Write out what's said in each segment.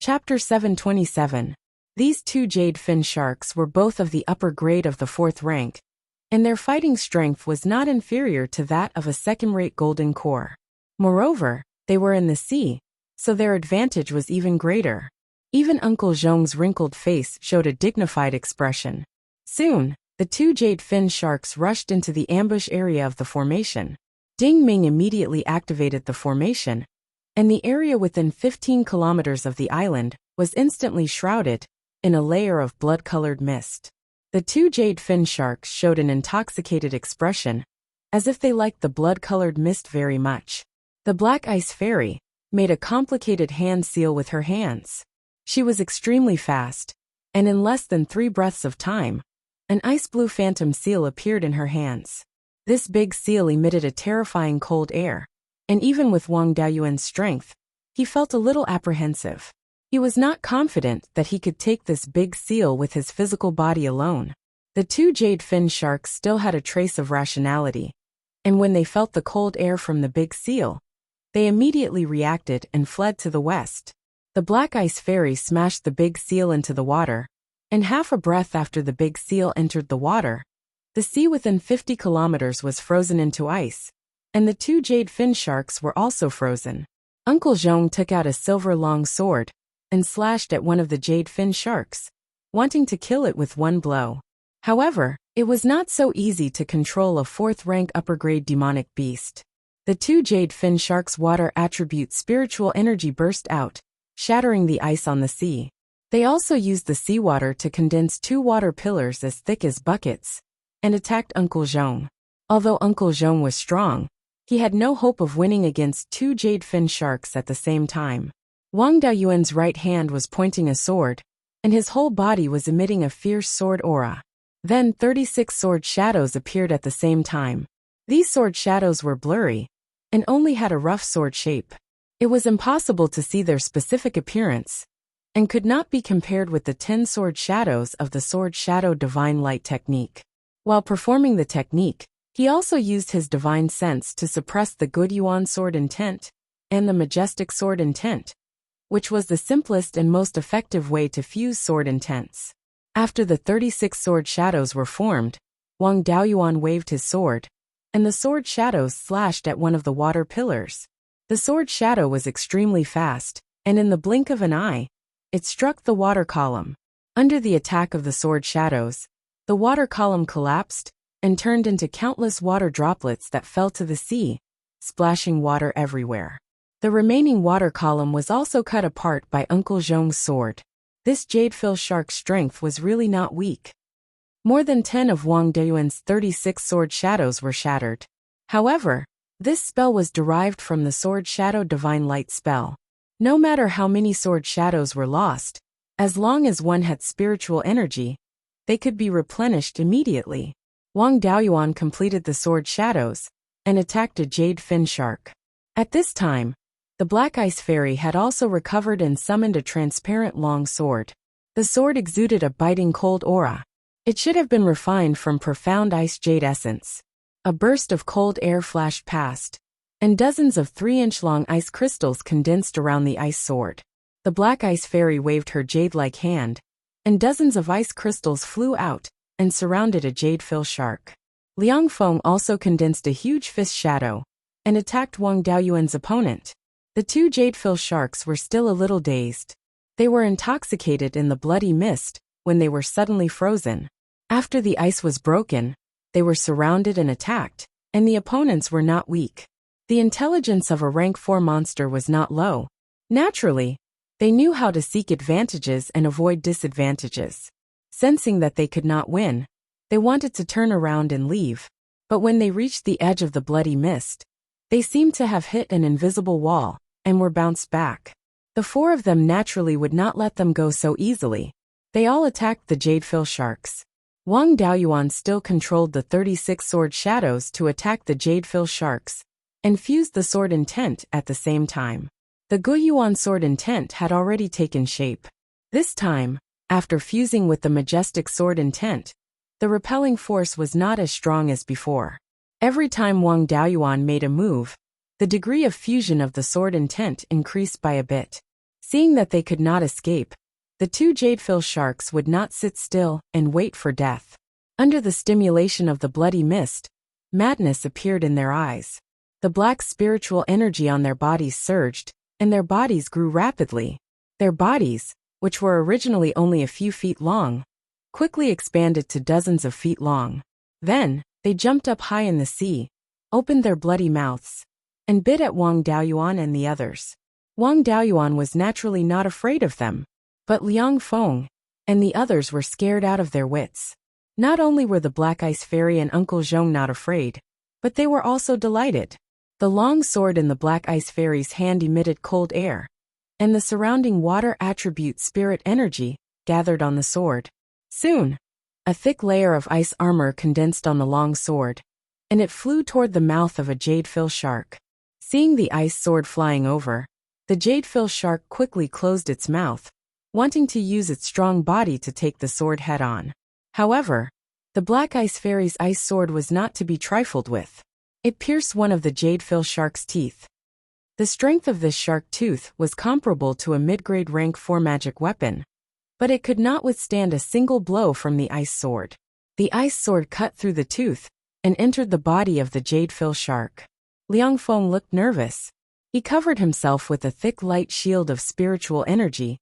Chapter 727. These two jade fin sharks were both of the upper grade of the 4th rank, and their fighting strength was not inferior to that of a second-rate golden core. Moreover, they were in the sea, so their advantage was even greater. Even Uncle Zhong's wrinkled face showed a dignified expression. Soon, the two jade fin sharks rushed into the ambush area of the formation. Ding Ming immediately activated the formation, and the area within 15 kilometers of the island was instantly shrouded in a layer of blood-colored mist. The two jade fin sharks showed an intoxicated expression, as if they liked the blood-colored mist very much. The Black Ice Fairy made a complicated hand seal with her hands. She was extremely fast, and in less than 3 breaths of time, an ice-blue phantom seal appeared in her hands. This big seal emitted a terrifying cold air, and even with Wang Daoyuan's strength, he felt a little apprehensive. He was not confident that he could take this big seal with his physical body alone. The two jade fin sharks still had a trace of rationality, and when they felt the cold air from the big seal, they immediately reacted and fled to the west. The Black Ice Fairy smashed the big seal into the water, and half a breath after the big seal entered the water, the sea within 50 kilometers was frozen into ice, and the two jade fin sharks were also frozen. Uncle Zhong took out a silver long sword and slashed at one of the jade fin sharks, wanting to kill it with one blow. However, it was not so easy to control a 4th-rank upper-grade demonic beast. The two jade fin sharks' water attribute spiritual energy burst out, shattering the ice on the sea. They also used the seawater to condense 2 water pillars as thick as buckets, and attacked Uncle Zhong. Although Uncle Zhong was strong, he had no hope of winning against 2 jade fin sharks at the same time. Wang Daoyuan's right hand was pointing a sword, and his whole body was emitting a fierce sword aura. Then 36 sword shadows appeared at the same time. These sword shadows were blurry, and only had a rough sword shape. It was impossible to see their specific appearance, and could not be compared with the 10 sword shadows of the Sword Shadow Divine Light technique. While performing the technique, he also used his divine sense to suppress the Beiyuan sword intent and the majestic sword intent, which was the simplest and most effective way to fuse sword intents. After the 36 sword shadows were formed, Wang Daoyuan waved his sword, and the sword shadows slashed at one of the water pillars. The sword shadow was extremely fast, and in the blink of an eye, it struck the water column. Under the attack of the sword shadows, the water column collapsed and turned into countless water droplets that fell to the sea, splashing water everywhere. The remaining water column was also cut apart by Uncle Zhong's sword. This jade-fill shark's strength was really not weak. More than 10 of Wang Daoyuan's 36 sword shadows were shattered. However, this spell was derived from the Sword Shadow Divine Light spell. No matter how many sword shadows were lost, as long as one had spiritual energy, they could be replenished immediately. Wang Daoyuan completed the sword shadows and attacked a jade fin shark. At this time, the Black Ice Fairy had also recovered and summoned a transparent long sword. The sword exuded a biting cold aura. It should have been refined from profound ice jade essence. A burst of cold air flashed past, and dozens of 3-inch-long ice crystals condensed around the ice sword. The Black Ice Fairy waved her jade-like hand, and dozens of ice crystals flew out and surrounded a jade-fill shark. Liang Feng also condensed a huge fist shadow and attacked Wang Daoyuan's opponent. The two jade-fill sharks were still a little dazed. They were intoxicated in the bloody mist when they were suddenly frozen. After the ice was broken, they were surrounded and attacked, and the opponents were not weak. The intelligence of a rank 4 monster was not low. Naturally, they knew how to seek advantages and avoid disadvantages. Sensing that they could not win, they wanted to turn around and leave. But when they reached the edge of the bloody mist, they seemed to have hit an invisible wall and were bounced back. The 4 of them naturally would not let them go so easily. They all attacked the jade-fill sharks. Wang Daoyuan still controlled the 36 sword shadows to attack the jade-fill sharks, and fused the sword intent at the same time. The Beiyuan sword intent had already taken shape. This time, after fusing with the majestic sword intent, the repelling force was not as strong as before. Every time Wang Daoyuan made a move, the degree of fusion of the sword intent increased by a bit. Seeing that they could not escape, the two jadefish sharks would not sit still and wait for death. Under the stimulation of the bloody mist, madness appeared in their eyes. The black spiritual energy on their bodies surged, and their bodies grew rapidly. Their bodies, which were originally only a few feet long, quickly expanded to dozens of feet long. Then, they jumped up high in the sea, opened their bloody mouths, and bit at Wang Daoyuan and the others. Wang Daoyuan was naturally not afraid of them, but Liang Feng and the others were scared out of their wits. Not only were the Black Ice Fairy and Uncle Zhong not afraid, but they were also delighted. The long sword in the Black Ice Fairy's hand emitted cold air, and the surrounding water attribute spirit energy gathered on the sword. Soon, a thick layer of ice armor condensed on the long sword, and it flew toward the mouth of a jadefish shark. Seeing the ice sword flying over, the jadefish shark quickly closed its mouth, wanting to use its strong body to take the sword head-on. However, the Black Ice Fairy's ice sword was not to be trifled with. It pierced one of the jadefish shark's teeth. The strength of this shark tooth was comparable to a mid-grade rank 4 magic weapon, but it could not withstand a single blow from the ice sword. The ice sword cut through the tooth and entered the body of the jadefish shark. Liang Feng looked nervous. He covered himself with a thick light shield of spiritual energy,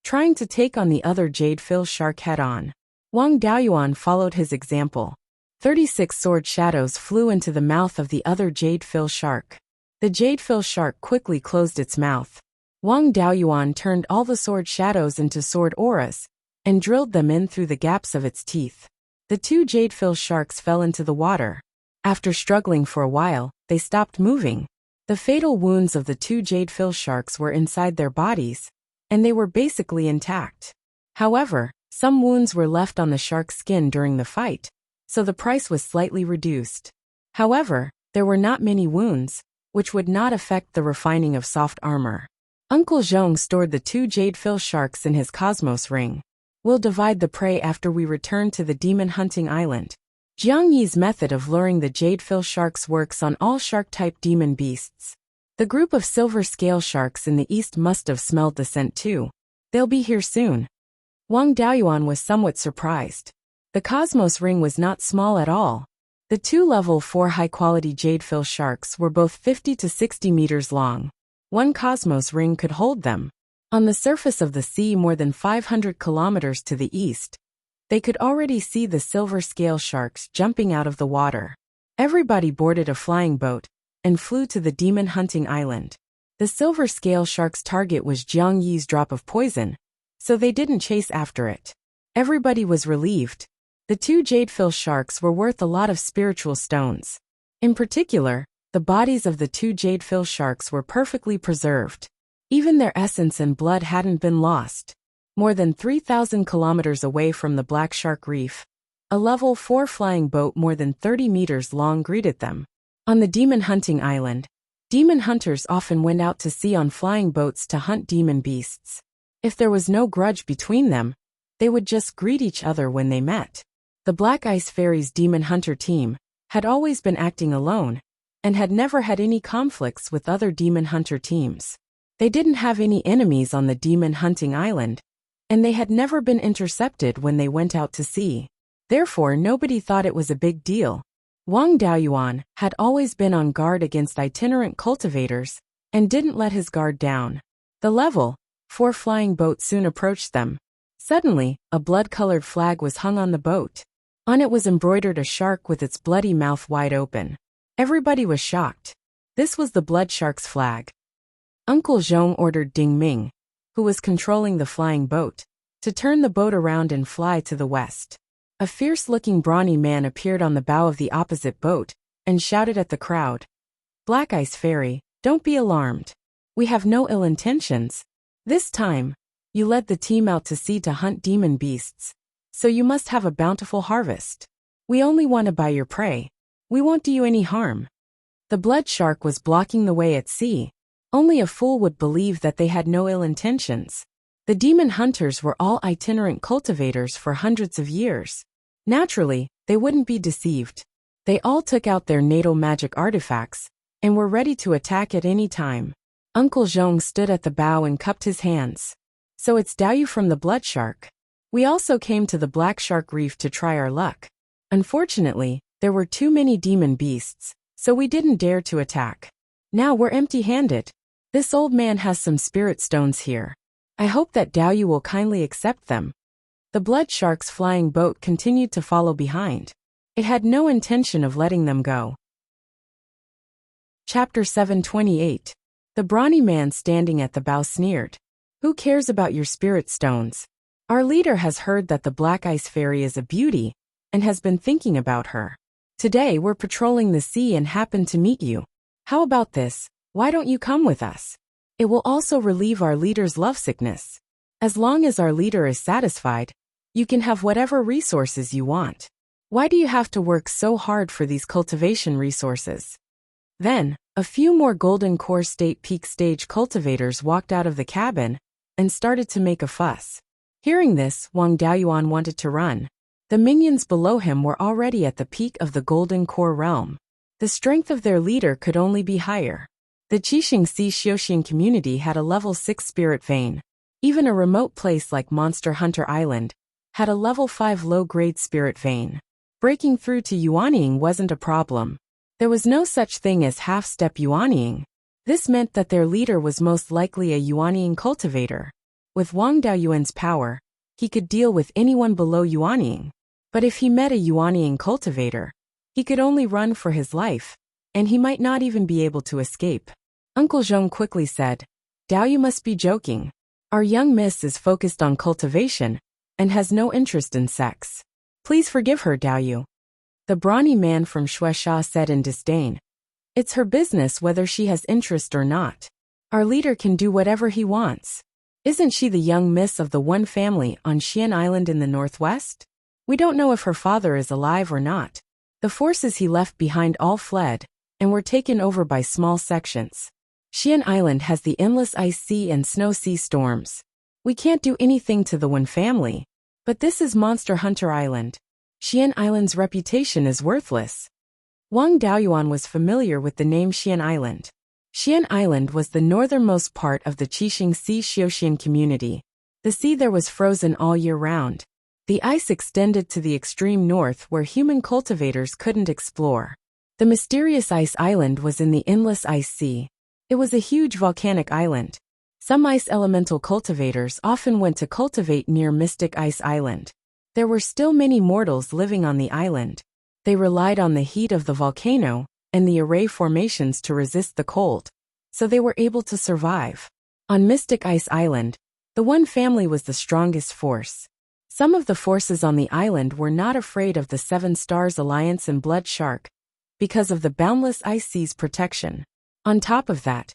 trying to take on the other jadefish shark head-on. Wang Daoyuan followed his example. 36 sword shadows flew into the mouth of the other jadefish shark. The jadefish shark quickly closed its mouth. Wang Daoyuan turned all the sword shadows into sword auras and drilled them in through the gaps of its teeth. The two jadefish sharks fell into the water. After struggling for a while, they stopped moving. The fatal wounds of the two jadefish sharks were inside their bodies, and they were basically intact. However, some wounds were left on the shark's skin during the fight, so the price was slightly reduced. However, there were not many wounds, which would not affect the refining of soft armor. Uncle Zhong stored the two jadefish sharks in his cosmos ring. We'll divide the prey after we return to the demon hunting island. Jiang Yi's method of luring the jadefish sharks works on all shark-type demon beasts. The group of silver scale sharks in the east must have smelled the scent too. They'll be here soon. Wang Daoyuan was somewhat surprised. The cosmos ring was not small at all. The two level 4 high-quality jadefish sharks were both 50 to 60 meters long. One cosmos ring could hold them. On the surface of the sea more than 500 kilometers to the east, they could already see the silver scale sharks jumping out of the water. Everybody boarded a flying boat and flew to the demon hunting island. The silver scale shark's target was Jiang Yi's drop of poison, so they didn't chase after it. Everybody was relieved. The two jadefish sharks were worth a lot of spiritual stones. In particular, the bodies of the two jadefish sharks were perfectly preserved. Even their essence and blood hadn't been lost. More than 3,000 kilometers away from the Black Shark Reef, a level 4 flying boat more than 30 meters long greeted them. On the demon hunting island, demon hunters often went out to sea on flying boats to hunt demon beasts. If there was no grudge between them, they would just greet each other when they met. The Black Ice Fairy's demon hunter team had always been acting alone and had never had any conflicts with other demon hunter teams. They didn't have any enemies on the demon hunting island, and they had never been intercepted when they went out to sea. Therefore, nobody thought it was a big deal. Wang Daoyuan had always been on guard against itinerant cultivators and didn't let his guard down. The level 4 flying boat soon approached them. Suddenly, a blood-colored flag was hung on the boat. On it was embroidered a shark with its bloody mouth wide open. Everybody was shocked. This was the blood shark's flag. Uncle Zhong ordered Ding Ming, who was controlling the flying boat, to turn the boat around and fly to the west. A fierce-looking brawny man appeared on the bow of the opposite boat and shouted at the crowd, "Black Ice Fairy, don't be alarmed. We have no ill intentions. This time, you led the team out to sea to hunt demon beasts, so you must have a bountiful harvest. We only want to buy your prey. We won't do you any harm." The blood shark was blocking the way at sea. Only a fool would believe that they had no ill intentions. The demon hunters were all itinerant cultivators for hundreds of years. Naturally, they wouldn't be deceived. They all took out their natal magic artifacts and were ready to attack at any time. Uncle Zhong stood at the bow and cupped his hands. So it's Daoyu from the Blood Shark. We also came to the Black Shark Reef to try our luck. Unfortunately, there were too many demon beasts, so we didn't dare to attack. Now we're empty-handed. This old man has some spirit stones here. I hope that Daoyu will kindly accept them. The Blood Shark's flying boat continued to follow behind. It had no intention of letting them go. Chapter 728. The brawny man standing at the bow sneered. Who cares about your spirit stones? Our leader has heard that the Black Ice Fairy is a beauty, and has been thinking about her. Today we're patrolling the sea and happened to meet you. How about this? Why don't you come with us? It will also relieve our leader's lovesickness. As long as our leader is satisfied, you can have whatever resources you want. Why do you have to work so hard for these cultivation resources? Then, a few more Golden Core State Peak Stage cultivators walked out of the cabin and started to make a fuss. Hearing this, Wang Daoyuan wanted to run. The minions below him were already at the peak of the Golden Core realm. The strength of their leader could only be higher. The Qixing Sea Xiuxian community had a level 6 spirit vein. Even a remote place like Monster Hunter Island had a level 5 low-grade spirit vein. Breaking through to Yuanying wasn't a problem. There was no such thing as half-step Yuanying. This meant that their leader was most likely a Yuanying cultivator. With Wang Daoyuan's power, he could deal with anyone below Yuanying. But if he met a Yuanying cultivator, he could only run for his life, and he might not even be able to escape. Uncle Zhong quickly said, Daoyu must be joking. Our young miss is focused on cultivation, and has no interest in sex. Please forgive her, Daoyu. The brawny man from Shueisha said in disdain. It's her business whether she has interest or not. Our leader can do whatever he wants. Isn't she the young miss of the one family on Xian Island in the northwest? We don't know if her father is alive or not. The forces he left behind all fled, and were taken over by small sections. Xian Island has the endless ice sea and snow sea storms. We can't do anything to the one family. But this is Monster Hunter Island. Xian Island's reputation is worthless. Wang Daoyuan was familiar with the name Xian Island. Xian Island was the northernmost part of the Qixing Sea Xiuxian community. The sea there was frozen all year round. The ice extended to the extreme north where human cultivators couldn't explore. The mysterious ice island was in the endless ice sea. It was a huge volcanic island. Some ice elemental cultivators often went to cultivate near Mystic Ice Island. There were still many mortals living on the island. They relied on the heat of the volcano and the array formations to resist the cold, so they were able to survive. On Mystic Ice Island, the one family was the strongest force. Some of the forces on the island were not afraid of the Seven Stars Alliance and Blood Shark because of the boundless ice sea's protection. On top of that,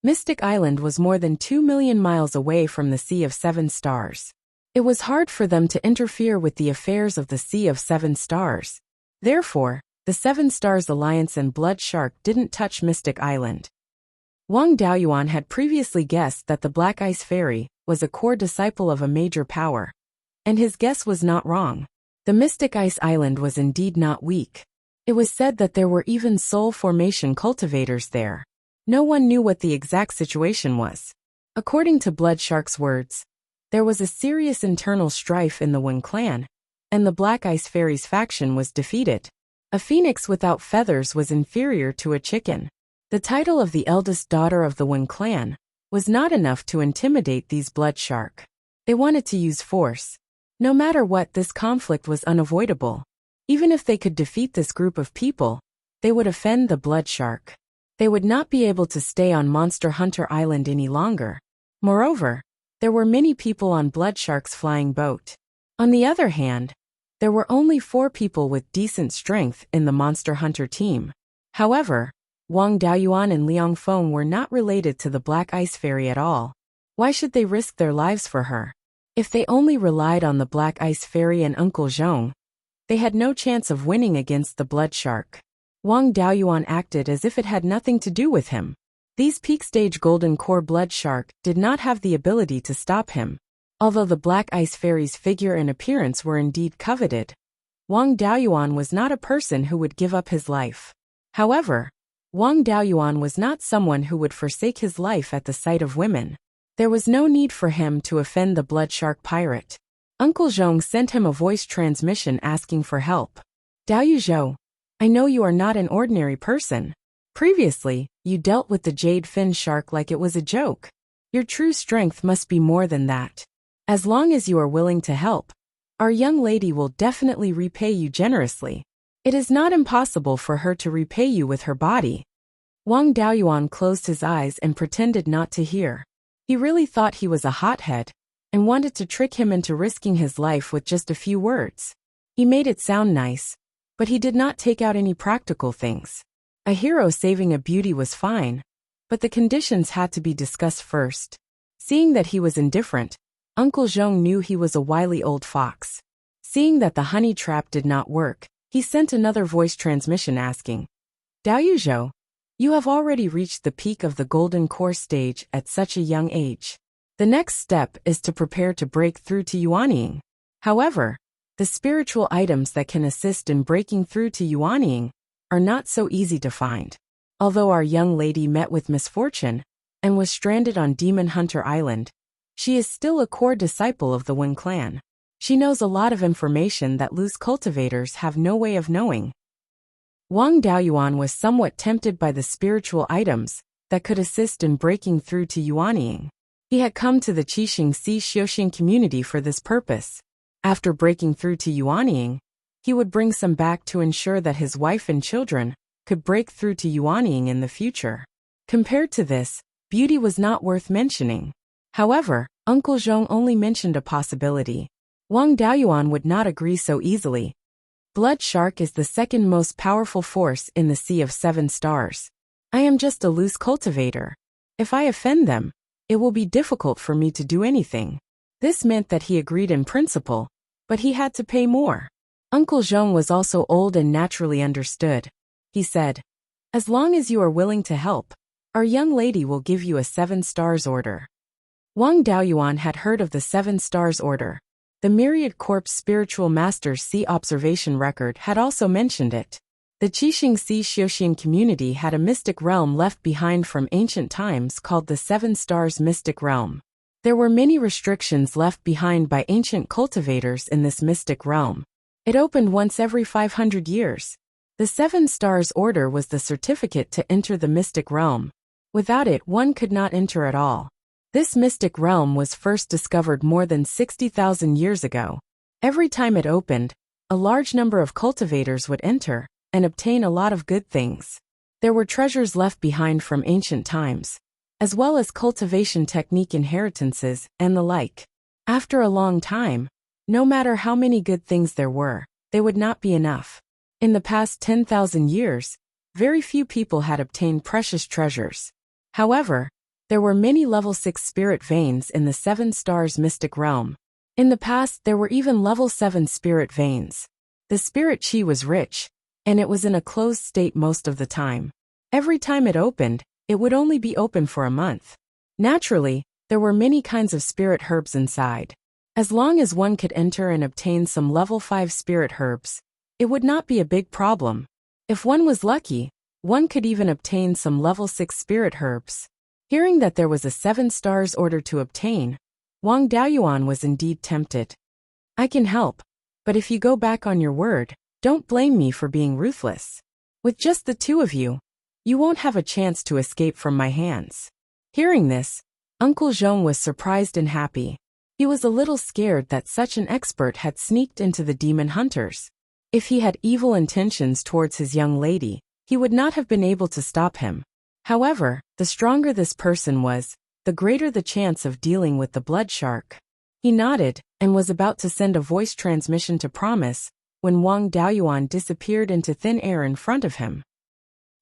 Mystic Island was more than 2 million miles away from the Sea of Seven Stars. It was hard for them to interfere with the affairs of the Sea of Seven Stars. Therefore, the Seven Stars Alliance and Blood Shark didn't touch Mystic Island. Wang Daoyuan had previously guessed that the Black Ice Fairy was a core disciple of a major power. And his guess was not wrong. The Mystic Ice Island was indeed not weak. It was said that there were even soul formation cultivators there. No one knew what the exact situation was. According to Blood Shark's words, there was a serious internal strife in the Wen clan, and the Black Ice Fairy's faction was defeated. A phoenix without feathers was inferior to a chicken. The title of the eldest daughter of the Wen clan was not enough to intimidate these Blood Shark. They wanted to use force. No matter what, this conflict was unavoidable. Even if they could defeat this group of people, they would offend the Blood Shark. They would not be able to stay on Monster Hunter Island any longer. Moreover, there were many people on Blood Shark's flying boat. On the other hand, there were only 4 people with decent strength in the Monster Hunter team. However, Wang Daoyuan and Liang Feng were not related to the Black Ice Fairy at all. Why should they risk their lives for her? If they only relied on the Black Ice Fairy and Uncle Zhong, they had no chance of winning against the Blood Shark. Wang Daoyuan acted as if it had nothing to do with him. These peak stage Golden Core Blood Shark did not have the ability to stop him. Although the Black Ice Fairy's figure and appearance were indeed coveted, Wang Daoyuan was not a person who would give up his life. However, Wang Daoyuan was not someone who would forsake his life at the sight of women. There was no need for him to offend the blood shark pirate. Uncle Zhong sent him a voice transmission asking for help. Daoyu Zhou, I know you are not an ordinary person. Previously, you dealt with the jade fin shark like it was a joke. Your true strength must be more than that. As long as you are willing to help, our young lady will definitely repay you generously. It is not impossible for her to repay you with her body. Wang Daoyuan closed his eyes and pretended not to hear. He really thought he was a hothead and wanted to trick him into risking his life with just a few words. He made it sound nice, but he did not take out any practical things. A hero saving a beauty was fine, but the conditions had to be discussed first. Seeing that he was indifferent, Uncle Zhong knew he was a wily old fox. Seeing that the honey trap did not work, he sent another voice transmission asking, Daoyu Zhou, you have already reached the peak of the golden core stage at such a young age. The next step is to prepare to break through to Yuanying. However, the spiritual items that can assist in breaking through to Yuanying are not so easy to find. Although our young lady met with misfortune and was stranded on Demon Hunter Island, she is still a core disciple of the Wen clan. She knows a lot of information that loose cultivators have no way of knowing. Wang Daoyuan was somewhat tempted by the spiritual items that could assist in breaking through to Yuanying. He had come to the Qixing Si Xiuxing community for this purpose. After breaking through to Yuanying, he would bring some back to ensure that his wife and children could break through to Yuanying in the future. Compared to this, beauty was not worth mentioning. However, Uncle Zhong only mentioned a possibility. Wang Daoyuan would not agree so easily. Blood shark is the second most powerful force in the Sea of Seven Stars. I am just a loose cultivator. If I offend them, it will be difficult for me to do anything. This meant that he agreed in principle, but he had to pay more. Uncle Zhong was also old and naturally understood. He said, as long as you are willing to help, our young lady will give you a 7 stars order. Wang Daoyuan had heard of the 7 stars order. The Myriad Corp's spiritual master's sea observation record had also mentioned it. The Qixing Si Xiuxing community had a mystic realm left behind from ancient times called the 7 Stars Mystic Realm. There were many restrictions left behind by ancient cultivators in this mystic realm. It opened once every 500 years. The 7 Stars Order was the certificate to enter the mystic realm. Without it, one could not enter at all. This mystic realm was first discovered more than 60,000 years ago. Every time it opened, a large number of cultivators would enter and obtain a lot of good things. There were treasures left behind from ancient times, as well as cultivation technique inheritances and the like. After a long time, no matter how many good things there were, they would not be enough. In the past 10,000 years, very few people had obtained precious treasures. However, there were many level 6 spirit veins in the 7 Stars Mystic Realm. In the past, there were even level 7 spirit veins. The spirit chi was rich, and it was in a closed state most of the time. Every time it opened, it would only be open for a month. Naturally, there were many kinds of spirit herbs inside. As long as one could enter and obtain some level 5 spirit herbs, it would not be a big problem. If one was lucky, one could even obtain some level 6 spirit herbs. Hearing that there was a 7 stars order to obtain, Wang Daoyuan was indeed tempted. I can help, but if you go back on your word, don't blame me for being ruthless. With just the two of you, you won't have a chance to escape from my hands. Hearing this, Uncle Zhong was surprised and happy. He was a little scared that such an expert had sneaked into the demon hunters. If he had evil intentions towards his young lady, he would not have been able to stop him. However, the stronger this person was, the greater the chance of dealing with the blood shark. He nodded and was about to send a voice transmission to promise when Wang Daoyuan disappeared into thin air in front of him.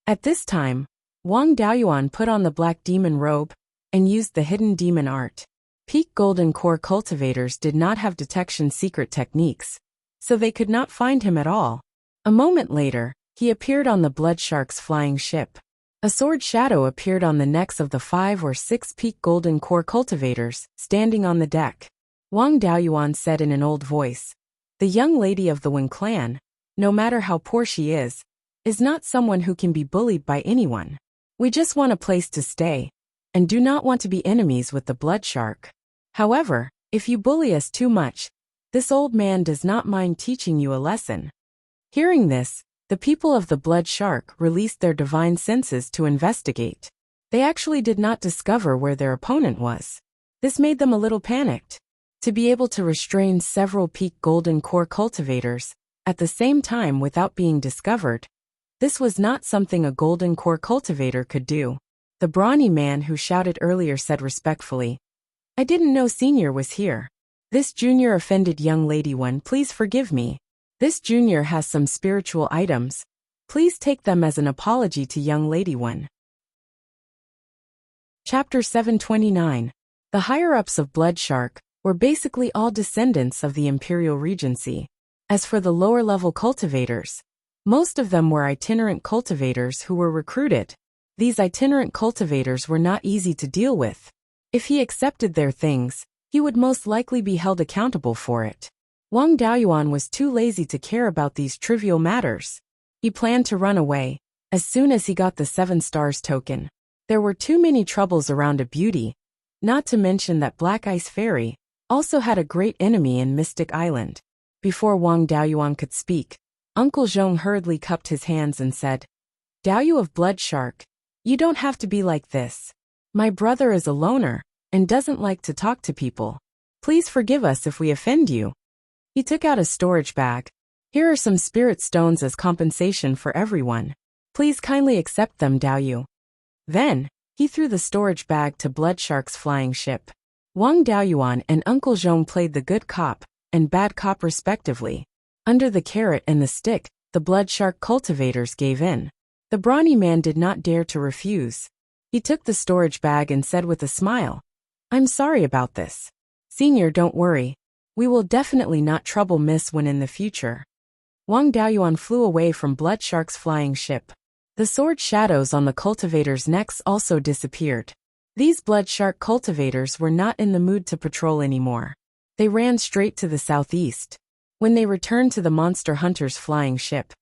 At this time, Wang Daoyuan put on the black demon robe and used the hidden demon art. Peak Golden Core cultivators did not have detection secret techniques, so they could not find him at all. A moment later, he appeared on the blood shark's flying ship. A sword shadow appeared on the necks of the 5 or 6 Peak Golden Core cultivators, standing on the deck. Wang Daoyuan said in an old voice, "The young lady of the Wen clan, no matter how poor she is, is not someone who can be bullied by anyone. We just want a place to stay, and do not want to be enemies with the blood shark. However, if you bully us too much, this old man does not mind teaching you a lesson." Hearing this, the people of the blood shark released their divine senses to investigate. They actually did not discover where their opponent was. This made them a little panicked. To be able to restrain several peak golden core cultivators at the same time without being discovered, this was not something a golden core cultivator could do. The brawny man who shouted earlier said respectfully, "I didn't know Senior was here. This junior offended young lady one, please forgive me. This junior has some spiritual items. Please take them as an apology to young lady one." Chapter 729. The higher-ups of Blood Shark were basically all descendants of the Imperial Regency. As for the lower-level cultivators, most of them were itinerant cultivators who were recruited. These itinerant cultivators were not easy to deal with. If he accepted their things, he would most likely be held accountable for it. Wang Daoyuan was too lazy to care about these trivial matters. He planned to run away as soon as he got the 7 stars token. There were too many troubles around a beauty, not to mention that Black Ice Fairy also had a great enemy in Mystic Island. Before Wang Daoyuan could speak, Uncle Zhong hurriedly cupped his hands and said, "Daoyu of Blood Shark, you don't have to be like this. My brother is a loner and doesn't like to talk to people. Please forgive us if we offend you." He took out a storage bag. "Here are some spirit stones as compensation for everyone. Please kindly accept them, Daoyu." Then, he threw the storage bag to Blood Shark's flying ship. Wang Daoyuan and Uncle Zhong played the good cop and bad cop respectively. Under the carrot and the stick, the Blood Shark cultivators gave in. The brawny man did not dare to refuse. He took the storage bag and said with a smile, "I'm sorry about this. Senior, don't worry. We will definitely not trouble Miss Wen in the future." Wang Daoyuan flew away from Blood Shark's flying ship. The sword shadows on the cultivators' necks also disappeared. These Blood Shark cultivators were not in the mood to patrol anymore. They ran straight to the southeast. When they returned to the monster hunter's flying ship,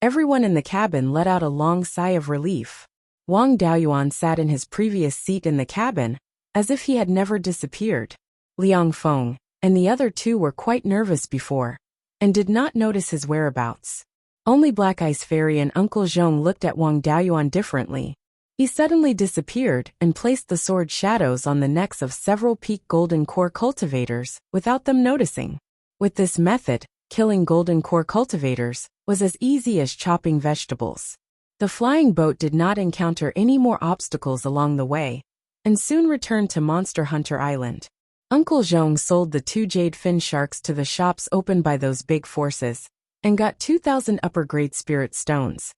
everyone in the cabin let out a long sigh of relief. Wang Daoyuan sat in his previous seat in the cabin, as if he had never disappeared. Liang Feng and the other two were quite nervous before, and did not notice his whereabouts. Only Black Ice Fairy and Uncle Zhong looked at Wang Daoyuan differently. He suddenly disappeared and placed the sword shadows on the necks of several peak golden core cultivators without them noticing. With this method, killing golden core cultivators was as easy as chopping vegetables. The flying boat did not encounter any more obstacles along the way, and soon returned to Monster Hunter Island. Uncle Zhong sold the 2 jade fin sharks to the shops opened by those big forces, and got 2,000 upper-grade spirit stones,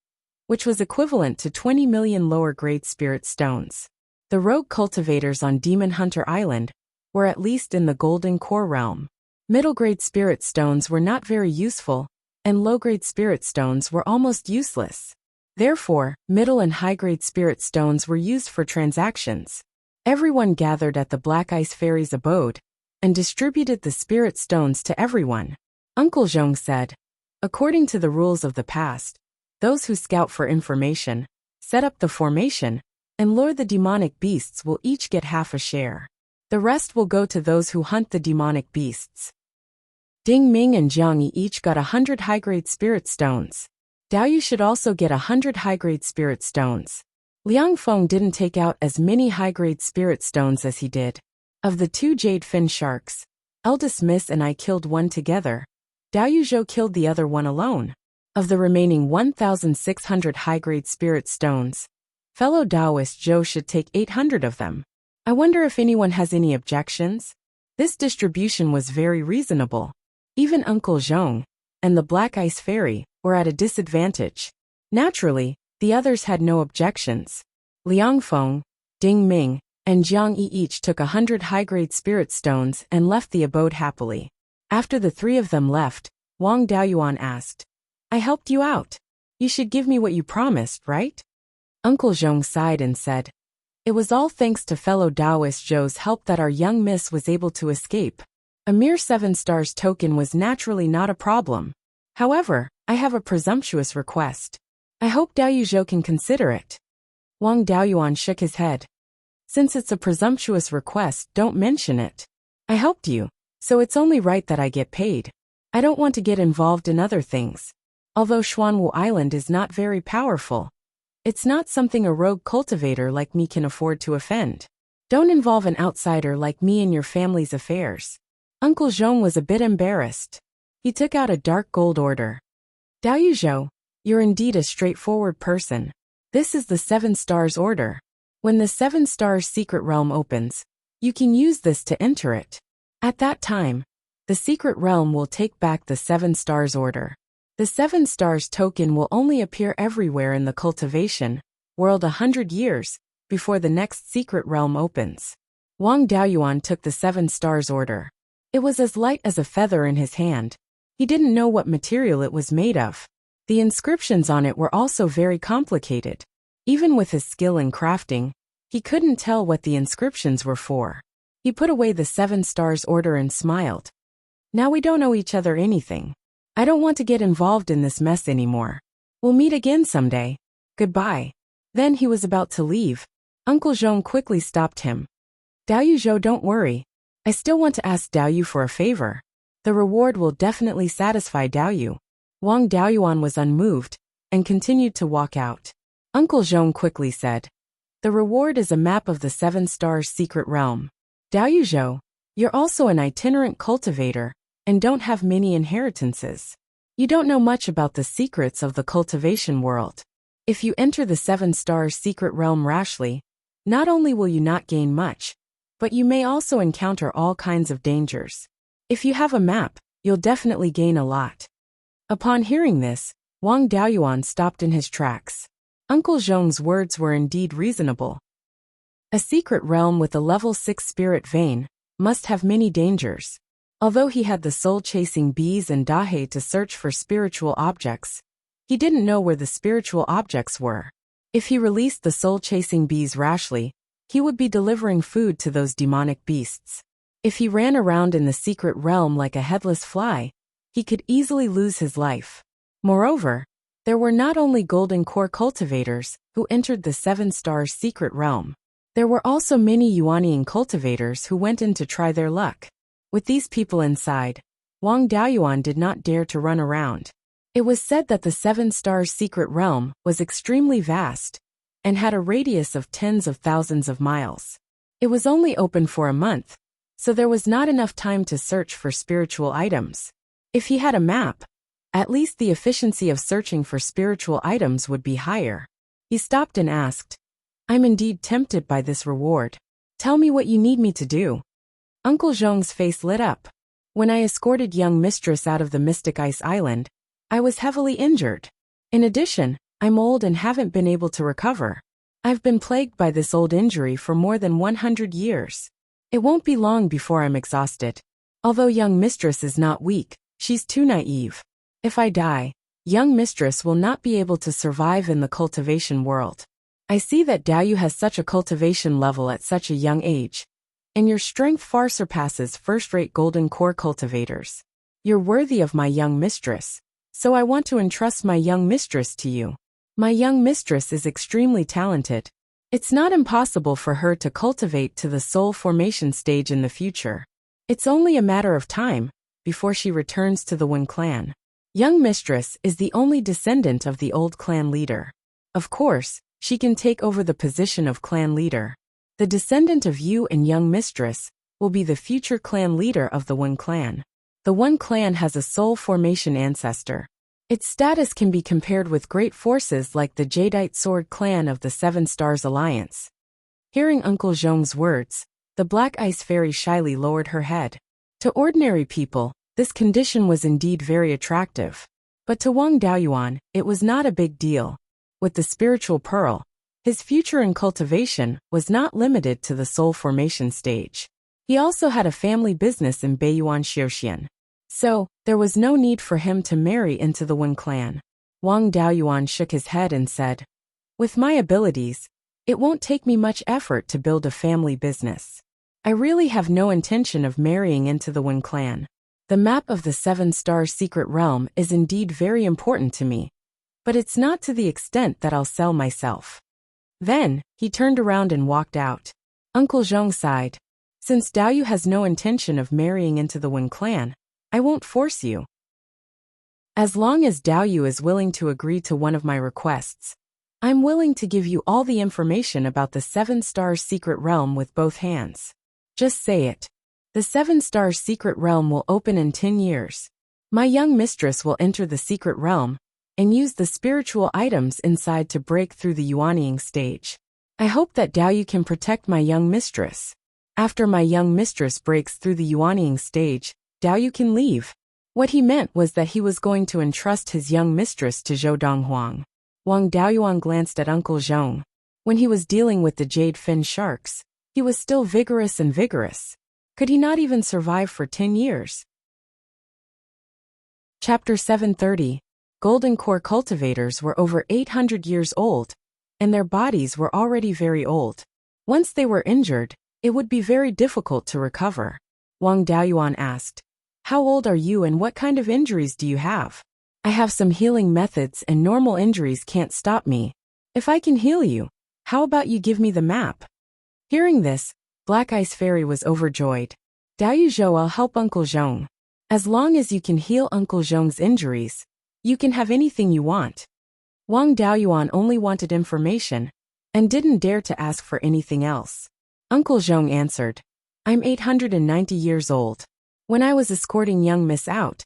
which was equivalent to 20 million lower-grade spirit stones. The rogue cultivators on Demon Hunter Island were at least in the golden core realm. Middle-grade spirit stones were not very useful, and low-grade spirit stones were almost useless. Therefore, middle and high-grade spirit stones were used for transactions. Everyone gathered at the Black Ice Fairy's abode and distributed the spirit stones to everyone. Uncle Zhong said, "According to the rules of the past, those who scout for information, set up the formation, and lure the demonic beasts will each get half a share. The rest will go to those who hunt the demonic beasts." Ding Ming and Jiang Yi each got 100 high-grade spirit stones. Daoyu should also get 100 high-grade spirit stones. Liang Feng didn't take out as many high-grade spirit stones as he did. Of the 2 jade fin sharks, eldest Miss and I killed one together. Daoyu Zhou killed the other one alone. Of the remaining 1,600 high-grade spirit stones, fellow Taoist Zhou should take 800 of them. I wonder if anyone has any objections? This distribution was very reasonable. Even Uncle Zhong and the Black Ice Fairy were at a disadvantage. Naturally, the others had no objections. Liang Feng, Ding Ming, and Jiang Yi each took 100 high-grade spirit stones and left the abode happily. After the 3 of them left, Wang Daoyuan asked, "I helped you out. You should give me what you promised, right?" Uncle Zhong sighed and said, "It was all thanks to fellow Taoist Zhou's help that our young miss was able to escape. A mere 7 stars token was naturally not a problem. However, I have a presumptuous request. I hope Daoyuzhou can consider it. Wang Daoyuan shook his head. Since it's a presumptuous request, don't mention it. I helped you, so it's only right that I get paid. I don't want to get involved in other things. Although Xuanwu Island is not very powerful, it's not something a rogue cultivator like me can afford to offend. Don't involve an outsider like me in your family's affairs. Uncle Zhong was a bit embarrassed. He took out a dark gold order. Daoyuzhou, you're indeed a straightforward person. This is the 7 stars order. When the 7 stars secret realm opens, you can use this to enter it. At that time, the secret realm will take back the 7 stars order. The 7 stars token will only appear everywhere in the cultivation world 100 years before the next secret realm opens. Wang Daoyuan took the 7 stars order. It was as light as a feather in his hand. He didn't know what material it was made of. The inscriptions on it were also very complicated. Even with his skill in crafting, he couldn't tell what the inscriptions were for. He put away the 7 stars order and smiled. Now we don't owe each other anything. I don't want to get involved in this mess anymore. We'll meet again someday. Goodbye. Then he was about to leave. Uncle Zhong quickly stopped him. Daoyuzhou, don't worry. I still want to ask Daoyu for a favor. The reward will definitely satisfy Daoyu. Wang Daoyuan was unmoved and continued to walk out. Uncle Zhong quickly said, the reward is a map of the 7 stars secret realm. Daoyuzhou, you're also an itinerant cultivator and don't have many inheritances. You don't know much about the secrets of the cultivation world. If you enter the 7 stars secret realm rashly, not only will you not gain much, but you may also encounter all kinds of dangers. If you have a map, you'll definitely gain a lot. Upon hearing this, Wang Daoyuan stopped in his tracks. Uncle Zhong's words were indeed reasonable. A secret realm with a level 6 spirit vein must have many dangers. Although he had the soul-chasing bees and dahe to search for spiritual objects, he didn't know where the spiritual objects were. If he released the soul-chasing bees rashly, he would be delivering food to those demonic beasts. If he ran around in the secret realm like a headless fly, he could easily lose his life. Moreover, there were not only golden core cultivators who entered the 7 stars secret realm. There were also many Yuanian cultivators who went in to try their luck. With these people inside, Wang Daoyuan did not dare to run around. It was said that the 7 stars secret realm was extremely vast and had a radius of tens of thousands of miles. It was only open for a month, so there was not enough time to search for spiritual items. If he had a map, at least the efficiency of searching for spiritual items would be higher. He stopped and asked, I'm indeed tempted by this reward. Tell me what you need me to do. Uncle Zhong's face lit up. When I escorted young mistress out of the Mystic Ice Island, I was heavily injured. In addition, I'm old and haven't been able to recover. I've been plagued by this old injury for more than 100 years. It won't be long before I'm exhausted. Although young mistress is not weak, she's too naive. If I die, young mistress will not be able to survive in the cultivation world. I see that Daoyu has such a cultivation level at such a young age, and your strength far surpasses first-rate golden core cultivators. You're worthy of my young mistress, so I want to entrust my young mistress to you. My young mistress is extremely talented. It's not impossible for her to cultivate to the soul formation stage in the future. It's only a matter of time before she returns to the Wen clan. Young mistress is the only descendant of the old clan leader. Of course, she can take over the position of clan leader. The descendant of you and young mistress will be the future clan leader of the Wen clan. The Wen clan has a soul formation ancestor. Its status can be compared with great forces like the Jadeite Sword clan of the 7 Stars Alliance. Hearing Uncle Zhong's words, the Black Ice Fairy shyly lowered her head. To ordinary people, this condition was indeed very attractive. But to Wang Daoyuan, it was not a big deal. With the spiritual pearl, his future in cultivation was not limited to the soul formation stage. He also had a family business in Beiyuan Xiuxian. So, there was no need for him to marry into the Wen clan. Wang Daoyuan shook his head and said, with my abilities, it won't take me much effort to build a family business. I really have no intention of marrying into the Wen clan. The map of the 7 Stars secret realm is indeed very important to me. but it's not to the extent that I'll sell myself." Then, he turned around and walked out. Uncle Zhong sighed. "Since Daoyu has no intention of marrying into the Wen clan, I won't force you. As long as Daoyu is willing to agree to one of my requests, I'm willing to give you all the information about the 7 Stars Secret Realm with both hands. Just say it. The 7 Stars Secret Realm will open in 10 years. My young mistress will enter the Secret Realm and use the spiritual items inside to break through the Yuanying stage. I hope that Daoyu can protect my young mistress. After my young mistress breaks through the Yuanying stage, Daoyu can leave." What he meant was that he was going to entrust his young mistress to Zhou Donghuang. Wang Daoyuan glanced at Uncle Zhong. When he was dealing with the jade fin sharks, he was still vigorous and vigorous. Could he not even survive for 10 years? Chapter 730. Golden Core cultivators were over 800 years old, and their bodies were already very old. Once they were injured, it would be very difficult to recover. Wang Daoyuan asked, "How old are you and what kind of injuries do you have?" "I have some healing methods and normal injuries can't stop me. If I can heal you, how about you give me the map?" Hearing this, Black Ice Fairy was overjoyed. "Daoyu Zhou, I'll help Uncle Zhong. As long as you can heal Uncle Zhong's injuries, you can have anything you want." Wang Daoyuan only wanted information and didn't dare to ask for anything else. Uncle Zhong answered, "I'm 890 years old. When I was escorting young Miss out,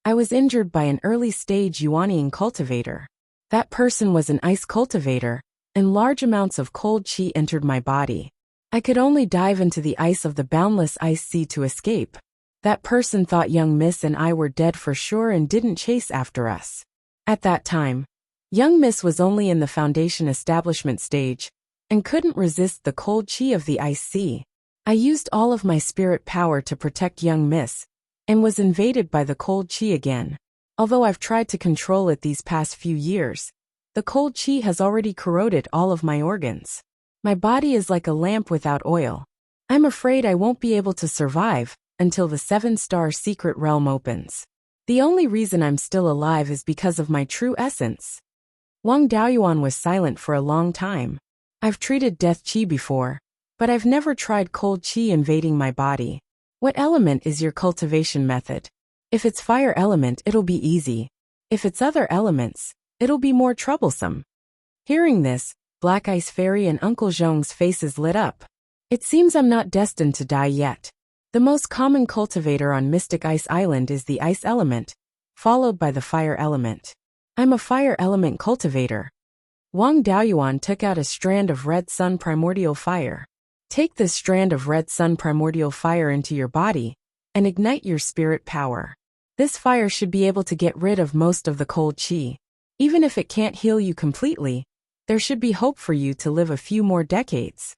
I was injured by an early-stage Yuanying cultivator. That person was an ice cultivator, and large amounts of cold qi entered my body. I could only dive into the ice of the boundless ice sea to escape. That person thought young Miss and I were dead for sure and didn't chase after us. At that time, young Miss was only in the foundation establishment stage and couldn't resist the cold qi of the ice sea. I used all of my spirit power to protect young Miss, and was invaded by the cold qi again. Although I've tried to control it these past few years, the cold qi has already corroded all of my organs. My body is like a lamp without oil. I'm afraid I won't be able to survive until the 7-star secret realm opens. The only reason I'm still alive is because of my true essence." Wang Daoyuan was silent for a long time. "I've treated death qi before, but I've never tried cold qi invading my body. What element is your cultivation method? If it's fire element, it'll be easy. If it's other elements, it'll be more troublesome." Hearing this, Black Ice Fairy and Uncle Zhong's faces lit up. "It seems I'm not destined to die yet. The most common cultivator on Mystic Ice Island is the ice element, followed by the fire element. I'm a fire element cultivator." Wang Daoyuan took out a strand of red sun primordial fire. "Take this strand of red sun primordial fire into your body and ignite your spirit power. This fire should be able to get rid of most of the cold qi. Even if it can't heal you completely, there should be hope for you to live a few more decades."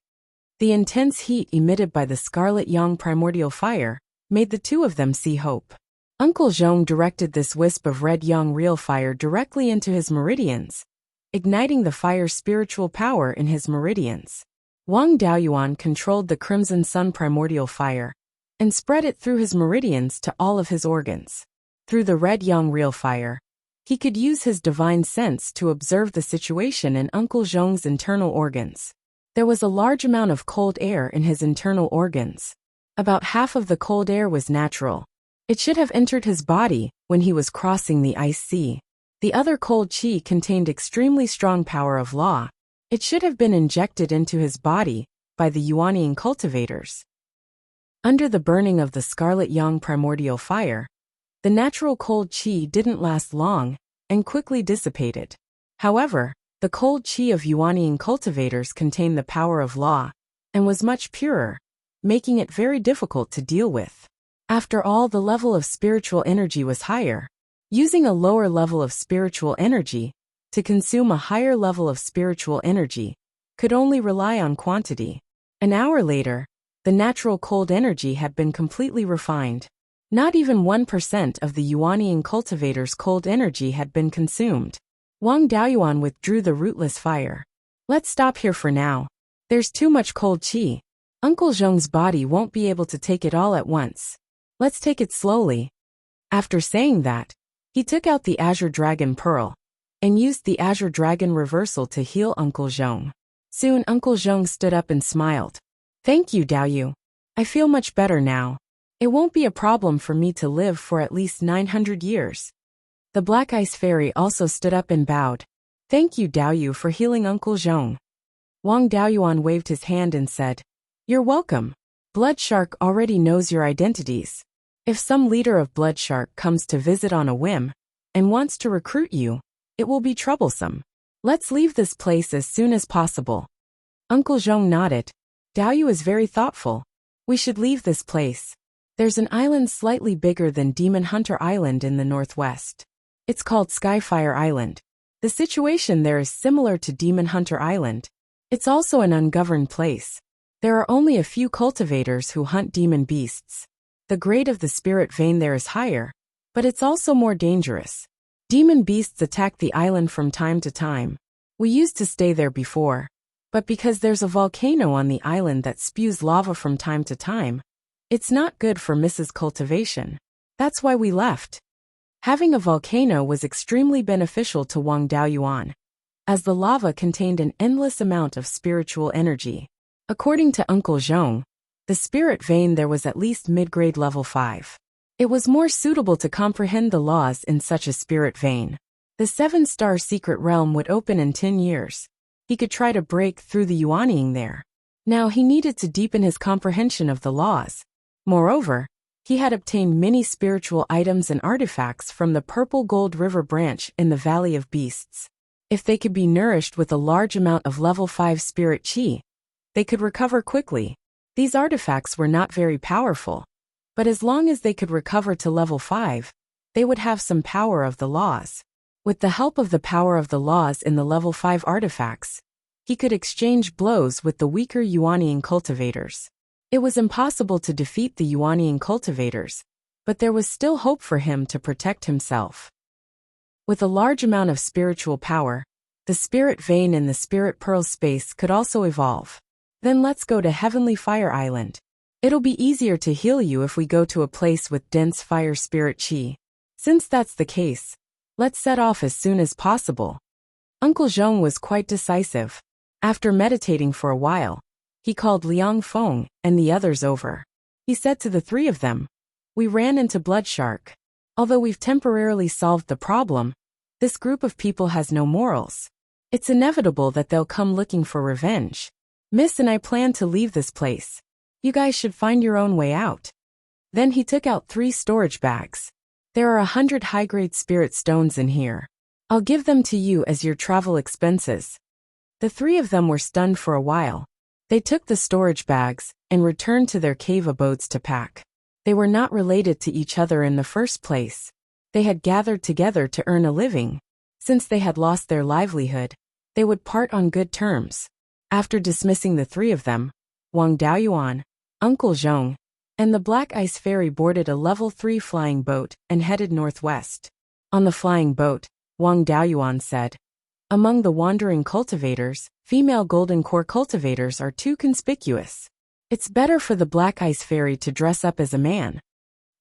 The intense heat emitted by the scarlet yang primordial fire made the two of them see hope. Uncle Zhong directed this wisp of red yang real fire directly into his meridians, igniting the fire's spiritual power in his meridians. Wang Daoyuan controlled the crimson sun primordial fire and spread it through his meridians to all of his organs. Through the red yang real fire, he could use his divine sense to observe the situation in Uncle Zhong's internal organs. There was a large amount of cold air in his internal organs. About half of the cold air was natural. It should have entered his body when he was crossing the ice sea. The other cold qi contained extremely strong power of law. It should have been injected into his body by the Yuanying cultivators. Under the burning of the scarlet yang primordial fire, the natural cold qi didn't last long and quickly dissipated. However, the cold qi of Yuanying cultivators contained the power of law and was much purer, making it very difficult to deal with. After all, the level of spiritual energy was higher. Using a lower level of spiritual energy to consume a higher level of spiritual energy could only rely on quantity. An hour later, the natural cold energy had been completely refined. Not even 1% of the Yuanying cultivator's cold energy had been consumed. Wang Daoyuan withdrew the rootless fire. "Let's stop here for now. There's too much cold qi. Uncle Zhong's body won't be able to take it all at once. Let's take it slowly." After saying that, he took out the Azure Dragon Pearl and used the Azure Dragon reversal to heal Uncle Zhong. Soon Uncle Zhong stood up and smiled. "Thank you, Daoyu. I feel much better now. It won't be a problem for me to live for at least 900 years. The Black Ice Fairy also stood up and bowed. "Thank you, Daoyu, for healing Uncle Zhong." Wang Daoyuan waved his hand and said, "You're welcome. Blood Shark already knows your identities. If some leader of Blood Shark comes to visit on a whim and wants to recruit you, it will be troublesome. Let's leave this place as soon as possible." Uncle Zhong nodded. "Daoyu is very thoughtful. We should leave this place. There's an island slightly bigger than Demon Hunter Island in the northwest. It's called Skyfire Island. The situation there is similar to Demon Hunter Island. It's also an ungoverned place. There are only a few cultivators who hunt demon beasts. The grade of the spirit vein there is higher, but it's also more dangerous. Demon beasts attack the island from time to time. We used to stay there before, but because there's a volcano on the island that spews lava from time to time, it's not good for Mrs. Cultivation. That's why we left." Having a volcano was extremely beneficial to Wang Daoyuan, as the lava contained an endless amount of spiritual energy. According to Uncle Zhong, the spirit vein there was at least mid-grade level 5. It was more suitable to comprehend the laws in such a spirit vein. The 7-star secret realm would open in 10 years. He could try to break through the Yuanying there. Now he needed to deepen his comprehension of the laws. Moreover, he had obtained many spiritual items and artifacts from the Purple Gold River branch in the Valley of Beasts. If they could be nourished with a large amount of level 5 spirit chi, they could recover quickly. These artifacts were not very powerful, but as long as they could recover to level 5, they would have some power of the laws. With the help of the power of the laws in the level 5 artifacts, he could exchange blows with the weaker Yuanying cultivators. It was impossible to defeat the Yuanying cultivators, but there was still hope for him to protect himself. With a large amount of spiritual power, the spirit vein in the spirit pearl space could also evolve. Then let's go to Heavenly Fire Island. It'll be easier to heal you if we go to a place with dense fire spirit chi. Since that's the case, let's set off as soon as possible. Uncle Zhong was quite decisive. After meditating for a while, he called Liang Feng and the others over. He said to the 3 of them, "We ran into Blood Shark. Although we've temporarily solved the problem, this group of people has no morals. It's inevitable that they'll come looking for revenge. Miss and I plan to leave this place. You guys should find your own way out." Then he took out 3 storage bags. "There are 100 high-grade spirit stones in here. I'll give them to you as your travel expenses." The 3 of them were stunned for a while. They took the storage bags and returned to their cave abodes to pack. They were not related to each other in the first place. They had gathered together to earn a living. Since they had lost their livelihood, they would part on good terms. After dismissing the 3 of them, Wang Daoyuan, Uncle Zhong, and the Black Ice Fairy boarded a level 3 flying boat and headed northwest. On the flying boat, Wang Daoyuan said, "Among the wandering cultivators, female golden core cultivators are too conspicuous. It's better for the Black Ice Fairy to dress up as a man."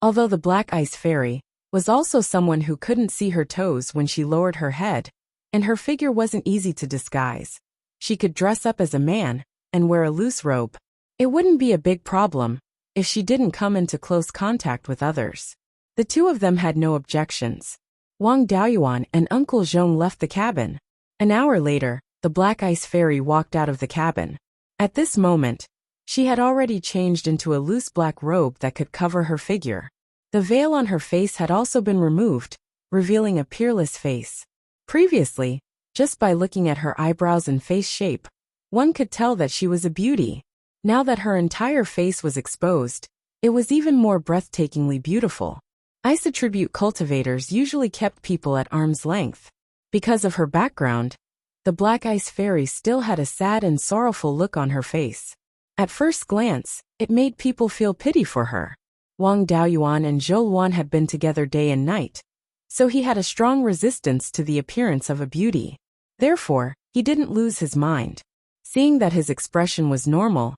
Although the Black Ice Fairy was also someone who couldn't see her toes when she lowered her head, and her figure wasn't easy to disguise, she could dress up as a man and wear a loose robe. It wouldn't be a big problem if she didn't come into close contact with others. The 2 of them had no objections. Wang Daoyuan and Uncle Zhong left the cabin. An hour later, the Black Ice Fairy walked out of the cabin. At this moment, she had already changed into a loose black robe that could cover her figure. The veil on her face had also been removed, revealing a peerless face. Previously, just by looking at her eyebrows and face shape, one could tell that she was a beauty. Now that her entire face was exposed, it was even more breathtakingly beautiful. Ice attribute cultivators usually kept people at arm's length. Because of her background, the Black Ice Fairy still had a sad and sorrowful look on her face. At first glance, it made people feel pity for her. Wang Daoyuan and Zhou Luan had been together day and night, so he had a strong resistance to the appearance of a beauty. Therefore, he didn't lose his mind. Seeing that his expression was normal,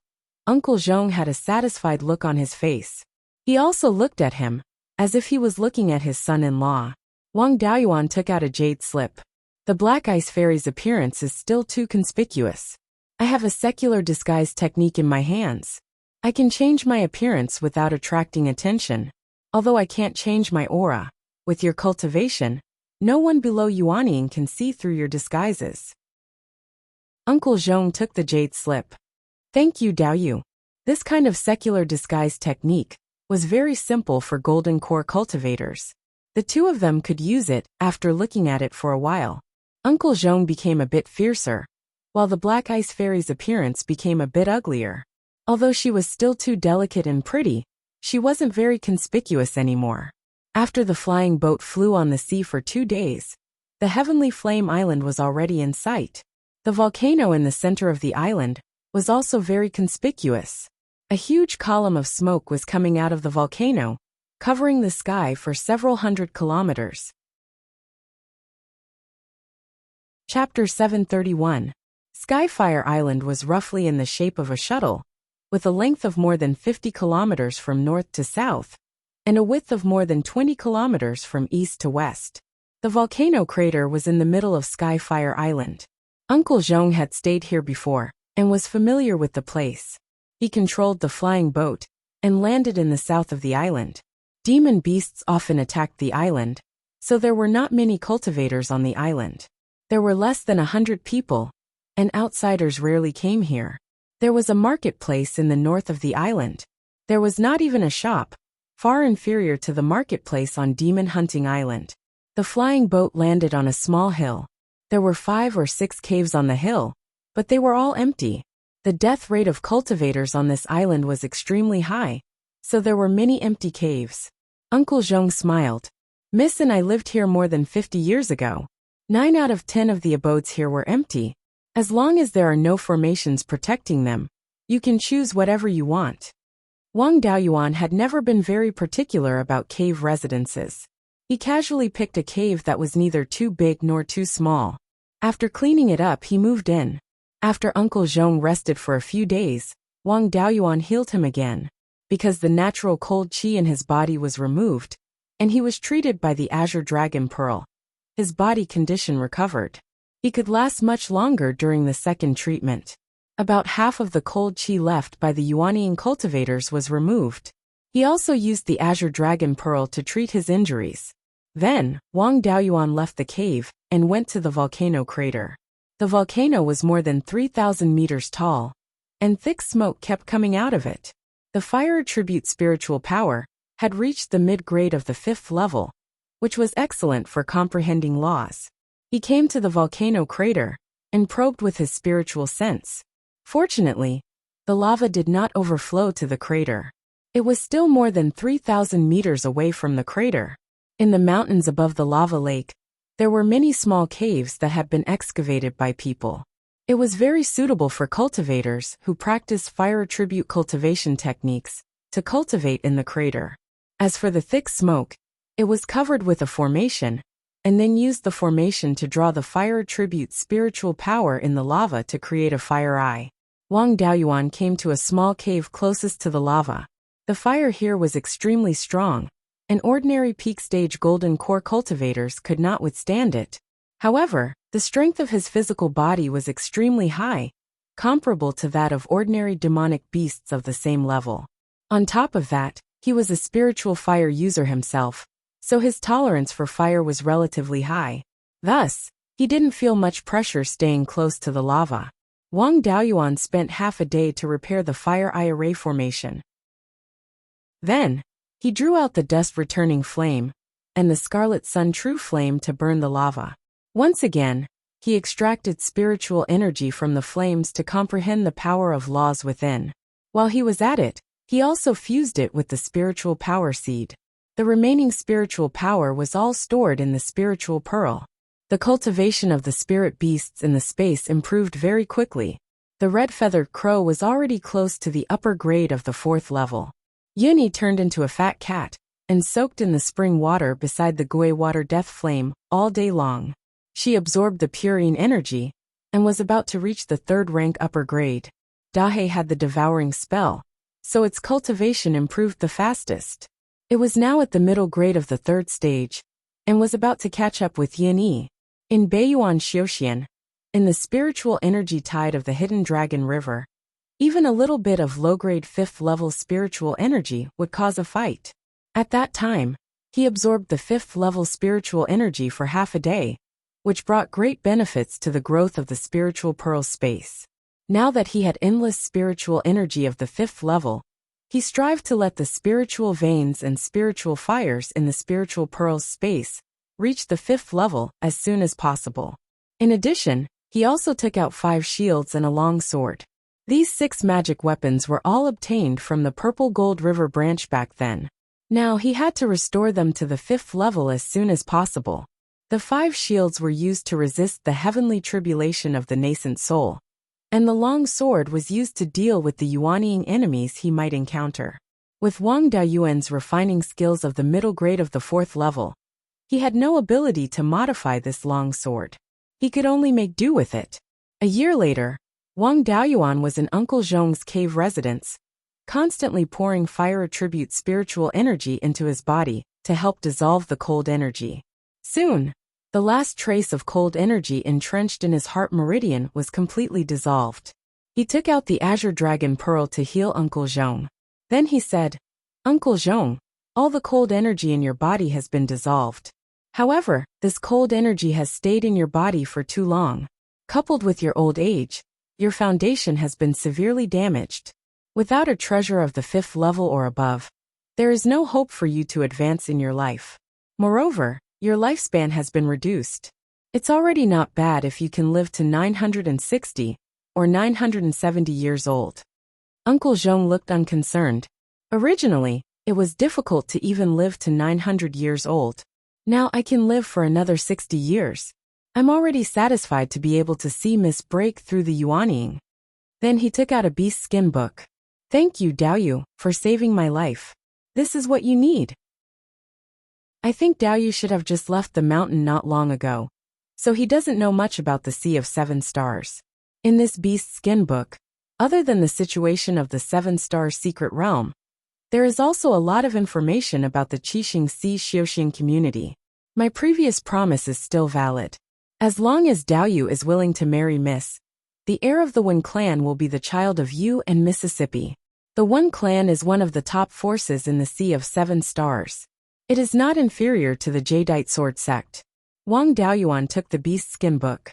Uncle Zhong had a satisfied look on his face. He also looked at him, as if he was looking at his son-in-law. Wang Daoyuan took out a jade slip. The Black Ice Fairy's appearance is still too conspicuous. I have a secular disguise technique in my hands. I can change my appearance without attracting attention. Although I can't change my aura, with your cultivation, no one below Yuanying can see through your disguises. Uncle Zhong took the jade slip. Thank you, Daoyu. This kind of secular disguise technique was very simple for golden core cultivators. The two of them could use it after looking at it for a while. Uncle Zhong became a bit fiercer, while the Black Ice Fairy's appearance became a bit uglier. Although she was still too delicate and pretty, she wasn't very conspicuous anymore. After the flying boat flew on the sea for 2 days, the Heavenly Flame Island was already in sight. The volcano in the center of the island was also very conspicuous. A huge column of smoke was coming out of the volcano, covering the sky for several hundred kilometers. Chapter 731. Skyfire Island was roughly in the shape of a shuttle, with a length of more than 50 kilometers from north to south, and a width of more than 20 kilometers from east to west. The volcano crater was in the middle of Skyfire Island. Uncle Zhong had stayed here before, and was familiar with the place. He controlled the flying boat, and landed in the south of the island. Demon beasts often attacked the island, so there were not many cultivators on the island. There were less than 100 people, and outsiders rarely came here. There was a marketplace in the north of the island. There was not even a shop, far inferior to the marketplace on Demon Hunting Island. The flying boat landed on a small hill. There were 5 or 6 caves on the hill, but they were all empty. The death rate of cultivators on this island was extremely high, so there were many empty caves. Uncle Zhong smiled. Miss and I lived here more than 50 years ago. 9 out of 10 of the abodes here were empty. As long as there are no formations protecting them, you can choose whatever you want. Wang Daoyuan had never been very particular about cave residences. He casually picked a cave that was neither too big nor too small. After cleaning it up, he moved in. After Uncle Zhong rested for a few days, Wang Daoyuan healed him again. Because the natural cold qi in his body was removed, and he was treated by the Azure Dragon Pearl, his body condition recovered. He could last much longer during the second treatment. About half of the cold qi left by the Yuanying cultivators was removed. He also used the Azure Dragon Pearl to treat his injuries. Then, Wang Daoyuan left the cave and went to the volcano crater. The volcano was more than 3,000 meters tall, and thick smoke kept coming out of it. The fire attribute spiritual power had reached the mid-grade of the 5th level, which was excellent for comprehending laws. He came to the volcano crater and probed with his spiritual sense. Fortunately, the lava did not overflow to the crater. It was still more than 3,000 meters away from the crater. In the mountains above the lava lake, there were many small caves that had been excavated by people. It was very suitable for cultivators who practiced fire attribute cultivation techniques to cultivate in the crater. As for the thick smoke, it was covered with a formation, and then used the formation to draw the fire attribute spiritual power in the lava to create a fire eye. Wang Daoyuan came to a small cave closest to the lava. The fire here was extremely strong, and ordinary peak stage golden core cultivators could not withstand it. However, the strength of his physical body was extremely high, comparable to that of ordinary demonic beasts of the same level. On top of that, he was a spiritual fire user himself, so his tolerance for fire was relatively high. Thus, he didn't feel much pressure staying close to the lava. Wang Daoyuan spent half a day to repair the fire eye array formation. Then, he drew out the dust returning flame, and the scarlet sun true flame to burn the lava. Once again, he extracted spiritual energy from the flames to comprehend the power of laws within. While he was at it, he also fused it with the spiritual power seed. The remaining spiritual power was all stored in the spiritual pearl. The cultivation of the spirit beasts in the space improved very quickly. The red-feathered crow was already close to the upper grade of the 4th level. Yuni turned into a fat cat, and soaked in the spring water beside the Gui water death flame all day long. She absorbed the purine energy, and was about to reach the 3rd rank upper grade. Dahe had the devouring spell, so its cultivation improved the fastest. It was now at the middle grade of the 3rd stage, and was about to catch up with Yin Yi. In Beiyuan Xiuxian, in the spiritual energy tide of the hidden dragon river, even a little bit of low-grade 5th-level spiritual energy would cause a fight. At that time, he absorbed the 5th-level spiritual energy for half a day, which brought great benefits to the growth of the spiritual pearl space. Now that he had endless spiritual energy of the 5th level, he strived to let the spiritual veins and spiritual fires in the spiritual pearls space reach the 5th level as soon as possible. In addition, he also took out 5 shields and a long sword. These 6 magic weapons were all obtained from the Purple Gold River branch back then. Now he had to restore them to the 5th level as soon as possible. The 5 shields were used to resist the heavenly tribulation of the nascent soul, and the long sword was used to deal with the Yuanying enemies he might encounter. With Wang Daoyuan's refining skills of the middle grade of the 4th level, he had no ability to modify this long sword. He could only make do with it. A year later, Wang Daoyuan was in Uncle Zhong's cave residence, constantly pouring fire attribute spiritual energy into his body to help dissolve the cold energy. Soon, the last trace of cold energy entrenched in his heart meridian was completely dissolved. He took out the Azure Dragon Pearl to heal Uncle Zhong. Then he said, "Uncle Zhong, all the cold energy in your body has been dissolved. However, this cold energy has stayed in your body for too long. Coupled with your old age, your foundation has been severely damaged. Without a treasure of the 5th level or above, there is no hope for you to advance in your life. Moreover, your lifespan has been reduced. It's already not bad if you can live to 960 or 970 years old." Uncle Zhong looked unconcerned. Originally, it was difficult to even live to 900 years old. Now I can live for another 60 years. I'm already satisfied to be able to see Miss break through the Yuanying. Then he took out a beast skin book. "Thank you, Daoyu, for saving my life. This is what you need." I think Daoyu should have just left the mountain not long ago, so he doesn't know much about the Sea of 7 Stars. In this beast skin book, other than the situation of the 7 Stars secret realm, there is also a lot of information about the Qixing Sea Xiuxian community. My previous promise is still valid. As long as Daoyu is willing to marry Miss, the heir of the Wen clan will be the child of Yu and Mississippi. The Wen clan is one of the top forces in the Sea of 7 Stars. It is not inferior to the Jadeite sword sect. Wang Daoyuan took the beast skin book.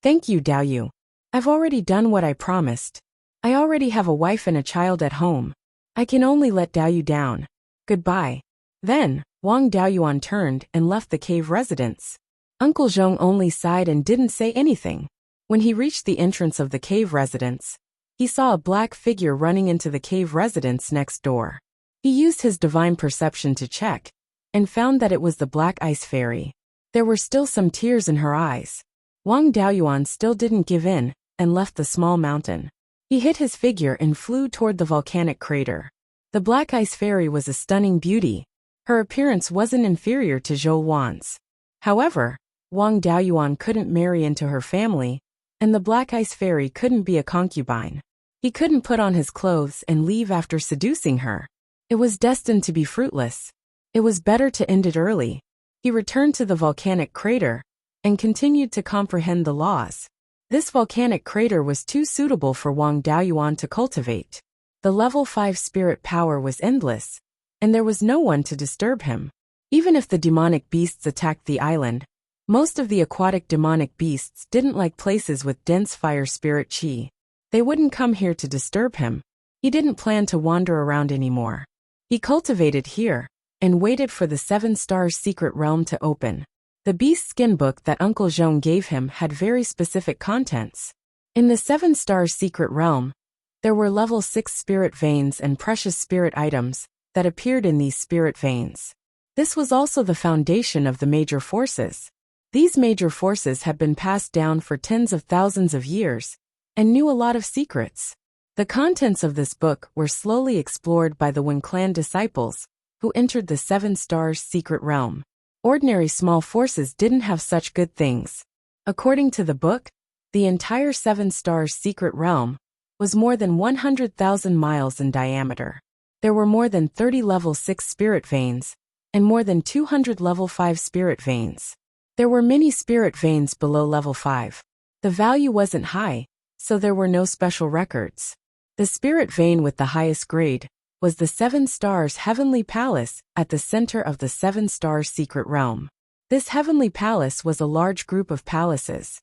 "Thank you, Daoyu. I've already done what I promised. I already have a wife and a child at home. I can only let Daoyu down. Goodbye." Then, Wang Daoyuan turned and left the cave residence. Uncle Zhong only sighed and didn't say anything. When he reached the entrance of the cave residence, he saw a black figure running into the cave residence next door. He used his divine perception to check, and found that it was the Black Ice Fairy. There were still some tears in her eyes. Wang Daoyuan still didn't give in, and left the small mountain. He hit his figure and flew toward the volcanic crater. The Black Ice Fairy was a stunning beauty. Her appearance wasn't inferior to Zhou Wan's. However, Wang Daoyuan couldn't marry into her family, and the Black Ice Fairy couldn't be a concubine. He couldn't put on his clothes and leave after seducing her. It was destined to be fruitless. It was better to end it early. He returned to the volcanic crater and continued to comprehend the laws. This volcanic crater was too suitable for Wang Daoyuan to cultivate. The level 5 spirit power was endless, and there was no one to disturb him. Even if the demonic beasts attacked the island, most of the aquatic demonic beasts didn't like places with dense fire spirit chi. They wouldn't come here to disturb him. He didn't plan to wander around anymore. He cultivated here, and waited for the 7 Stars secret realm to open. The beast skin book that Uncle Zhong gave him had very specific contents. In the 7 Stars secret realm, there were level 6 spirit veins and precious spirit items that appeared in these spirit veins. This was also the foundation of the major forces. These major forces had been passed down for tens of thousands of years, and knew a lot of secrets. The contents of this book were slowly explored by the Wen clan disciples, who entered the 7 Stars secret realm. Ordinary small forces didn't have such good things. According to the book, the entire 7 Stars secret realm was more than 100,000 miles in diameter. There were more than 30 level 6 spirit veins, and more than 200 level 5 spirit veins. There were many spirit veins below level 5. The value wasn't high, so there were no special records. The spirit vein with the highest grade was the 7 Stars Heavenly Palace at the center of the 7 Stars Secret Realm. This Heavenly Palace was a large group of palaces.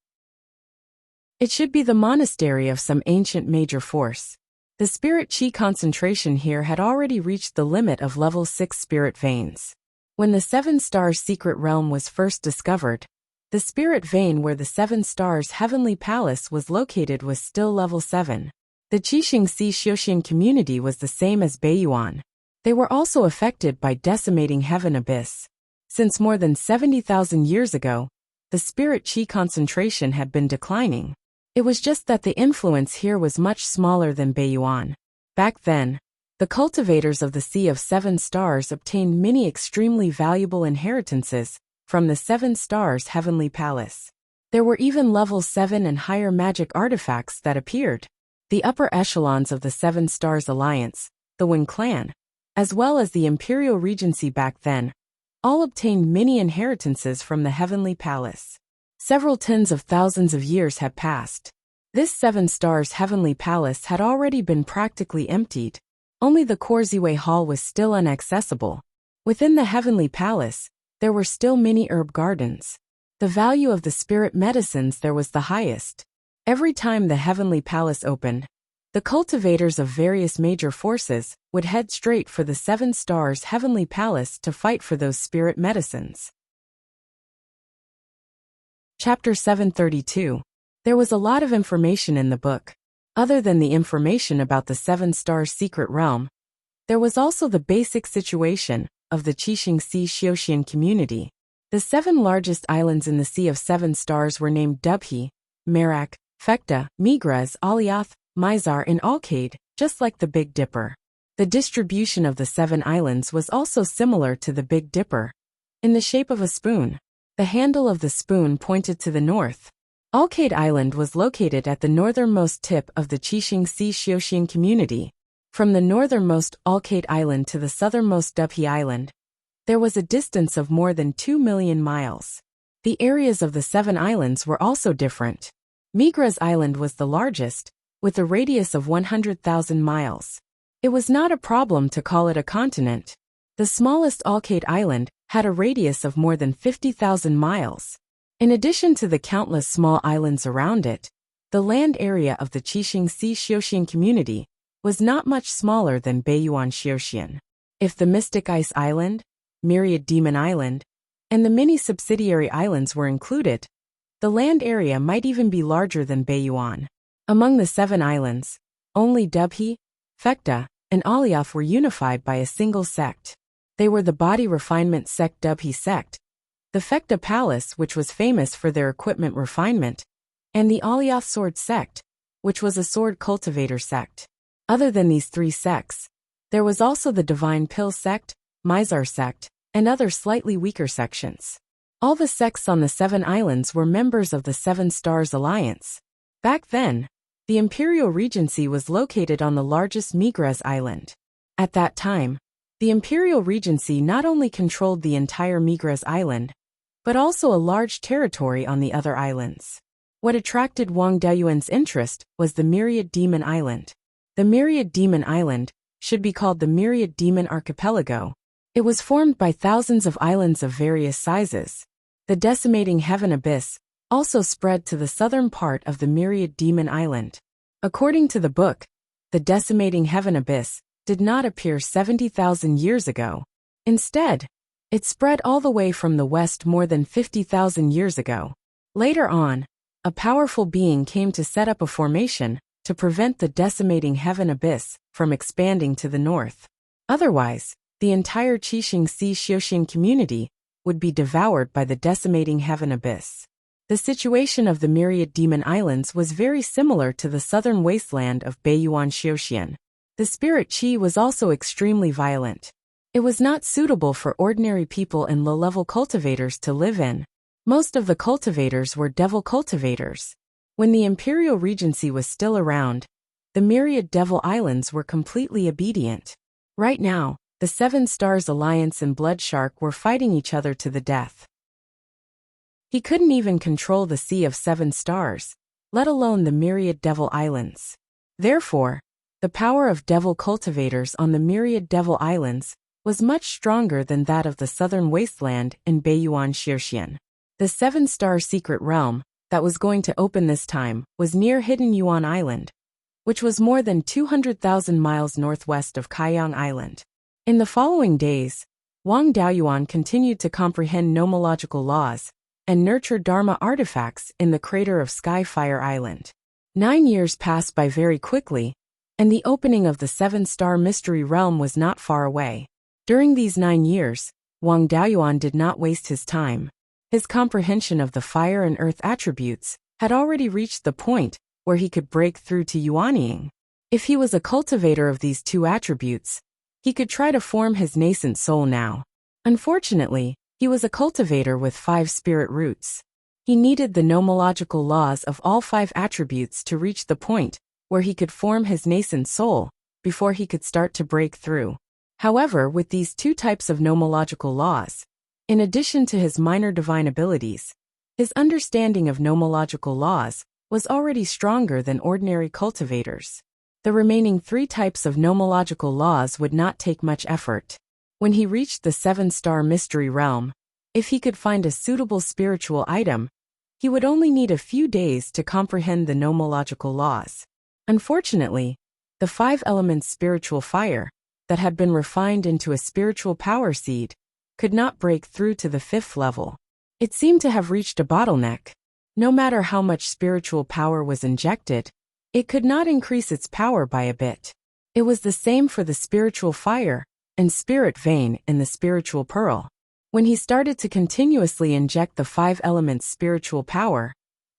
It should be the monastery of some ancient major force. The spirit chi concentration here had already reached the limit of level 6 spirit veins. When the 7 Stars Secret Realm was first discovered, the spirit vein where the 7 Stars Heavenly Palace was located was still level 7. The Qixing Si Xiuxian community was the same as Beiyuan. They were also affected by decimating heaven abyss. Since more than 70,000 years ago, the spirit chi concentration had been declining. It was just that the influence here was much smaller than Beiyuan. Back then, the cultivators of the Sea of 7 Stars obtained many extremely valuable inheritances from the 7 Stars Heavenly Palace. There were even level 7 and higher magic artifacts that appeared. The upper echelons of the 7 Stars Alliance, the Wen clan, as well as the Imperial Regency back then, all obtained many inheritances from the Heavenly Palace. Several tens of thousands of years had passed. This 7 Stars Heavenly Palace had already been practically emptied. Only the Corziway Hall was still inaccessible. Within the Heavenly Palace, there were still many herb gardens. The value of the spirit medicines there was the highest. Every time the Heavenly Palace opened, the cultivators of various major forces would head straight for the 7 Stars Heavenly Palace to fight for those spirit medicines. Chapter 732. There was a lot of information in the book. Other than the information about the 7 Stars Secret Realm, there was also the basic situation of the Qixing Si Xiuxian community. The 7 largest islands in the Sea of 7 Stars were named Dubhe, Merak, Fekta, Migres, Aliath, Mizar and Alcade, just like the Big Dipper. The distribution of the 7 islands was also similar to the Big Dipper, in the shape of a spoon. The handle of the spoon pointed to the north. Alcade Island was located at the northernmost tip of the Qixing Si Xiuxian community. From the northernmost Alcade Island to the southernmost Dubhe Island, there was a distance of more than 2 million miles. The areas of the 7 islands were also different. Migres Island was the largest, with a radius of 100,000 miles. It was not a problem to call it a continent. The smallest Alcade Island had a radius of more than 50,000 miles. In addition to the countless small islands around it, the land area of the Qixing Si Xiuxian community was not much smaller than Beiyuan Xiuxian. If the Mystic Ice Island, Myriad Demon Island, and the many subsidiary islands were included, the land area might even be larger than Beiyuan. Among the 7 islands, only Dubhe, Fekta, and Aliath were unified by a single sect. They were the body refinement sect Dubhe sect, the Fekta Palace which was famous for their equipment refinement, and the Aliath sword sect, which was a sword cultivator sect. Other than these 3 sects, there was also the Divine Pill sect, Mizar sect, and other slightly weaker sections. All the sects on the 7 islands were members of the 7 Stars Alliance. Back then, the Imperial Regency was located on the largest Migres Island. At that time, the Imperial Regency not only controlled the entire Migres Island, but also a large territory on the other islands. What attracted Wang Deyuan's interest was the Myriad Demon Island. The Myriad Demon Island should be called the Myriad Demon Archipelago. It was formed by thousands of islands of various sizes. The decimating heaven abyss also spread to the southern part of the Myriad Demon Island. According to the book, the decimating heaven abyss did not appear 70,000 years ago. Instead, it spread all the way from the west more than 50,000 years ago. Later on, a powerful being came to set up a formation to prevent the decimating heaven abyss from expanding to the north. Otherwise, the entire Qixing Si Xiuxian community would be devoured by the decimating heaven abyss. The situation of the Myriad Demon Islands was very similar to the southern wasteland of Beiyuan Xiuxian. The spirit chi was also extremely violent. It was not suitable for ordinary people and low-level cultivators to live in. Most of the cultivators were devil cultivators. When the Imperial Regency was still around, the Myriad Devil Islands were completely obedient. Right now, the 7 Stars Alliance and Blood Shark were fighting each other to the death. He couldn't even control the Sea of Seven Stars, let alone the myriad Devil Islands. Therefore, the power of devil cultivators on the myriad Devil Islands was much stronger than that of the southern wasteland in Beiyuan Xirshian. The seven-star secret realm that was going to open this time was near Hidden Yuan Island, which was more than 200,000 miles northwest of Kaiyang Island. In the following days, Wang Daoyuan continued to comprehend nomological laws and nurture Dharma artifacts in the crater of Skyfire Island. 9 years passed by very quickly, and the opening of the seven-star mystery realm was not far away. During these 9 years, Wang Daoyuan did not waste his time. His comprehension of the fire and earth attributes had already reached the point where he could break through to Yuanying. If he was a cultivator of these two attributes, he could try to form his nascent soul now. Unfortunately, he was a cultivator with 5 spirit roots. He needed the nomological laws of all 5 attributes to reach the point where he could form his nascent soul before he could start to break through. However, with these 2 types of nomological laws, in addition to his minor divine abilities, his understanding of nomological laws was already stronger than ordinary cultivators. The remaining 3 types of nomological laws would not take much effort. When he reached the 7-star mystery realm, if he could find a suitable spiritual item, he would only need a few days to comprehend the nomological laws. Unfortunately, the 5 elements spiritual fire that had been refined into a spiritual power seed could not break through to the 5th level. It seemed to have reached a bottleneck. No matter how much spiritual power was injected, it could not increase its power by a bit. It was the same for the spiritual fire and spirit vein in the spiritual pearl. When he started to continuously inject the 5 elements spiritual power,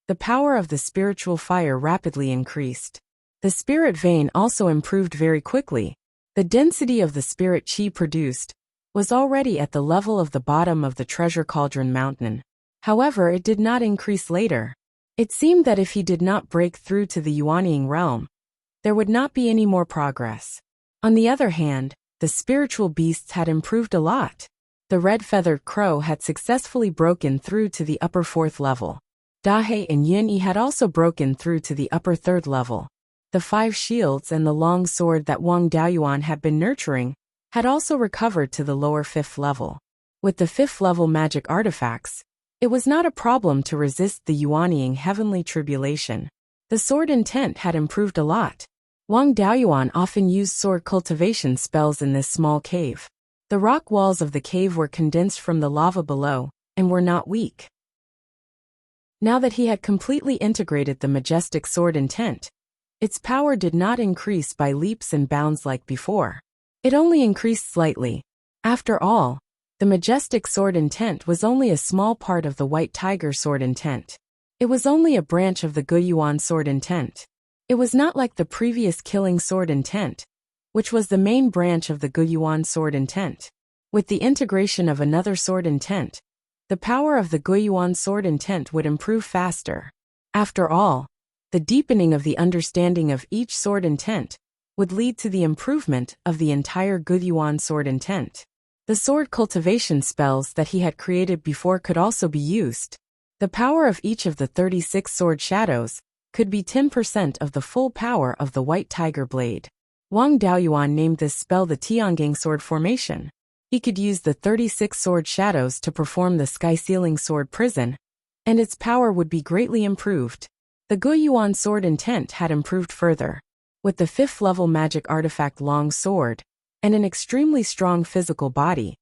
the power of the spiritual fire rapidly increased. The spirit vein also improved very quickly. The density of the spirit chi produced was already at the level of the bottom of the treasure cauldron mountain. However, it did not increase later. It seemed that if he did not break through to the Yuanying realm, there would not be any more progress. On the other hand, the spiritual beasts had improved a lot. The red-feathered crow had successfully broken through to the upper 4th level. Dahe and Yunyi had also broken through to the upper 3rd level. The 5 shields and the long sword that Wang Daoyuan had been nurturing had also recovered to the lower 5th level. With the 5th level magic artifacts, it was not a problem to resist the Yuanying heavenly tribulation. The sword intent had improved a lot. Wang Daoyuan often used sword cultivation spells in this small cave. The rock walls of the cave were condensed from the lava below and were not weak. Now that he had completely integrated the majestic sword intent, its power did not increase by leaps and bounds like before. It only increased slightly. After all, the majestic sword intent was only a small part of the white tiger sword intent. It was only a branch of the Guiyuan sword intent. It was not like the previous killing sword intent, which was the main branch of the Guiyuan sword intent. With the integration of another sword intent, the power of the Guiyuan sword intent would improve faster. After all, the deepening of the understanding of each sword intent would lead to the improvement of the entire Guiyuan sword intent. The sword cultivation spells that he had created before could also be used. The power of each of the 36 sword shadows could be 10% of the full power of the white tiger blade. Wang Daoyuan named this spell the Tiangang sword formation. He could use the 36 sword shadows to perform the sky ceiling sword prison, and its power would be greatly improved. The Guiyuan sword intent had improved further. With the 5th level magic artifact long sword, and an extremely strong physical body,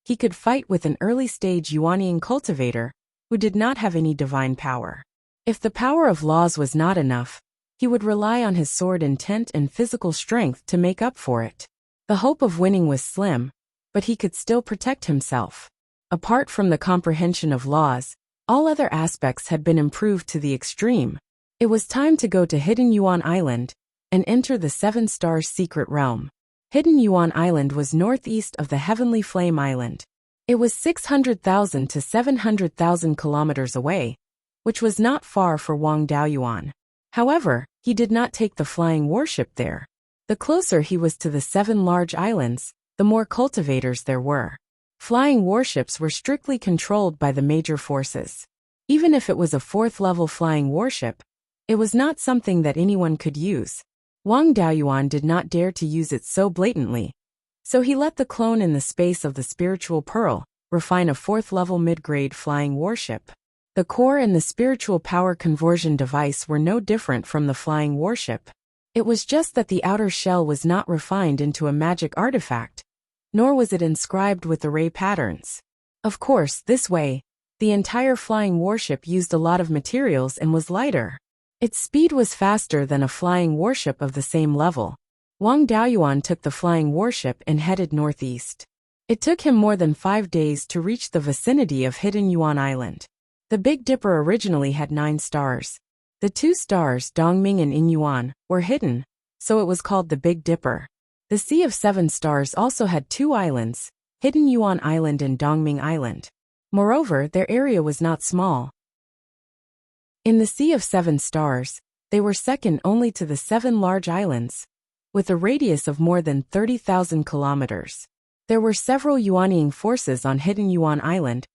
he could fight with an early-stage Yuanying cultivator who did not have any divine power. If the power of laws was not enough, he would rely on his sword intent and physical strength to make up for it. The hope of winning was slim, but he could still protect himself. Apart from the comprehension of laws, all other aspects had been improved to the extreme. It was time to go to Hidden Yuan Island and enter the 7-star secret realm. Hidden Yuan Island was northeast of the Heavenly Flame Island. It was 600,000 to 700,000 kilometers away, which was not far for Wang Daoyuan. However, he did not take the flying warship there. The closer he was to the 7 large islands, the more cultivators there were. Flying warships were strictly controlled by the major forces. Even if it was a 4th-level flying warship, it was not something that anyone could use. Wang Daoyuan did not dare to use it so blatantly, so he let the clone in the space of the spiritual pearl refine a 4th-level mid-grade flying warship. The core and the spiritual power conversion device were no different from the flying warship. It was just that the outer shell was not refined into a magic artifact, nor was it inscribed with array patterns. Of course, this way, the entire flying warship used a lot of materials and was lighter. Its speed was faster than a flying warship of the same level. Wang Daoyuan took the flying warship and headed northeast. It took him more than 5 days to reach the vicinity of Hidden Yuan Island. The Big Dipper originally had 9 stars. The 2 stars, Dongming and Inyuan, were hidden, so it was called the Big Dipper. The Sea of 7 Stars also had 2 islands, Hidden Yuan Island and Dongming Island. Moreover, their area was not small. In the Sea of 7 Stars, they were second only to the 7 large islands, with a radius of more than 30,000 kilometers. There were several Yuanying forces on Hidden Yuan Island,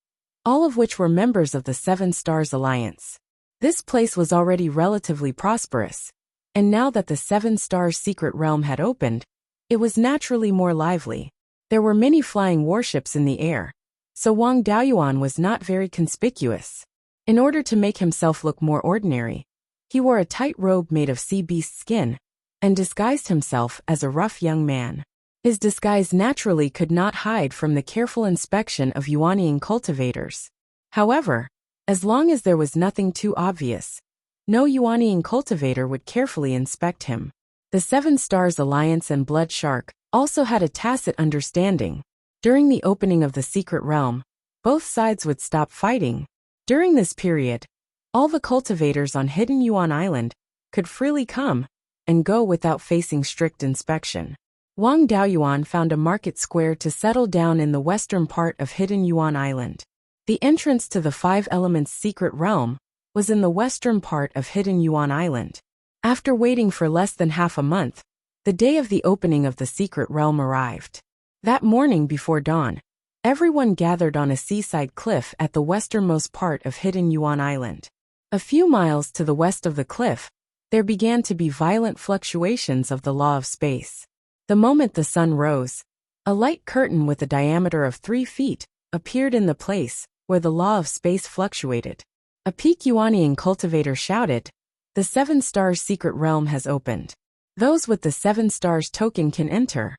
all of which were members of the 7 Stars Alliance. This place was already relatively prosperous, and now that the 7 Stars secret realm had opened, it was naturally more lively. There were many flying warships in the air, so Wang Daoyuan was not very conspicuous. In order to make himself look more ordinary, he wore a tight robe made of sea beast skin, and disguised himself as a rough young man. His disguise naturally could not hide from the careful inspection of Yuanying cultivators. However, as long as there was nothing too obvious, no Yuanying cultivator would carefully inspect him. The 7 Stars Alliance and Blood Shark also had a tacit understanding. During the opening of the secret realm, both sides would stop fighting. During this period, all the cultivators on Hidden Yuan Island could freely come and go without facing strict inspection. Wang Daoyuan found a market square to settle down in the western part of Hidden Yuan Island. The entrance to the 5 Elements secret realm was in the western part of Hidden Yuan Island. After waiting for less than half a month, the day of the opening of the secret realm arrived. That morning before dawn, everyone gathered on a seaside cliff at the westernmost part of Hidden Yuan Island. A few miles to the west of the cliff, there began to be violent fluctuations of the law of space. The moment the sun rose, a light curtain with a diameter of 3 feet appeared in the place where the law of space fluctuated. A peak Yuanying cultivator shouted, "The 7 Stars secret realm has opened. Those with the 7 Stars token can enter."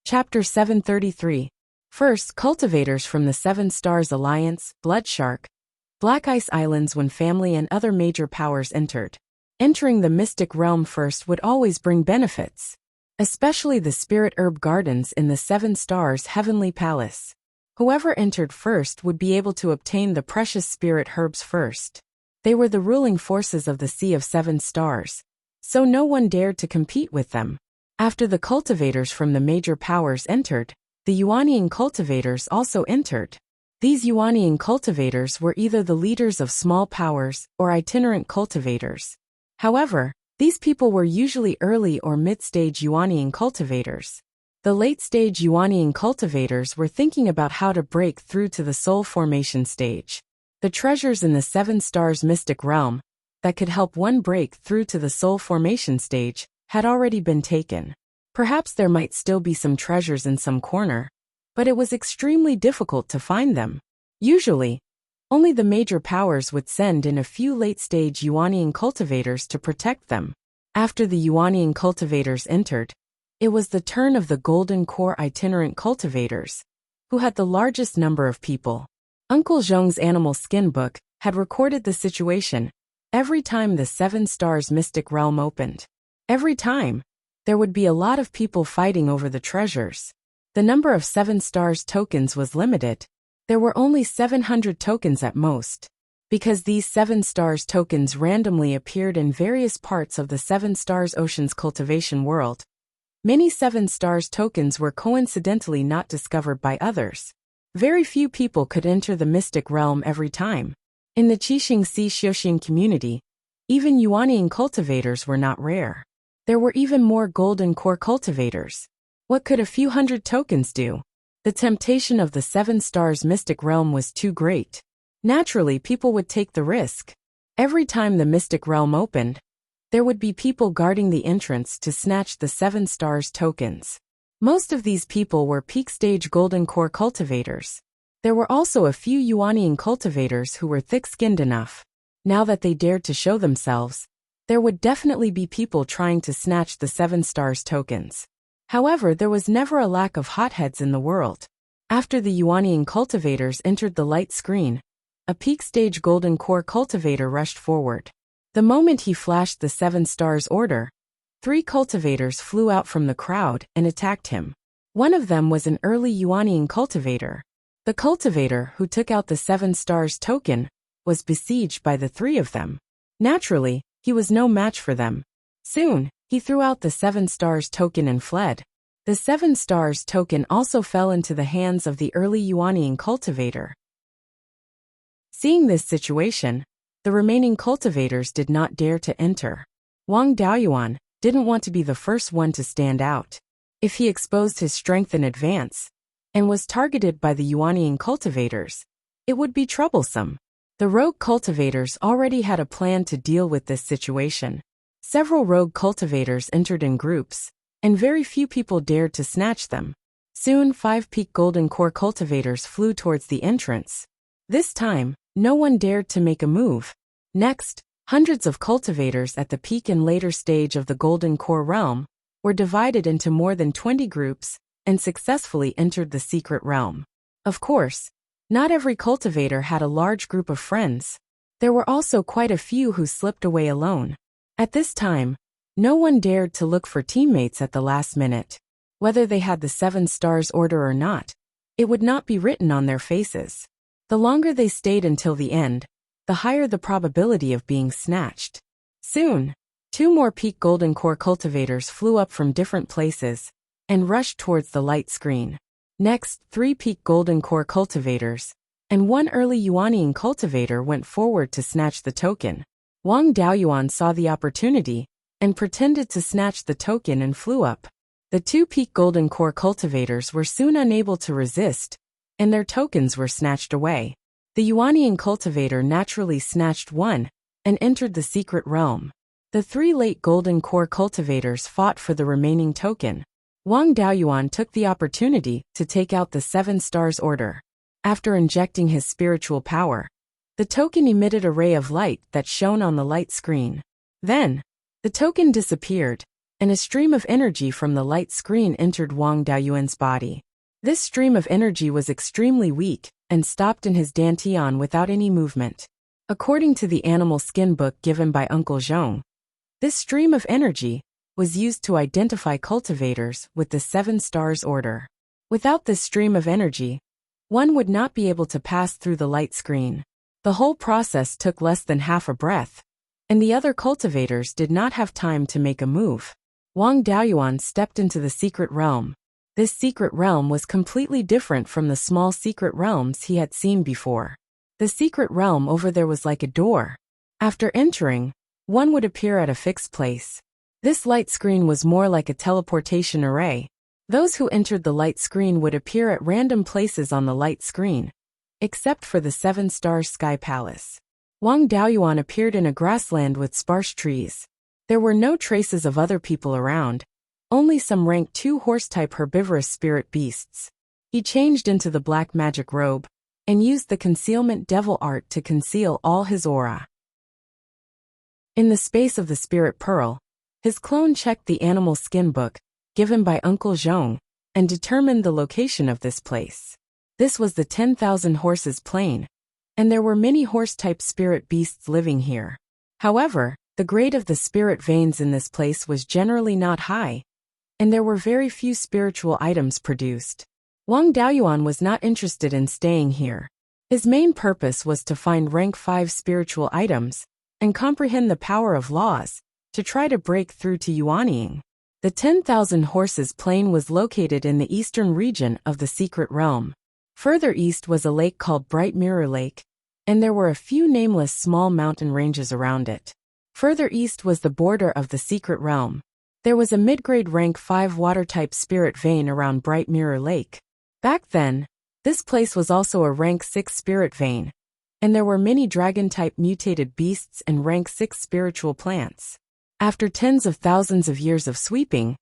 Chapter 733. First, cultivators from the 7 Stars Alliance, Blood Shark, Black Ice Islands when family and other major powers entered. Entering the mystic realm first would always bring benefits, especially the spirit herb gardens in the 7 Stars Heavenly Palace. Whoever entered first would be able to obtain the precious spirit herbs first. They were the ruling forces of the Sea of 7 Stars, so no one dared to compete with them. After the cultivators from the major powers entered, the Yuanying cultivators also entered. These Yuanying cultivators were either the leaders of small powers or itinerant cultivators. However, these people were usually early or mid-stage Yuanying cultivators. The late-stage Yuanying cultivators were thinking about how to break through to the soul formation stage. The treasures in the 7 Stars mystic realm that could help one break through to the soul formation stage had already been taken. Perhaps there might still be some treasures in some corner, but it was extremely difficult to find them. Usually, only the major powers would send in a few late-stage Yuanying cultivators to protect them. After the Yuanying cultivators entered, it was the turn of the Golden Core itinerant cultivators, who had the largest number of people. Uncle Zhong's animal skin book had recorded the situation every time the 7 Stars mystic realm opened. Every time, there would be a lot of people fighting over the treasures. The number of 7 Stars tokens was limited. There were only 700 tokens at most. Because these 7 Stars tokens randomly appeared in various parts of the 7 Stars Ocean's cultivation world, many 7 Stars tokens were coincidentally not discovered by others. Very few people could enter the mystic realm every time. In the Qixing Sea Xiuxing community, even Yuanying cultivators were not rare. There were even more Golden Core cultivators. What could a few hundred tokens do? The temptation of the 7 stars mystic realm was too great. Naturally, people would take the risk. Every time the mystic realm opened, there would be people guarding the entrance to snatch the 7 stars tokens. Most of these people were peak stage golden core cultivators. There were also a few Yuanian cultivators who were thick-skinned enough. Now that they dared to show themselves, there would definitely be people trying to snatch the 7 stars tokens. However, there was never a lack of hotheads in the world. After the Yuanian cultivators entered the light screen, a peak stage golden core cultivator rushed forward. The moment he flashed the 7 stars order, 3 cultivators flew out from the crowd and attacked him. One of them was an early Yuanian cultivator. The cultivator who took out the 7 stars token was besieged by the 3 of them. Naturally, he was no match for them. Soon, he threw out the 7 stars token and fled. The 7 stars token also fell into the hands of the early Yuanian cultivator. Seeing this situation, the remaining cultivators did not dare to enter. Wang Daoyuan didn't want to be the first one to stand out. If he exposed his strength in advance, and was targeted by the Yuanian cultivators, it would be troublesome. The rogue cultivators already had a plan to deal with this situation. Several rogue cultivators entered in groups, and very few people dared to snatch them. Soon 5 peak golden core cultivators flew towards the entrance. This time, no one dared to make a move. Next, hundreds of cultivators at the peak and later stage of the golden core realm were divided into more than 20 groups and successfully entered the secret realm. Of course, not every cultivator had a large group of friends. There were also quite a few who slipped away alone. At this time, no one dared to look for teammates at the last minute. Whether they had the 7 stars order or not, it would not be written on their faces. The longer they stayed until the end, the higher the probability of being snatched. Soon, 2 more peak golden core cultivators flew up from different places and rushed towards the light screen. Next, 3 peak golden core cultivators and 1 early Yuanian cultivator went forward to snatch the token. Wang Daoyuan saw the opportunity and pretended to snatch the token and flew up. The 2 peak golden core cultivators were soon unable to resist, and their tokens were snatched away. The Yuanian cultivator naturally snatched one and entered the secret realm. The 3 late golden core cultivators fought for the remaining token. Wang Daoyuan took the opportunity to take out the 7 stars order. After injecting his spiritual power, the token emitted a ray of light that shone on the light screen. Then, the token disappeared, and a stream of energy from the light screen entered Wang Daoyuan's body. This stream of energy was extremely weak and stopped in his dantian without any movement. According to the animal skin book given by Uncle Zhong, this stream of energy was used to identify cultivators with the 7 stars order. Without this stream of energy, one would not be able to pass through the light screen. The whole process took less than half a breath, and the other cultivators did not have time to make a move. Wang Daoyuan stepped into the secret realm. This secret realm was completely different from the small secret realms he had seen before. The secret realm over there was like a door. After entering, one would appear at a fixed place. This light screen was more like a teleportation array. Those who entered the light screen would appear at random places on the light screen, except for the 7 stars sky palace. Wang Daoyuan appeared in a grassland with sparse trees. There were no traces of other people around, only some rank 2 horse-type herbivorous spirit beasts. He changed into the black magic robe and used the concealment devil art to conceal all his aura. In the space of the spirit pearl, his clone checked the animal skin book given by Uncle Zhong and determined the location of this place. This was the 10,000 horses plain, and there were many horse-type spirit beasts living here. However, the grade of the spirit veins in this place was generally not high, and there were very few spiritual items produced. Wang Daoyuan was not interested in staying here. His main purpose was to find rank 5 spiritual items and comprehend the power of laws to try to break through to Yuanying. The 10,000 horses plain was located in the eastern region of the secret realm. Further east was a lake called Bright Mirror Lake, and there were a few nameless small mountain ranges around it. Further east was the border of the secret realm. There was a mid-grade rank 5 water-type spirit vein around Bright Mirror Lake. Back then, this place was also a rank 6 spirit vein, and there were many dragon-type mutated beasts and rank 6 spiritual plants. After tens of thousands of years of sweeping,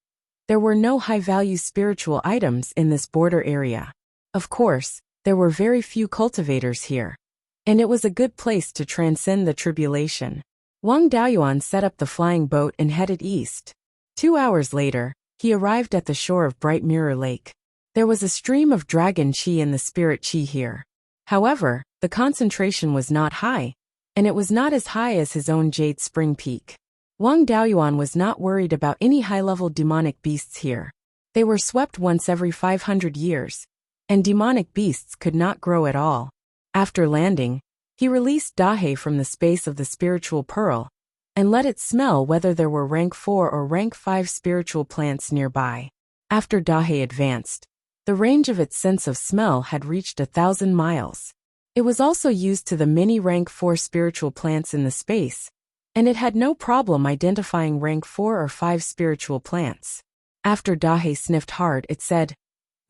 there were no high-value spiritual items in this border area. Of course, there were very few cultivators here, and it was a good place to transcend the tribulation. Wang Daoyuan set up the flying boat and headed east. 2 hours later, he arrived at the shore of Bright Mirror Lake. There was a stream of dragon qi and the spirit qi here. However, the concentration was not high, and it was not as high as his own Jade Spring Peak. Wang Daoyuan was not worried about any high-level demonic beasts here. They were swept once every 500 years, and demonic beasts could not grow at all. After landing, he released Dahe from the space of the spiritual pearl, and let it smell whether there were rank 4 or rank 5 spiritual plants nearby. After Dahe advanced, the range of its sense of smell had reached 1,000 miles. It was also used to the many rank 4 spiritual plants in the space, and it had no problem identifying rank 4 or 5 spiritual plants. After Dahe sniffed hard, it said,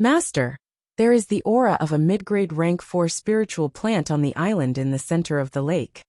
"Master, there is the aura of a mid-grade rank 4 spiritual plant on the island in the center of the lake."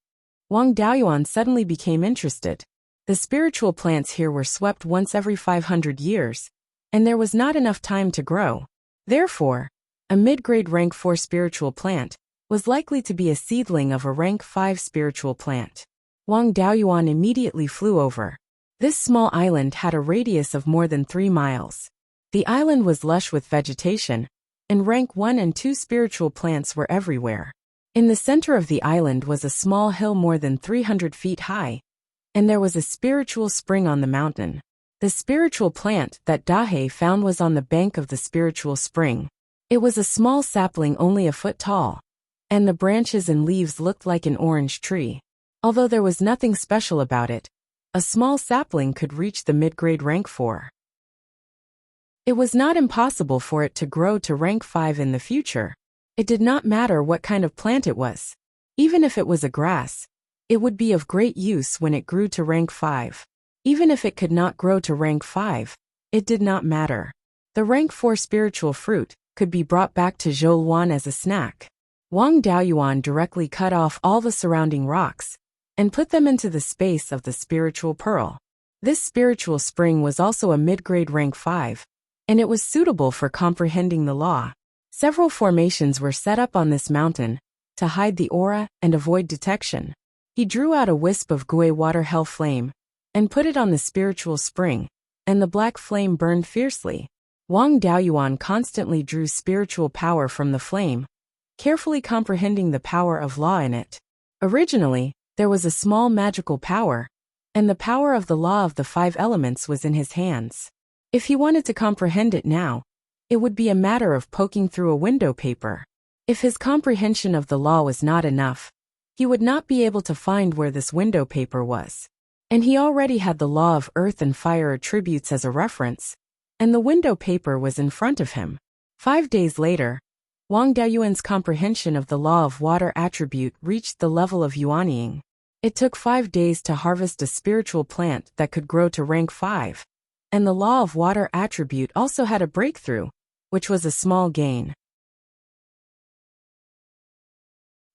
Wang Daoyuan suddenly became interested. The spiritual plants here were swept once every 500 years, and there was not enough time to grow. Therefore, a mid-grade rank 4 spiritual plant was likely to be a seedling of a rank 5 spiritual plant. Wang Daoyuan immediately flew over. This small island had a radius of more than 3 miles. The island was lush with vegetation, and rank 1 and 2 spiritual plants were everywhere. In the center of the island was a small hill more than 300 feet high, and there was a spiritual spring on the mountain. The spiritual plant that Dahe found was on the bank of the spiritual spring. It was a small sapling only a foot tall, and the branches and leaves looked like an orange tree. Although there was nothing special about it, a small sapling could reach the mid-grade rank 4. It was not impossible for it to grow to rank 5 in the future. It did not matter what kind of plant it was. Even if it was a grass, it would be of great use when it grew to rank 5. Even if it could not grow to rank 5, it did not matter. The rank 4 spiritual fruit could be brought back to Zhouluan as a snack. Wang Daoyuan directly cut off all the surrounding rocks and put them into the space of the spiritual pearl. This spiritual spring was also a mid-grade rank 5, and it was suitable for comprehending the law. Several formations were set up on this mountain to hide the aura and avoid detection. He drew out a wisp of Gui water hell flame and put it on the spiritual spring, and the black flame burned fiercely. Wang Daoyuan constantly drew spiritual power from the flame, carefully comprehending the power of law in it. Originally, there was a small magical power, and the power of the law of the 5 elements was in his hands. If he wanted to comprehend it now, it would be a matter of poking through a window paper. If his comprehension of the law was not enough, he would not be able to find where this window paper was. And he already had the law of earth and fire attributes as a reference, and the window paper was in front of him. 5 days later, Wang Daoyuan's comprehension of the law of water attribute reached the level of Yuanying. It took 5 days to harvest a spiritual plant that could grow to rank 5, and the law of water attribute also had a breakthrough, which was a small gain.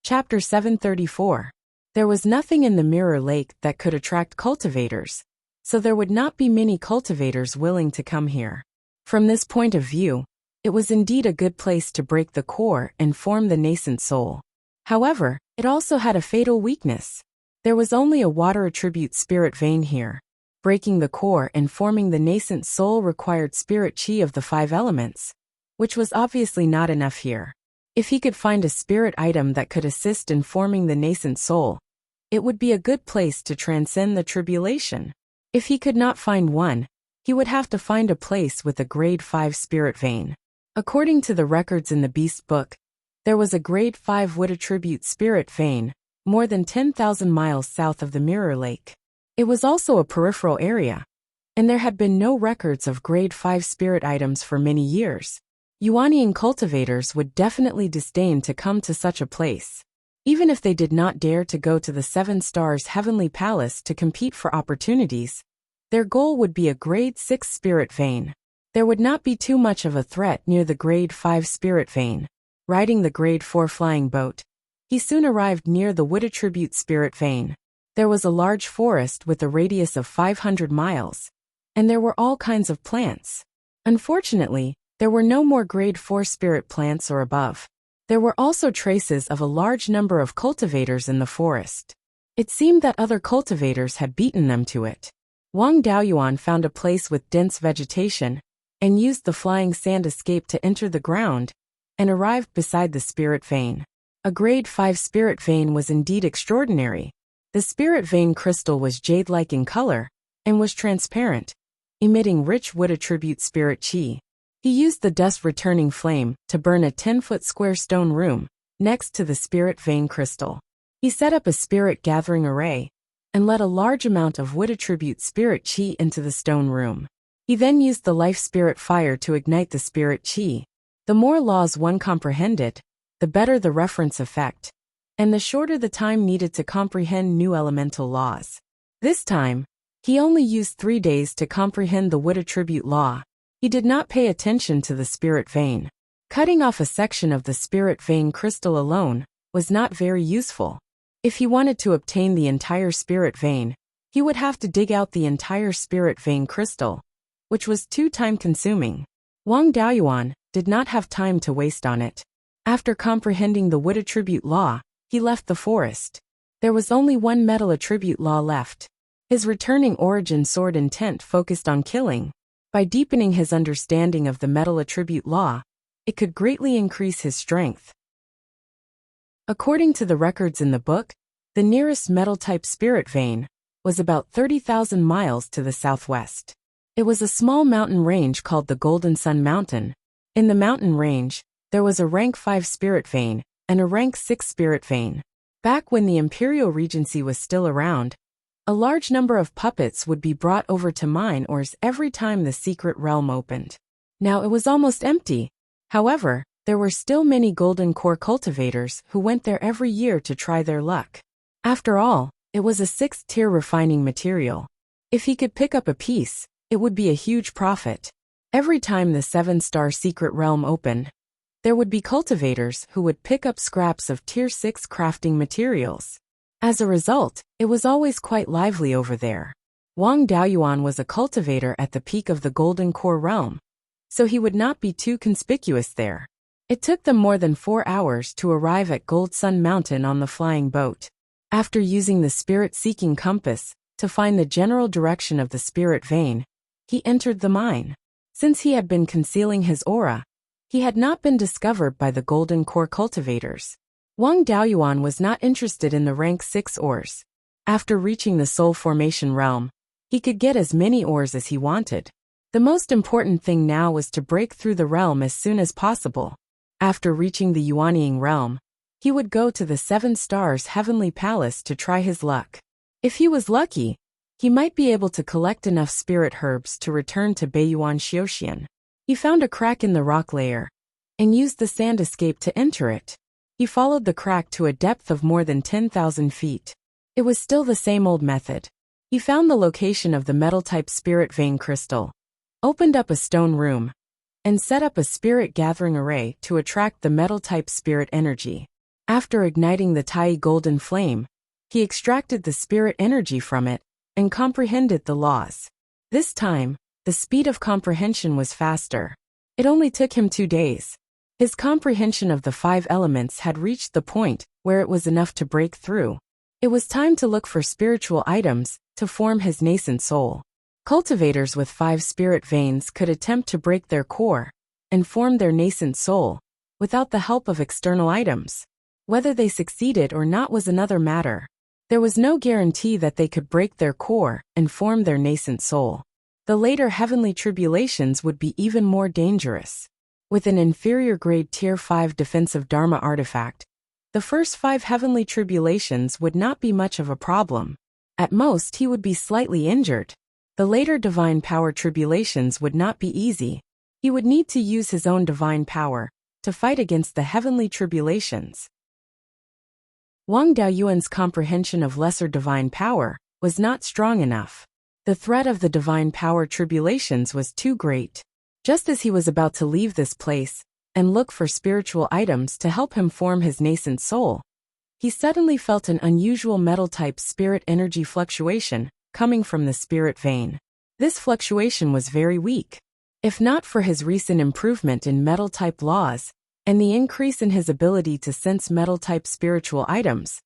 Chapter 734. There was nothing in the Mirror Lake that could attract cultivators, so there would not be many cultivators willing to come here. From this point of view, it was indeed a good place to break the core and form the nascent soul. However, it also had a fatal weakness. There was only a water attribute spirit vein here. Breaking the core and forming the nascent soul required spirit qi of the 5 elements, which was obviously not enough here. If he could find a spirit item that could assist in forming the nascent soul, it would be a good place to transcend the tribulation. If he could not find one, he would have to find a place with a grade 5 spirit vein. According to the records in the Beast Book, there was a grade 5 wood attribute spirit vein, more than 10,000 miles south of the Mirror Lake. It was also a peripheral area, and there had been no records of grade 5 spirit items for many years. Yuanying cultivators would definitely disdain to come to such a place. Even if they did not dare to go to the 7 Stars Heavenly Palace to compete for opportunities, their goal would be a grade 6 spirit vein. There would not be too much of a threat near the Grade 5 spirit vein. Riding the Grade 4 flying boat, he soon arrived near the wood attribute spirit vein. There was a large forest with a radius of 500 miles, and there were all kinds of plants. Unfortunately, there were no more Grade 4 spirit plants or above. There were also traces of a large number of cultivators in the forest. It seemed that other cultivators had beaten them to it. Wang Daoyuan found a place with dense vegetation, and used the flying sand escape to enter the ground, and arrived beside the spirit vein. A Grade 5 spirit vein was indeed extraordinary. The spirit vein crystal was jade-like in color, and was transparent, emitting rich wood attribute spirit qi. He used the dust-returning flame to burn a 10-foot square stone room next to the spirit vein crystal. He set up a spirit gathering array, and let a large amount of wood attribute spirit qi into the stone room. He then used the life spirit fire to ignite the spirit qi. The more laws one comprehended, the better the reference effect, and the shorter the time needed to comprehend new elemental laws. This time, he only used 3 days to comprehend the wood attribute law. He did not pay attention to the spirit vein. Cutting off a section of the spirit vein crystal alone was not very useful. If he wanted to obtain the entire spirit vein, he would have to dig out the entire spirit vein crystal, which was too time-consuming. Wang Daoyuan did not have time to waste on it. After comprehending the wood attribute law, he left the forest. There was only one metal attribute law left. His returning origin sword intent focused on killing. By deepening his understanding of the metal attribute law, it could greatly increase his strength. According to the records in the book, the nearest metal-type spirit vein was about 30,000 miles to the southwest. It was a small mountain range called the Golden Sun Mountain. In the mountain range, there was a rank 5 spirit vein and a rank 6 spirit vein. Back when the Imperial Regency was still around, a large number of puppets would be brought over to mine ores every time the secret realm opened. Now it was almost empty. However, there were still many golden core cultivators who went there every year to try their luck. After all, it was a 6th-tier refining material. If he could pick up a piece, it would be a huge profit. Every time the 7-star secret realm opened, there would be cultivators who would pick up scraps of Tier 6 crafting materials. As a result, it was always quite lively over there. Wang Daoyuan was a cultivator at the peak of the Golden Core realm, so he would not be too conspicuous there. It took them more than 4 hours to arrive at Gold Sun Mountain on the flying boat. After using the spirit-seeking compass to find the general direction of the spirit vein, he entered the mine. Since he had been concealing his aura, he had not been discovered by the Golden Core cultivators. Wang Daoyuan was not interested in the rank 6 ores. After reaching the Soul Formation realm, he could get as many ores as he wanted. The most important thing now was to break through the realm as soon as possible. After reaching the Yuanying realm, he would go to the 7 Stars Heavenly Palace to try his luck. If he was lucky, he might be able to collect enough spirit herbs to return to Beiyuan Xiuxian. He found a crack in the rock layer, and used the sand escape to enter it. He followed the crack to a depth of more than 10,000 feet. It was still the same old method. He found the location of the metal-type spirit vein crystal, opened up a stone room, and set up a spirit gathering array to attract the metal-type spirit energy. After igniting the Tai golden flame, he extracted the spirit energy from it and comprehended the laws. This time, the speed of comprehension was faster. It only took him 2 days. His comprehension of the 5 elements had reached the point where it was enough to break through. It was time to look for spiritual items to form his nascent soul. Cultivators with 5 spirit veins could attempt to break their core and form their nascent soul without the help of external items. Whether they succeeded or not was another matter. There was no guarantee that they could break their core and form their nascent soul. The later heavenly tribulations would be even more dangerous. With an inferior grade Tier 5 defensive Dharma artifact, the first 5 heavenly tribulations would not be much of a problem. At most, he would be slightly injured. The later divine power tribulations would not be easy. He would need to use his own divine power to fight against the heavenly tribulations. Wang Daoyuan's comprehension of lesser divine power was not strong enough. The threat of the divine power tribulations was too great. Just as he was about to leave this place and look for spiritual items to help him form his nascent soul, he suddenly felt an unusual metal-type spirit energy fluctuation coming from the spirit vein. This fluctuation was very weak. If not for his recent improvement in metal-type laws and the increase in his ability to sense metal-type spiritual items,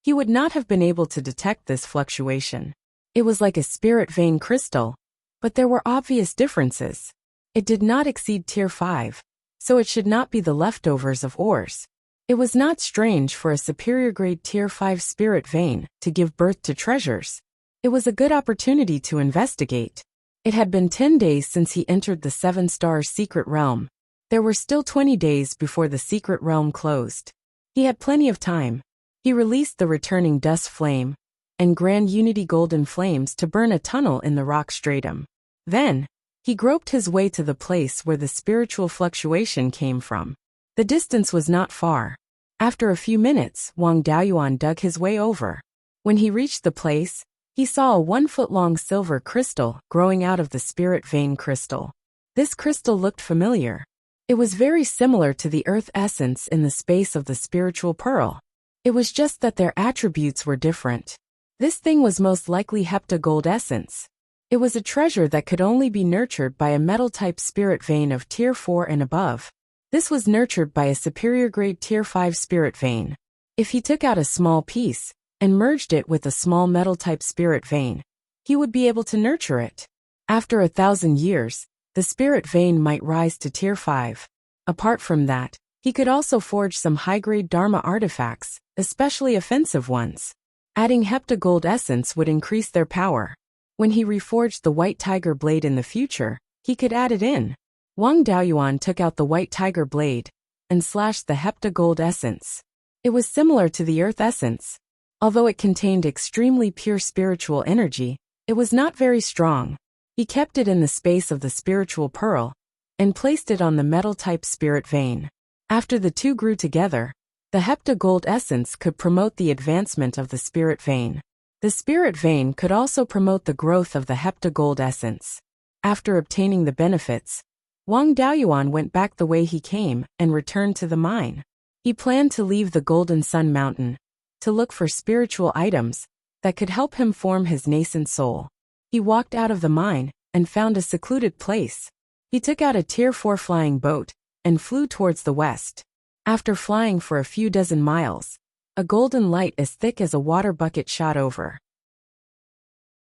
he would not have been able to detect this fluctuation. It was like a spirit vein crystal, but there were obvious differences. It did not exceed Tier 5, so it should not be the leftovers of ores. It was not strange for a superior grade Tier 5 spirit vein to give birth to treasures. It was a good opportunity to investigate. It had been 10 days since he entered the 7-star secret realm. There were still 20 days before the secret realm closed. He had plenty of time. He released the returning dust flame and Grand Unity golden flames to burn a tunnel in the rock stratum. Then, he groped his way to the place where the spiritual fluctuation came from. The distance was not far. After a few minutes, Wang Daoyuan dug his way over. When he reached the place, he saw a 1-foot-long silver crystal growing out of the spirit vein crystal. This crystal looked familiar. It was very similar to the earth essence in the space of the spiritual pearl. It was just that their attributes were different. This thing was most likely heptagold essence. It was a treasure that could only be nurtured by a metal-type spirit vein of Tier 4 and above. This was nurtured by a superior grade Tier 5 spirit vein. If he took out a small piece and merged it with a small metal-type spirit vein, he would be able to nurture it. After 1,000 years, the spirit vein might rise to Tier 5. Apart from that, he could also forge some high-grade Dharma artifacts, especially offensive ones. Adding heptagold essence would increase their power. When he reforged the white tiger blade in the future, he could add it in. Wang Daoyuan took out the white tiger blade and slashed the heptagold essence. It was similar to the earth essence. Although it contained extremely pure spiritual energy, it was not very strong. He kept it in the space of the spiritual pearl and placed it on the metal-type spirit vein. After the two grew together, the heptagold essence could promote the advancement of the spirit vein. The spirit vein could also promote the growth of the heptagold essence. After obtaining the benefits, Wang Daoyuan went back the way he came and returned to the mine. He planned to leave the Golden Sun Mountain to look for spiritual items that could help him form his nascent soul. He walked out of the mine and found a secluded place. He took out a Tier 4 flying boat and flew towards the west. After flying for a few dozen miles, a golden light as thick as a water bucket shot over.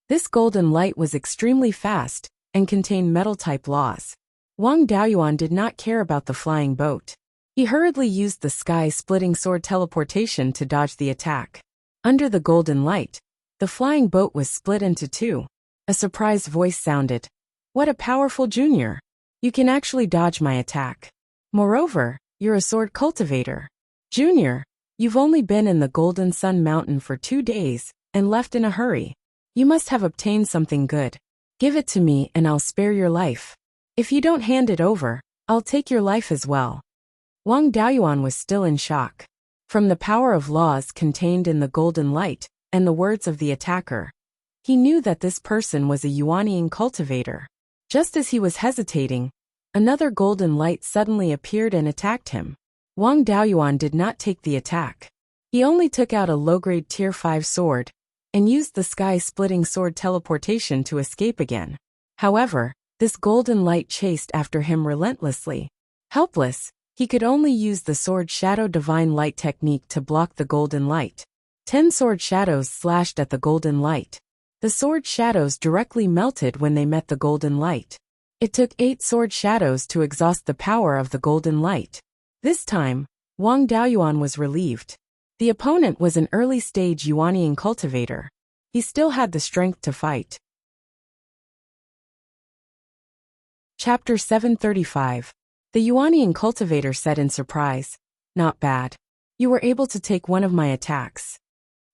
This golden light was extremely fast and contained metal-type laws. Wang Daoyuan did not care about the flying boat. He hurriedly used the sky-splitting sword teleportation to dodge the attack. Under the golden light, the flying boat was split into two. A surprised voice sounded. "What a powerful junior! You can actually dodge my attack. Moreover, you're a sword cultivator. Junior, you've only been in the Golden Sun Mountain for 2 days and left in a hurry. You must have obtained something good. Give it to me and I'll spare your life. If you don't hand it over, I'll take your life as well." Wang Daoyuan was still in shock. From the power of laws contained in the golden light and the words of the attacker, he knew that this person was a Yuanian cultivator. Just as he was hesitating, another golden light suddenly appeared and attacked him. Wang Daoyuan did not take the attack. He only took out a low-grade Tier 5 sword and used the sky-splitting sword teleportation to escape again. However, this golden light chased after him relentlessly. Helpless, he could only use the sword shadow divine light technique to block the golden light. 10 sword shadows slashed at the golden light. The sword shadows directly melted when they met the golden light. It took 8 sword shadows to exhaust the power of the golden light. This time, Wang Daoyuan was relieved. The opponent was an early-stage Yuanian cultivator. He still had the strength to fight. Chapter 735. The Yuanian cultivator said in surprise, "Not bad. You were able to take one of my attacks."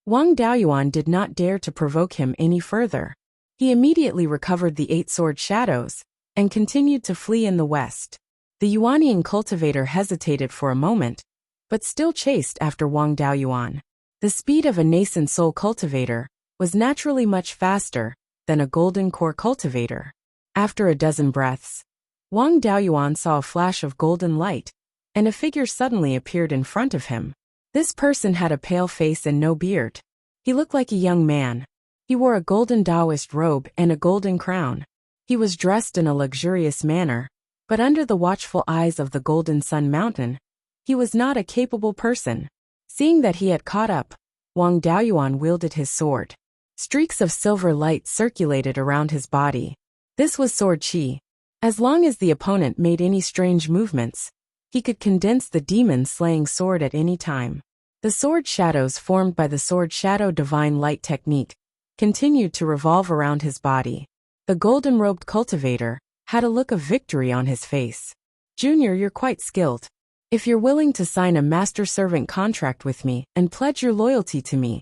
Wang Daoyuan did not dare to provoke him any further. He immediately recovered the 8 sword shadows and continued to flee in the west. The Yuanian cultivator hesitated for a moment, but still chased after Wang Daoyuan. The speed of a nascent soul cultivator was naturally much faster than a golden core cultivator. After a dozen breaths, Wang Daoyuan saw a flash of golden light, and a figure suddenly appeared in front of him. This person had a pale face and no beard. He looked like a young man. He wore a golden Taoist robe and a golden crown. He was dressed in a luxurious manner, but under the watchful eyes of the Golden Sun Mountain, he was not a capable person. Seeing that he had caught up, Wang Daoyuan wielded his sword. Streaks of silver light circulated around his body. This was sword chi. As long as the opponent made any strange movements, he could condense the demon-slaying sword at any time. The sword shadows formed by the sword shadow divine light technique continued to revolve around his body. The golden-robed cultivator had a look of victory on his face. Junior, you're quite skilled. If you're willing to sign a master-servant contract with me and pledge your loyalty to me,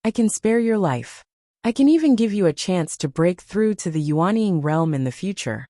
I can spare your life. I can even give you a chance to break through to the Yuanying realm in the future.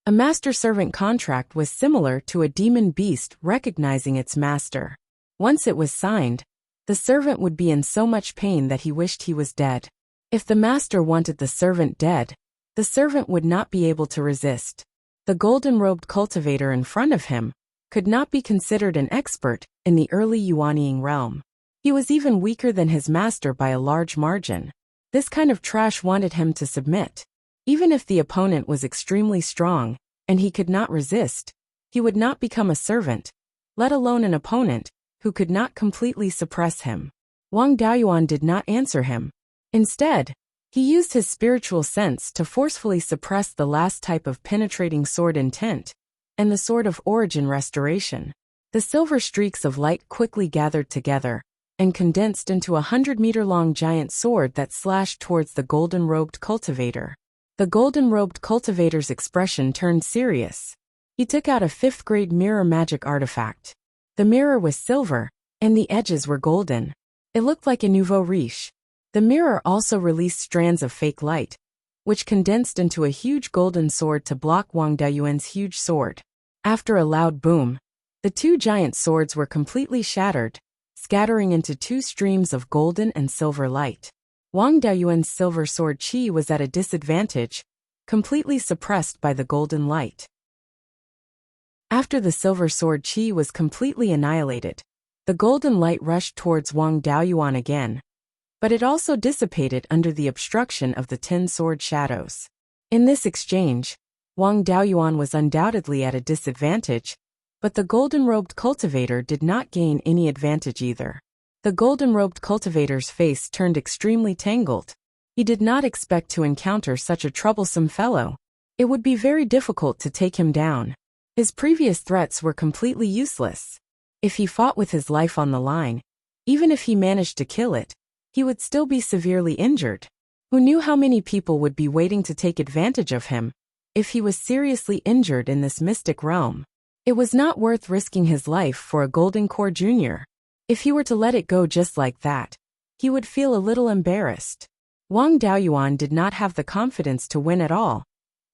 A master-servant contract was similar to a demon beast recognizing its master. Once it was signed, the servant would be in so much pain that he wished he was dead. If the master wanted the servant dead, the servant would not be able to resist. The golden-robed cultivator in front of him could not be considered an expert in the early Yuanying realm. He was even weaker than his master by a large margin. This kind of trash wanted him to submit. Even if the opponent was extremely strong, and he could not resist, he would not become a servant, let alone an opponent, who could not completely suppress him. Wang Daoyuan did not answer him. Instead, he used his spiritual sense to forcefully suppress the last type of penetrating sword intent, and the sword of origin restoration. The silver streaks of light quickly gathered together, and condensed into a 100-meter-long giant sword that slashed towards the golden-robed cultivator. The golden-robed cultivator's expression turned serious. He took out a 5th-grade mirror magic artifact. The mirror was silver, and the edges were golden. It looked like a nouveau riche. The mirror also released strands of fake light, which condensed into a huge golden sword to block Wang Daoyuan's huge sword. After a loud boom, the two giant swords were completely shattered, scattering into two streams of golden and silver light. Wang Daoyuan's silver sword chi was at a disadvantage, completely suppressed by the golden light. After the silver sword chi was completely annihilated, the golden light rushed towards Wang Daoyuan again, but it also dissipated under the obstruction of the 10 sword shadows. In this exchange, Wang Daoyuan was undoubtedly at a disadvantage, but the golden-robed cultivator did not gain any advantage either. The golden-robed cultivator's face turned extremely tangled. He did not expect to encounter such a troublesome fellow. It would be very difficult to take him down. His previous threats were completely useless. If he fought with his life on the line, even if he managed to kill it, he would still be severely injured. Who knew how many people would be waiting to take advantage of him if he was seriously injured in this mystic realm? It was not worth risking his life for a Golden Core Junior. If he were to let it go just like that, he would feel a little embarrassed. Wang Daoyuan did not have the confidence to win at all,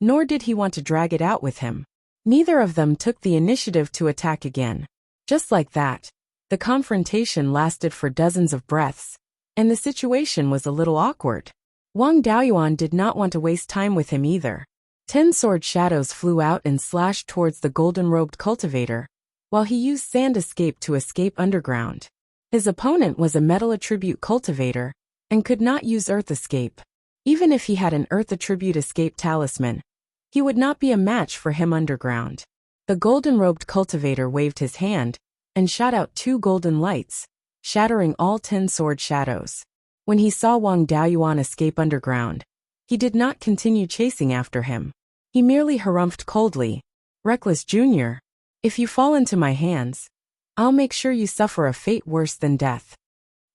nor did he want to drag it out with him. Neither of them took the initiative to attack again. Just like that, the confrontation lasted for dozens of breaths, and the situation was a little awkward. Wang Daoyuan did not want to waste time with him either. 10 sword shadows flew out and slashed towards the golden-robed cultivator, while he used sand escape to escape underground. His opponent was a metal attribute cultivator, and could not use earth escape. Even if he had an earth attribute escape talisman, he would not be a match for him underground. The golden-robed cultivator waved his hand, and shot out 2 golden lights, shattering all 10 sword shadows. When he saw Wang Daoyuan escape underground, he did not continue chasing after him. He merely harumphed coldly, "Reckless Junior, if you fall into my hands, I'll make sure you suffer a fate worse than death."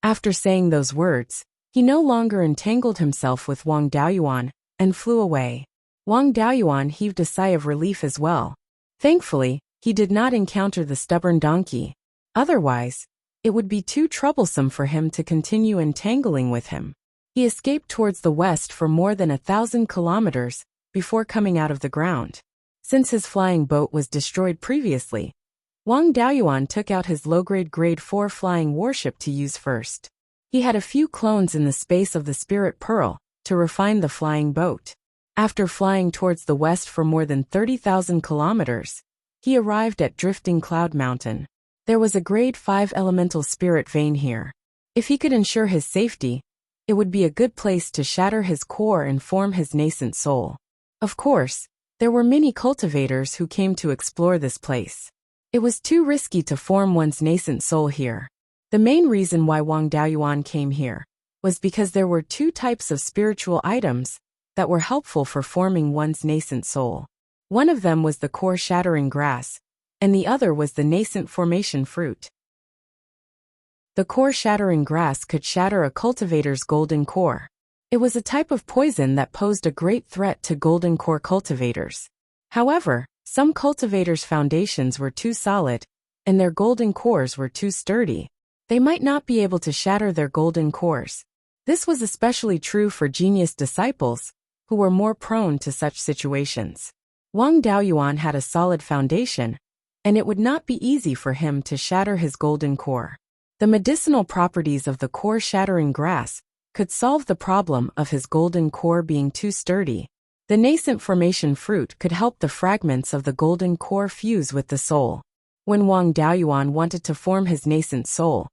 After saying those words, he no longer entangled himself with Wang Daoyuan, and flew away. Wang Daoyuan heaved a sigh of relief as well. Thankfully, he did not encounter the stubborn donkey. Otherwise, it would be too troublesome for him to continue entangling with him. He escaped towards the west for more than 1,000 kilometers before coming out of the ground. Since his flying boat was destroyed previously, Wang Daoyuan took out his low-grade Grade 4 flying warship to use first. He had a few clones in the space of the Spirit Pearl to refine the flying boat. After flying towards the west for more than 30,000 kilometers, he arrived at Drifting Cloud Mountain. There was a grade 5 elemental spirit vein here. If he could ensure his safety, it would be a good place to shatter his core and form his nascent soul. Of course, there were many cultivators who came to explore this place. It was too risky to form one's nascent soul here. The main reason why Wang Daoyuan came here was because there were two types of spiritual items that were helpful for forming one's nascent soul. One of them was the core-shattering grass, and the other was the nascent formation fruit. The core-shattering grass could shatter a cultivator's golden core. It was a type of poison that posed a great threat to golden core cultivators. However, some cultivators' foundations were too solid, and their golden cores were too sturdy. They might not be able to shatter their golden cores. This was especially true for genius disciples, who were more prone to such situations. Wang Daoyuan had a solid foundation, and it would not be easy for him to shatter his golden core. The medicinal properties of the core-shattering grass could solve the problem of his golden core being too sturdy. The nascent formation fruit could help the fragments of the golden core fuse with the soul. When Wang Daoyuan wanted to form his nascent soul,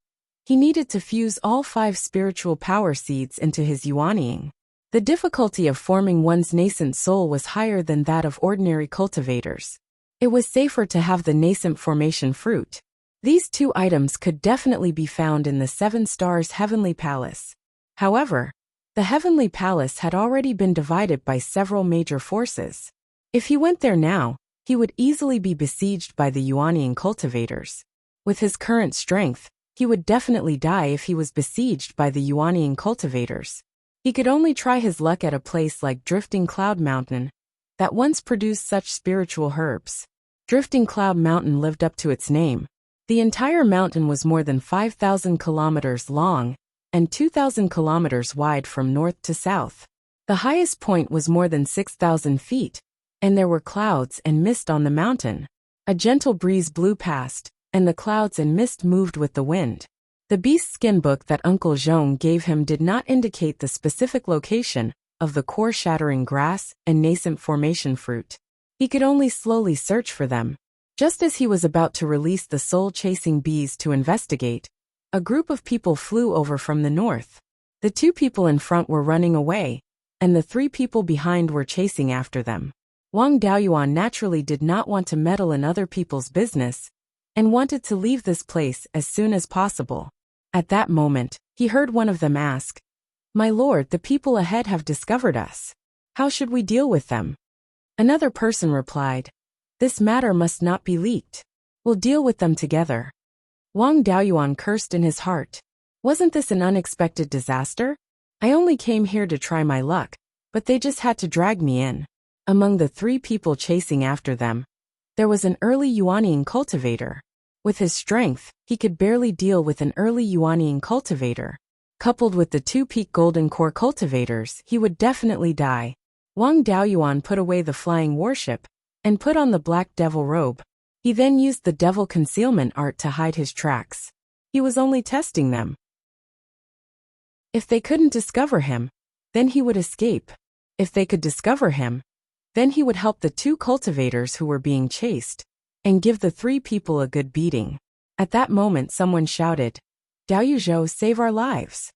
he needed to fuse all 5 spiritual power seeds into his Yuanying. The difficulty of forming one's nascent soul was higher than that of ordinary cultivators. It was safer to have the nascent formation fruit. These two items could definitely be found in the 7 Stars Heavenly Palace. However, the Heavenly Palace had already been divided by several major forces. If he went there now, he would easily be besieged by the Yuanying cultivators. With his current strength, he would definitely die if he was besieged by the Yuanying cultivators. He could only try his luck at a place like Drifting Cloud Mountain, that once produced such spiritual herbs. Drifting Cloud Mountain lived up to its name. The entire mountain was more than 5,000 kilometers long and 2,000 kilometers wide from north to south. The highest point was more than 6,000 feet, and there were clouds and mist on the mountain. A gentle breeze blew past, and the clouds and mist moved with the wind. The beast skin book that Uncle Zhong gave him did not indicate the specific location of the core-shattering grass and nascent formation fruit. He could only slowly search for them. Just as he was about to release the soul-chasing bees to investigate, a group of people flew over from the north. The 2 people in front were running away, and the 3 people behind were chasing after them. Wang Daoyuan naturally did not want to meddle in other people's business, and wanted to leave this place as soon as possible. At that moment, he heard one of them ask, "My lord, the people ahead have discovered us. How should we deal with them?" Another person replied, "This matter must not be leaked. We'll deal with them together." Wang Daoyuan cursed in his heart. Wasn't this an unexpected disaster? I only came here to try my luck, but they just had to drag me in. Among the 3 people chasing after them, there was an early Yuanying cultivator. With his strength, he could barely deal with an early Yuanying cultivator. Coupled with the 2 peak golden core cultivators, he would definitely die. Wang Daoyuan put away the flying warship and put on the black devil robe. He then used the devil concealment art to hide his tracks. He was only testing them. If they couldn't discover him, then he would escape. If they could discover him, then he would help the 2 cultivators who were being chased and give the 3 people a good beating. At that moment someone shouted, "Daoyuzhou, save our lives."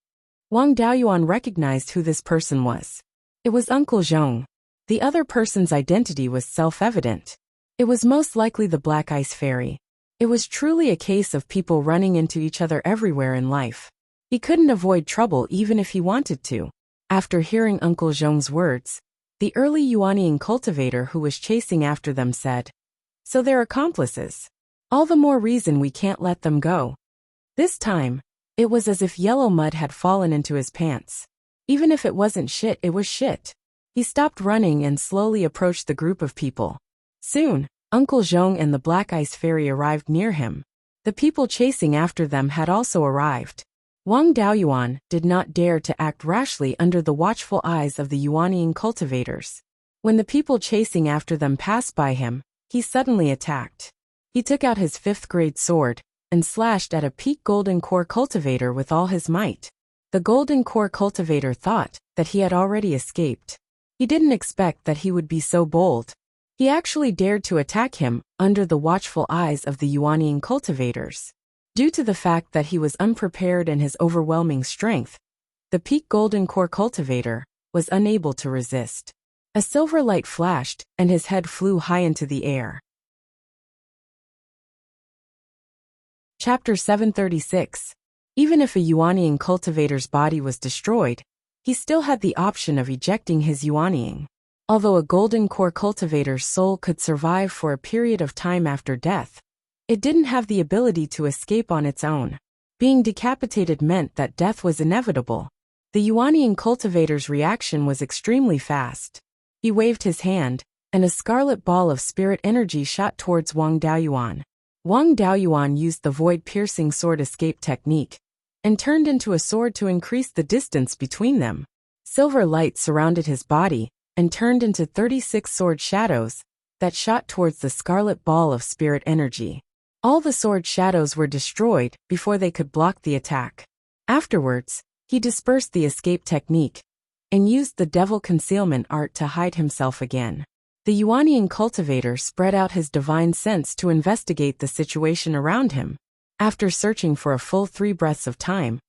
Wang Daoyuan recognized who this person was. It was Uncle Zhong. The other person's identity was self-evident. It was most likely the Black Ice Fairy. It was truly a case of people running into each other everywhere in life. He couldn't avoid trouble even if he wanted to. After hearing Uncle Zhong's words, the early Yuanying cultivator who was chasing after them said, "So they're accomplices. All the more reason we can't let them go." This time, it was as if yellow mud had fallen into his pants. Even if it wasn't shit, it was shit. He stopped running and slowly approached the group of people. Soon, Uncle Zhong and the Black Ice Fairy arrived near him. The people chasing after them had also arrived. Wang Daoyuan did not dare to act rashly under the watchful eyes of the Yuanying cultivators. When the people chasing after them passed by him, he suddenly attacked. He took out his 5th-grade sword and slashed at a peak golden core cultivator with all his might. The golden core cultivator thought that he had already escaped. He didn't expect that he would be so bold. He actually dared to attack him under the watchful eyes of the Yuanian cultivators. Due to the fact that he was unprepared and his overwhelming strength, the peak golden core cultivator was unable to resist. A silver light flashed, and his head flew high into the air. Chapter 736. Even if a Yuanian cultivator's body was destroyed, he still had the option of ejecting his Yuanian. Although a golden core cultivator's soul could survive for a period of time after death, it didn't have the ability to escape on its own. Being decapitated meant that death was inevitable. The Yuanian cultivator's reaction was extremely fast. He waved his hand, and a scarlet ball of spirit energy shot towards Wang Daoyuan. Wang Daoyuan used the void-piercing sword escape technique, and turned into a sword to increase the distance between them. Silver light surrounded his body, and turned into 36 sword shadows that shot towards the scarlet ball of spirit energy. All the sword shadows were destroyed before they could block the attack. Afterwards, he dispersed the escape technique and used the devil concealment art to hide himself again. The Yuanian cultivator spread out his divine sense to investigate the situation around him. After searching for a full 3 breaths of time,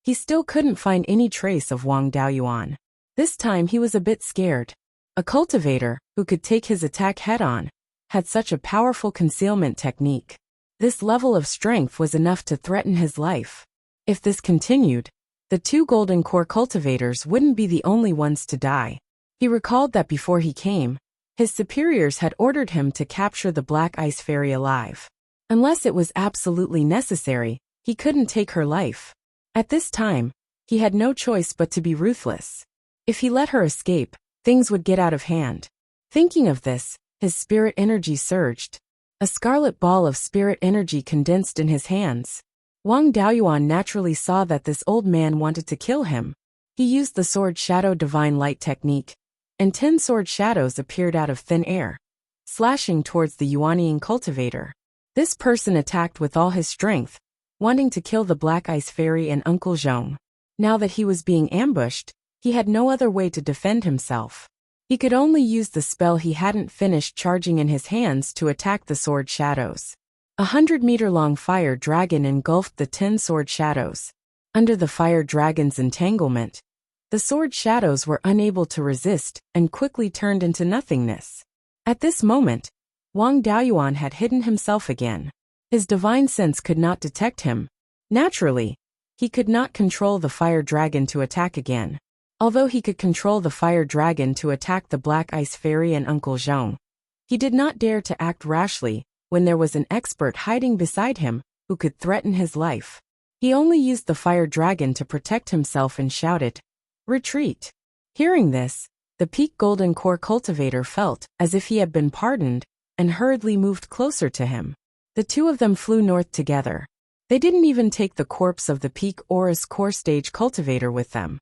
he still couldn't find any trace of Wang Daoyuan. This time he was a bit scared. A cultivator, who could take his attack head-on, had such a powerful concealment technique. This level of strength was enough to threaten his life. If this continued, the 2 golden core cultivators wouldn't be the only ones to die. He recalled that before he came, his superiors had ordered him to capture the Black Ice Fairy alive. Unless it was absolutely necessary, he couldn't take her life. At this time, he had no choice but to be ruthless. If he let her escape, things would get out of hand. Thinking of this, his spirit energy surged. A scarlet ball of spirit energy condensed in his hands. Wang Daoyuan naturally saw that this old man wanted to kill him. He used the sword shadow divine light technique, and 10 sword shadows appeared out of thin air, slashing towards the Yuanian cultivator. This person attacked with all his strength, wanting to kill the Black Ice Fairy and Uncle Zhong. Now that he was being ambushed, he had no other way to defend himself. He could only use the spell he hadn't finished charging in his hands to attack the sword shadows. 100-meter-long fire dragon engulfed the 10 sword shadows. Under the fire dragon's entanglement, the sword shadows were unable to resist and quickly turned into nothingness. At this moment, Wang Daoyuan had hidden himself again. His divine sense could not detect him. Naturally, he could not control the fire dragon to attack again. Although he could control the fire dragon to attack the Black Ice Fairy and Uncle Zhong, he did not dare to act rashly when there was an expert hiding beside him who could threaten his life. He only used the fire dragon to protect himself and shouted, "Retreat!" Hearing this, the peak golden core cultivator felt as if he had been pardoned and hurriedly moved closer to him. The 2 of them flew north together. They didn't even take the corpse of the peak Aurus core stage cultivator with them.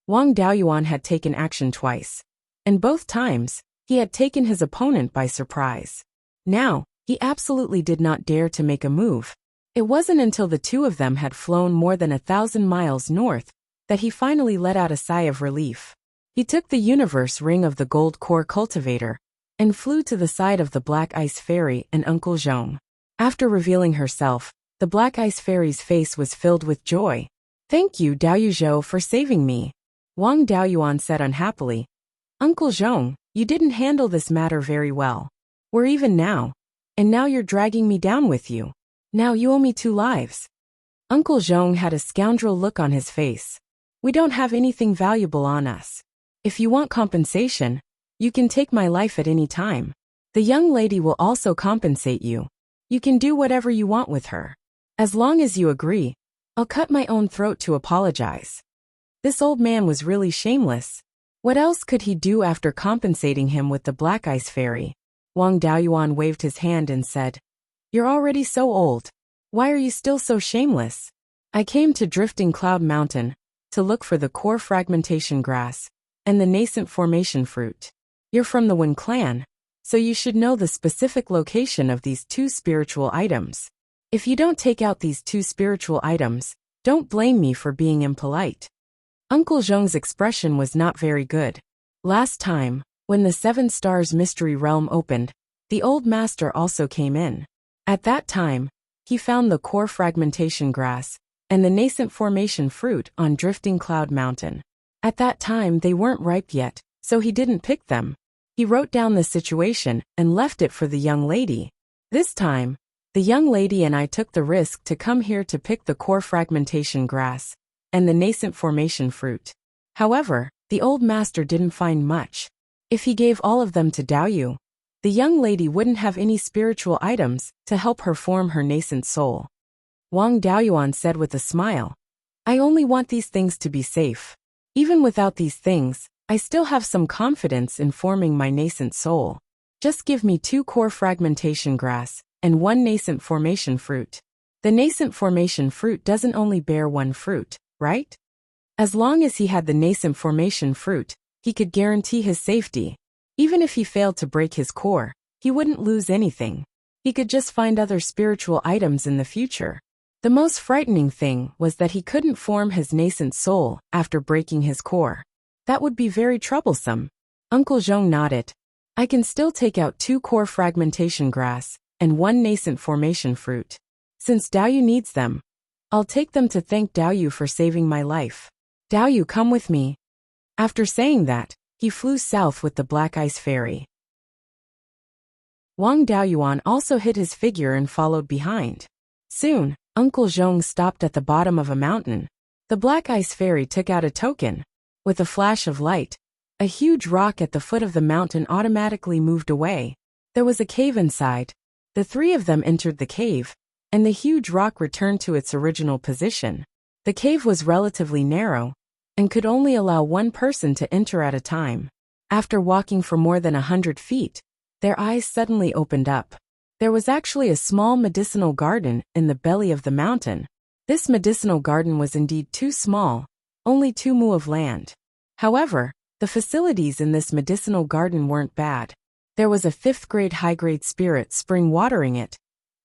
Wang Daoyuan had taken action twice, and both times, he had taken his opponent by surprise. Now, he absolutely did not dare to make a move. It wasn't until the 2 of them had flown more than 1,000 miles north that he finally let out a sigh of relief. He took the universe ring of the gold core cultivator and flew to the side of the Black Ice Fairy and Uncle Zhong. After revealing herself, the Black Ice Fairy's face was filled with joy. "Thank you, Daoyuzhou, for saving me," Wang Daoyuan said unhappily. "Uncle Zhong, you didn't handle this matter very well. We're even now, and now you're dragging me down with you. Now you owe me 2 lives. Uncle Zhong had a scoundrel look on his face. "We don't have anything valuable on us. If you want compensation, you can take my life at any time. The young lady will also compensate you. You can do whatever you want with her. As long as you agree, I'll cut my own throat to apologize." This old man was really shameless. What else could he do after compensating him with the Black Ice Fairy? Wang Daoyuan waved his hand and said, "You're already so old. Why are you still so shameless? I came to Drifting Cloud Mountain to look for the core fragmentation grass and the nascent formation fruit. You're from the Wen clan, so you should know the specific location of these 2 spiritual items. If you don't take out these 2 spiritual items, don't blame me for being impolite." Uncle Zhong's expression was not very good. Last time, when the Seven Stars Mystery Realm opened, the old master also came in. At that time, he found the core fragmentation grass and the nascent formation fruit on Drifting Cloud Mountain. At that time they weren't ripe yet, so he didn't pick them. He wrote down the situation and left it for the young lady. This time, the young lady and I took the risk to come here to pick the core fragmentation grass and the nascent formation fruit. However, the old master didn't find much. If he gave all of them to Daoyu, the young lady wouldn't have any spiritual items to help her form her nascent soul. Wang Daoyuan said with a smile, I only want these things to be safe. Even without these things, I still have some confidence in forming my nascent soul. Just give me 2 core fragmentation grass and 1 nascent formation fruit. The nascent formation fruit doesn't only bear 1 fruit, right? As long as he had the nascent formation fruit, he could guarantee his safety. Even if he failed to break his core, he wouldn't lose anything. He could just find other spiritual items in the future. The most frightening thing was that he couldn't form his nascent soul after breaking his core. That would be very troublesome. Uncle Zhong nodded. I can still take out 2 core fragmentation grass and 1 nascent formation fruit. Since Daoyu needs them, I'll take them to thank Daoyu for saving my life. Daoyu, come with me. After saying that, he flew south with the Black Ice Fairy. Wang Daoyuan also hid his figure and followed behind. Soon, Uncle Zhong stopped at the bottom of a mountain. The Black Ice Fairy took out a token. With a flash of light, a huge rock at the foot of the mountain automatically moved away. There was a cave inside. The 3 of them entered the cave, and the huge rock returned to its original position. The cave was relatively narrow and could only allow 1 person to enter at a time. After walking for more than 100 feet, their eyes suddenly opened up. There was actually a small medicinal garden in the belly of the mountain. This medicinal garden was indeed too small, only 2 mu of land. However, the facilities in this medicinal garden weren't bad. There was a 5th grade high-grade spirit spring watering it,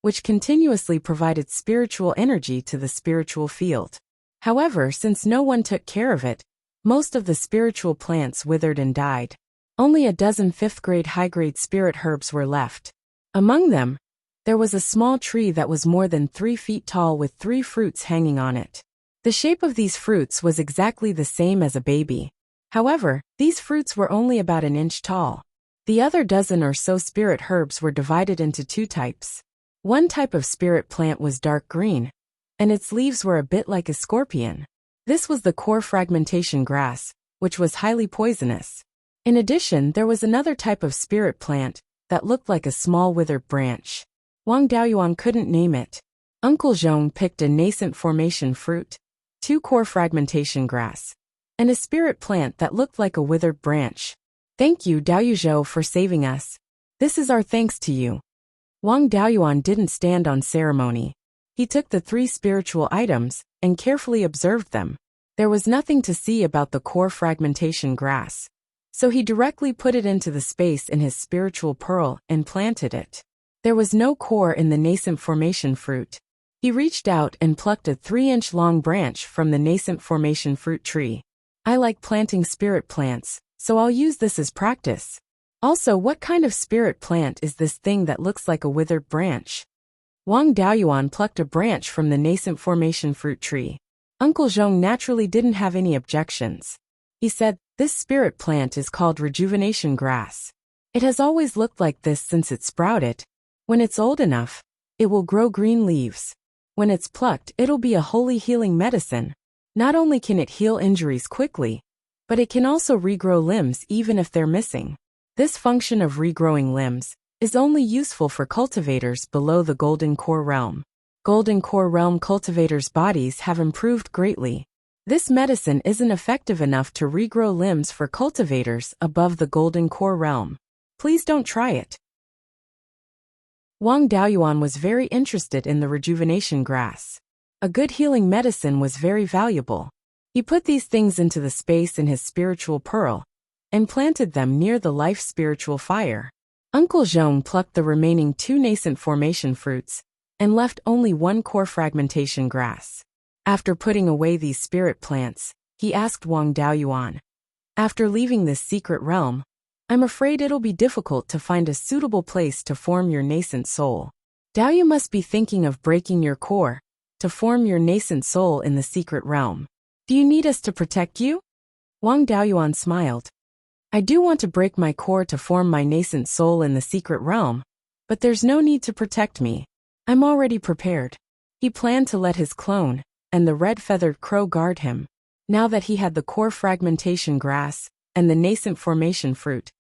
which continuously provided spiritual energy to the spiritual field. However, since no one took care of it, most of the spiritual plants withered and died. Only a dozen 5th grade high-grade spirit herbs were left. Among them, there was a small tree that was more than 3 feet tall with 3 fruits hanging on it. The shape of these fruits was exactly the same as a baby. However, these fruits were only about an inch tall. The other dozen or so spirit herbs were divided into 2 types. One type of spirit plant was dark green, and its leaves were a bit like a scorpion. This was the core fragmentation grass, which was highly poisonous. In addition, there was another type of spirit plant that looked like a small withered branch. Wang Daoyuan couldn't name it. Uncle Zhong picked a nascent formation fruit, 2 core fragmentation grass, and a spirit plant that looked like a withered branch. Thank you, Daoyu, for saving us. This is our thanks to you. Wang Daoyuan didn't stand on ceremony. He took the 3 spiritual items and carefully observed them. There was nothing to see about the core fragmentation grass, so he directly put it into the space in his spiritual pearl and planted it. There was no core in the nascent formation fruit. He reached out and plucked a 3-inch long branch from the nascent formation fruit tree. I like planting spirit plants, so I'll use this as practice. Also, what kind of spirit plant is this thing that looks like a withered branch? Wang Daoyuan plucked a branch from the nascent formation fruit tree. Uncle Zhong naturally didn't have any objections. He said, this spirit plant is called rejuvenation grass. It has always looked like this since it sprouted. When it's old enough, it will grow green leaves. When it's plucked, it'll be a holy healing medicine. Not only can it heal injuries quickly, but it can also regrow limbs even if they're missing. This function of regrowing limbs is only useful for cultivators below the Golden Core Realm. Golden Core Realm cultivators' bodies have improved greatly. This medicine isn't effective enough to regrow limbs for cultivators above the Golden Core Realm. Please don't try it. Wang Daoyuan was very interested in the rejuvenation grass. A good healing medicine was very valuable. He put these things into the space in his spiritual pearl and planted them near the life spiritual fire. Uncle Zhong plucked the remaining 2 nascent formation fruits and left only 1 core fragmentation grass. After putting away these spirit plants, he asked Wang Daoyuan. After leaving this secret realm, I'm afraid it'll be difficult to find a suitable place to form your nascent soul. Daoyu must be thinking of breaking your core to form your nascent soul in the secret realm. Do you need us to protect you? Wang Daoyuan smiled. I do want to break my core to form my nascent soul in the secret realm, but there's no need to protect me. I'm already prepared. He planned to let his clone and the red-feathered crow guard him. Now that he had the core fragmentation grass and the nascent formation fruit,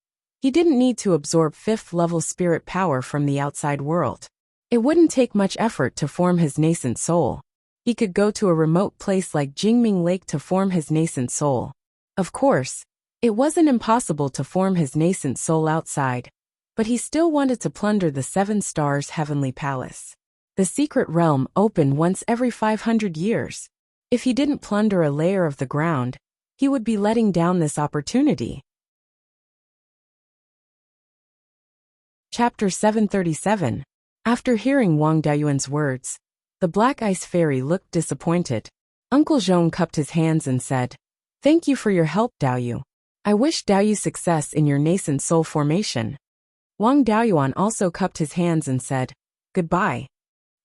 he didn't need to absorb 5th-level spirit power from the outside world. It wouldn't take much effort to form his nascent soul. He could go to a remote place like Jingming Lake to form his nascent soul. Of course, it wasn't impossible to form his nascent soul outside, but he still wanted to plunder the 7 Stars Heavenly Palace. The secret realm opened once every 500 years. If he didn't plunder a layer of the ground, he would be letting down this opportunity. Chapter 737. After hearing Wang Daoyuan's words, the Black Ice Fairy looked disappointed. Uncle Zhong cupped his hands and said, "Thank you for your help, Daoyu. I wish Daoyu success in your nascent soul formation." Wang Daoyuan also cupped his hands and said, "Goodbye."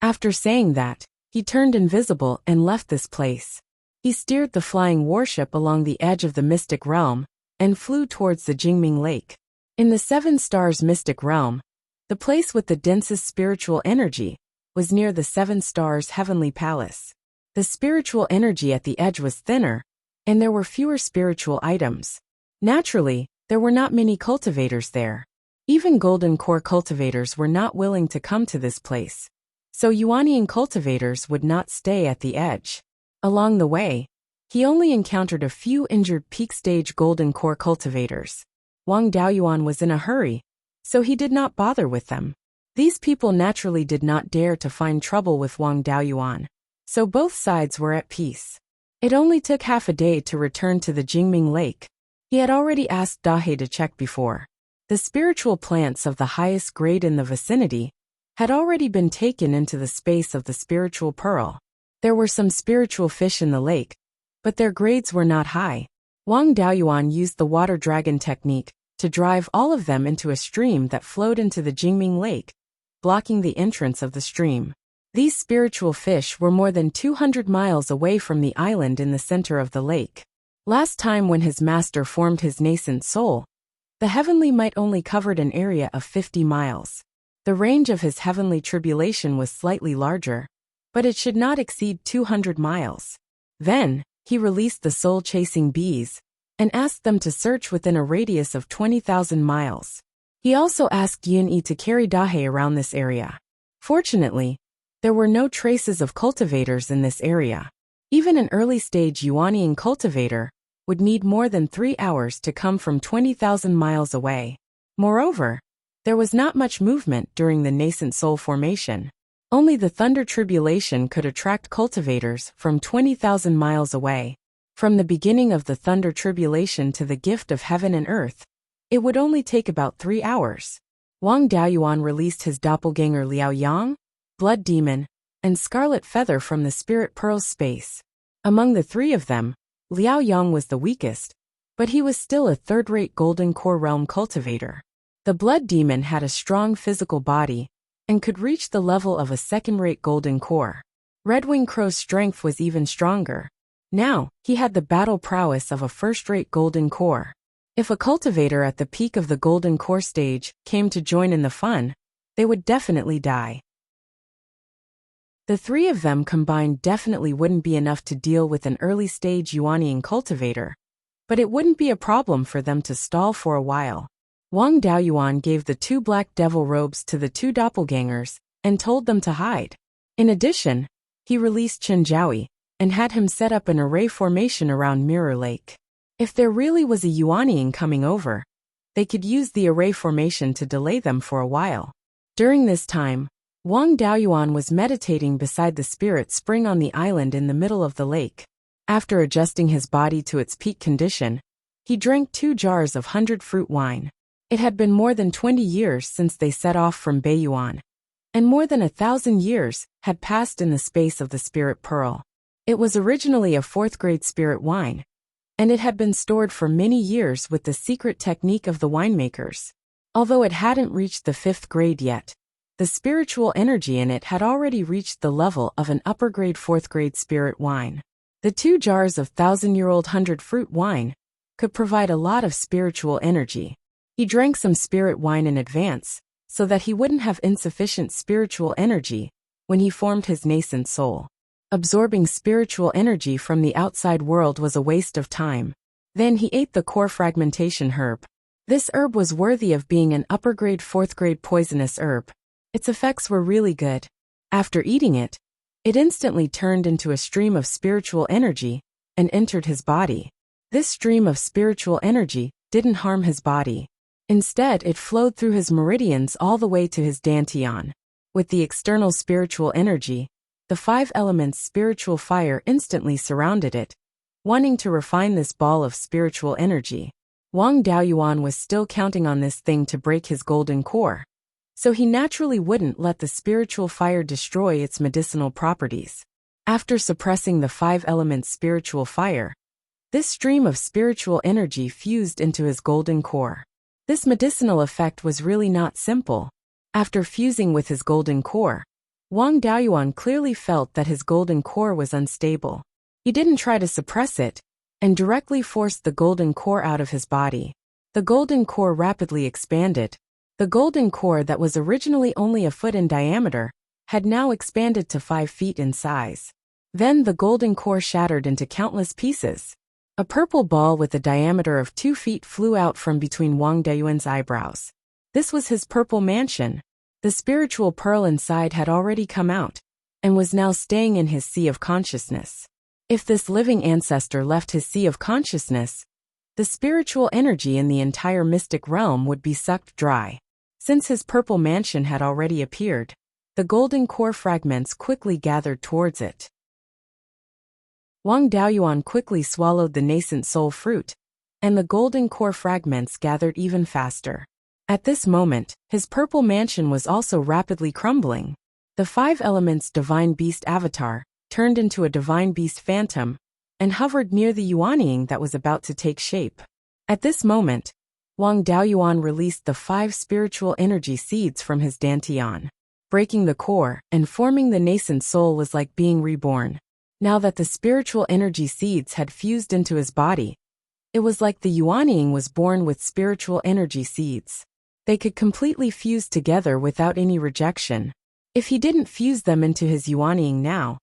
After saying that, he turned invisible and left this place. He steered the flying warship along the edge of the mystic realm and flew towards the Jingming Lake. In the 7 Stars mystic realm, the place with the densest spiritual energy was near the 7 Stars Heavenly Palace. The spiritual energy at the edge was thinner, and there were fewer spiritual items. Naturally, there were not many cultivators there. Even golden core cultivators were not willing to come to this place, so Yuanian cultivators would not stay at the edge. Along the way, he only encountered a few injured peak-stage golden core cultivators. Wang Daoyuan was in a hurry, so he did not bother with them. These people naturally did not dare to find trouble with Wang Daoyuan, so both sides were at peace. It only took half a day to return to the Jingming Lake. He had already asked Dahe to check before. The spiritual plants of the highest grade in the vicinity had already been taken into the space of the spiritual pearl. There were some spiritual fish in the lake, but their grades were not high. Wang Daoyuan used the water dragon technique to drive all of them into a stream that flowed into the Jingming Lake, blocking the entrance of the stream. These spiritual fish were more than 200 miles away from the island in the center of the lake. Last time when his master formed his nascent soul, the heavenly might only covered an area of 50 miles. The range of his heavenly tribulation was slightly larger, but it should not exceed 200 miles. Then, he released the soul-chasing bees and asked them to search within a radius of 20,000 miles. He also asked Yun-Yi to carry Dahe around this area. Fortunately, there were no traces of cultivators in this area. Even an early-stage Yuanian cultivator would need more than 3 hours to come from 20,000 miles away. Moreover, there was not much movement during the nascent soul formation. Only the thunder tribulation could attract cultivators from 20,000 miles away. From the beginning of the thunder tribulation to the gift of heaven and earth, it would only take about 3 hours. Wang Daoyuan released his doppelganger Liao Yang, Blood Demon, and Scarlet Feather from the Spirit Pearl's space. Among the 3 of them, Liao Yang was the weakest, but he was still a third-rate golden core realm cultivator. The Blood Demon had a strong physical body and could reach the level of a second-rate golden core. Redwing Crow's strength was even stronger. Now, he had the battle prowess of a first-rate golden core. If a cultivator at the peak of the golden core stage came to join in the fun, they would definitely die. The 3 of them combined definitely wouldn't be enough to deal with an early-stage Yuanian cultivator, but it wouldn't be a problem for them to stall for a while. Wang Daoyuan gave the 2 black devil robes to the 2 doppelgangers and told them to hide. In addition, he released Chen Jiaoyi and had him set up an array formation around Mirror Lake. If there really was a Yuanian coming over, they could use the array formation to delay them for a while. During this time, Wang Daoyuan was meditating beside the spirit spring on the island in the middle of the lake. After adjusting his body to its peak condition, he drank 2 jars of 100-fruit wine. It had been more than 20 years since they set off from Beiyuan, and more than 1,000 years had passed in the space of the Spirit Pearl. It was originally a 4th-grade spirit wine, and it had been stored for many years with the secret technique of the winemakers. Although it hadn't reached the 5th grade yet, the spiritual energy in it had already reached the level of an upper-grade 4th-grade spirit wine. The 2 jars of 1,000-year-old 100-fruit wine could provide a lot of spiritual energy. He drank some spirit wine in advance, so that he wouldn't have insufficient spiritual energy when he formed his nascent soul. Absorbing spiritual energy from the outside world was a waste of time. Then he ate the core fragmentation herb. This herb was worthy of being an upper-grade 4th-grade poisonous herb. Its effects were really good. After eating it, it instantly turned into a stream of spiritual energy and entered his body. This stream of spiritual energy didn't harm his body. Instead, it flowed through his meridians all the way to his dantian. With the external spiritual energy, the 5 elements spiritual fire instantly surrounded it, wanting to refine this ball of spiritual energy. Wang Daoyuan was still counting on this thing to break his golden core, so he naturally wouldn't let the spiritual fire destroy its medicinal properties. After suppressing the 5 elements spiritual fire, this stream of spiritual energy fused into his golden core. This medicinal effect was really not simple. After fusing with his golden core, Wang Daoyuan clearly felt that his golden core was unstable. He didn't try to suppress it, and directly forced the golden core out of his body. The golden core rapidly expanded. The golden core that was originally only a foot in diameter had now expanded to 5 feet in size. Then the golden core shattered into countless pieces. A purple ball with a diameter of 2 feet flew out from between Wang Daoyuan's eyebrows. This was his purple mansion. The spiritual pearl inside had already come out, and was now staying in his sea of consciousness. If this living ancestor left his sea of consciousness, the spiritual energy in the entire mystic realm would be sucked dry. Since his purple mansion had already appeared, the golden core fragments quickly gathered towards it. Wang Daoyuan quickly swallowed the nascent soul fruit, and the golden core fragments gathered even faster. At this moment, his purple mansion was also rapidly crumbling. The 5 elements divine beast avatar turned into a divine beast phantom and hovered near the yuanying that was about to take shape. At this moment, Wang Daoyuan released the 5 spiritual energy seeds from his dantian. Breaking the core and forming the nascent soul was like being reborn. Now that the spiritual energy seeds had fused into his body, it was like the yuanying was born with spiritual energy seeds. They could completely fuse together without any rejection. If he didn't fuse them into his yuanying now,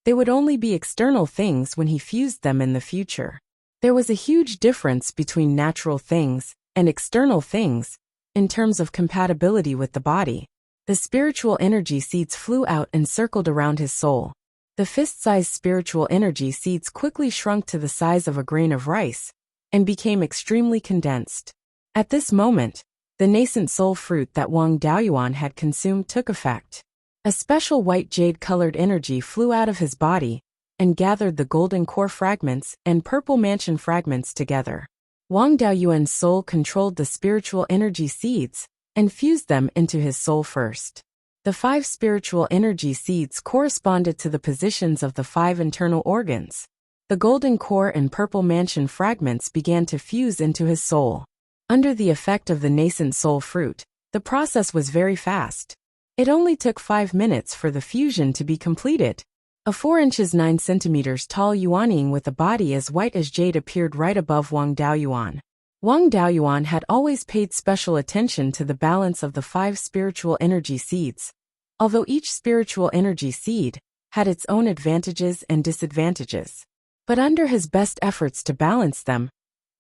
they would only be external things when he fused them in the future. There was a huge difference between natural things and external things in terms of compatibility with the body. The spiritual energy seeds flew out and circled around his soul. The fist-sized spiritual energy seeds quickly shrunk to the size of a grain of rice and became extremely condensed. At this moment, the nascent soul fruit that Wang Daoyuan had consumed took effect. A special white jade-colored energy flew out of his body and gathered the golden core fragments and purple mansion fragments together. Wang Daoyuan's soul controlled the spiritual energy seeds and fused them into his soul first. The 5 spiritual energy seeds corresponded to the positions of the 5 internal organs. The golden core and purple mansion fragments began to fuse into his soul. Under the effect of the nascent soul fruit, the process was very fast. It only took 5 minutes for the fusion to be completed. A 4 inches 9 centimeters tall yuanying with a body as white as jade appeared right above Wang Daoyuan. Wang Daoyuan had always paid special attention to the balance of the 5 spiritual energy seeds. Although each spiritual energy seed had its own advantages and disadvantages. But under his best efforts to balance them,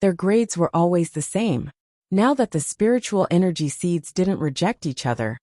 their grades were always the same. Now that the spiritual energy seeds didn't reject each other,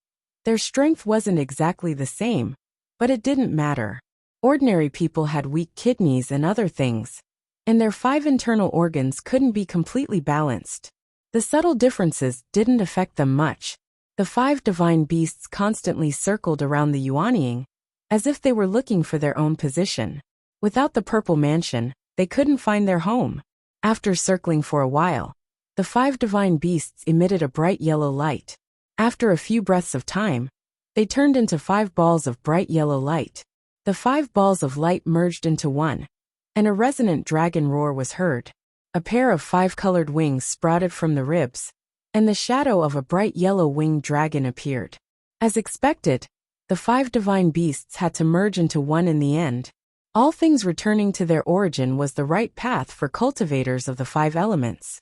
their strength wasn't exactly the same, but it didn't matter. Ordinary people had weak kidneys and other things, and their 5 internal organs couldn't be completely balanced. The subtle differences didn't affect them much. The 5 divine beasts constantly circled around the yuanying, as if they were looking for their own position. Without the purple mansion, they couldn't find their home. After circling for a while, the 5 divine beasts emitted a bright yellow light. After a few breaths of time, they turned into 5 balls of bright yellow light. The 5 balls of light merged into one, and a resonant dragon roar was heard. A pair of 5 colored wings sprouted from the ribs, and the shadow of a bright yellow winged dragon appeared. As expected, the 5 divine beasts had to merge into one in the end. All things returning to their origin was the right path for cultivators of the 5 elements.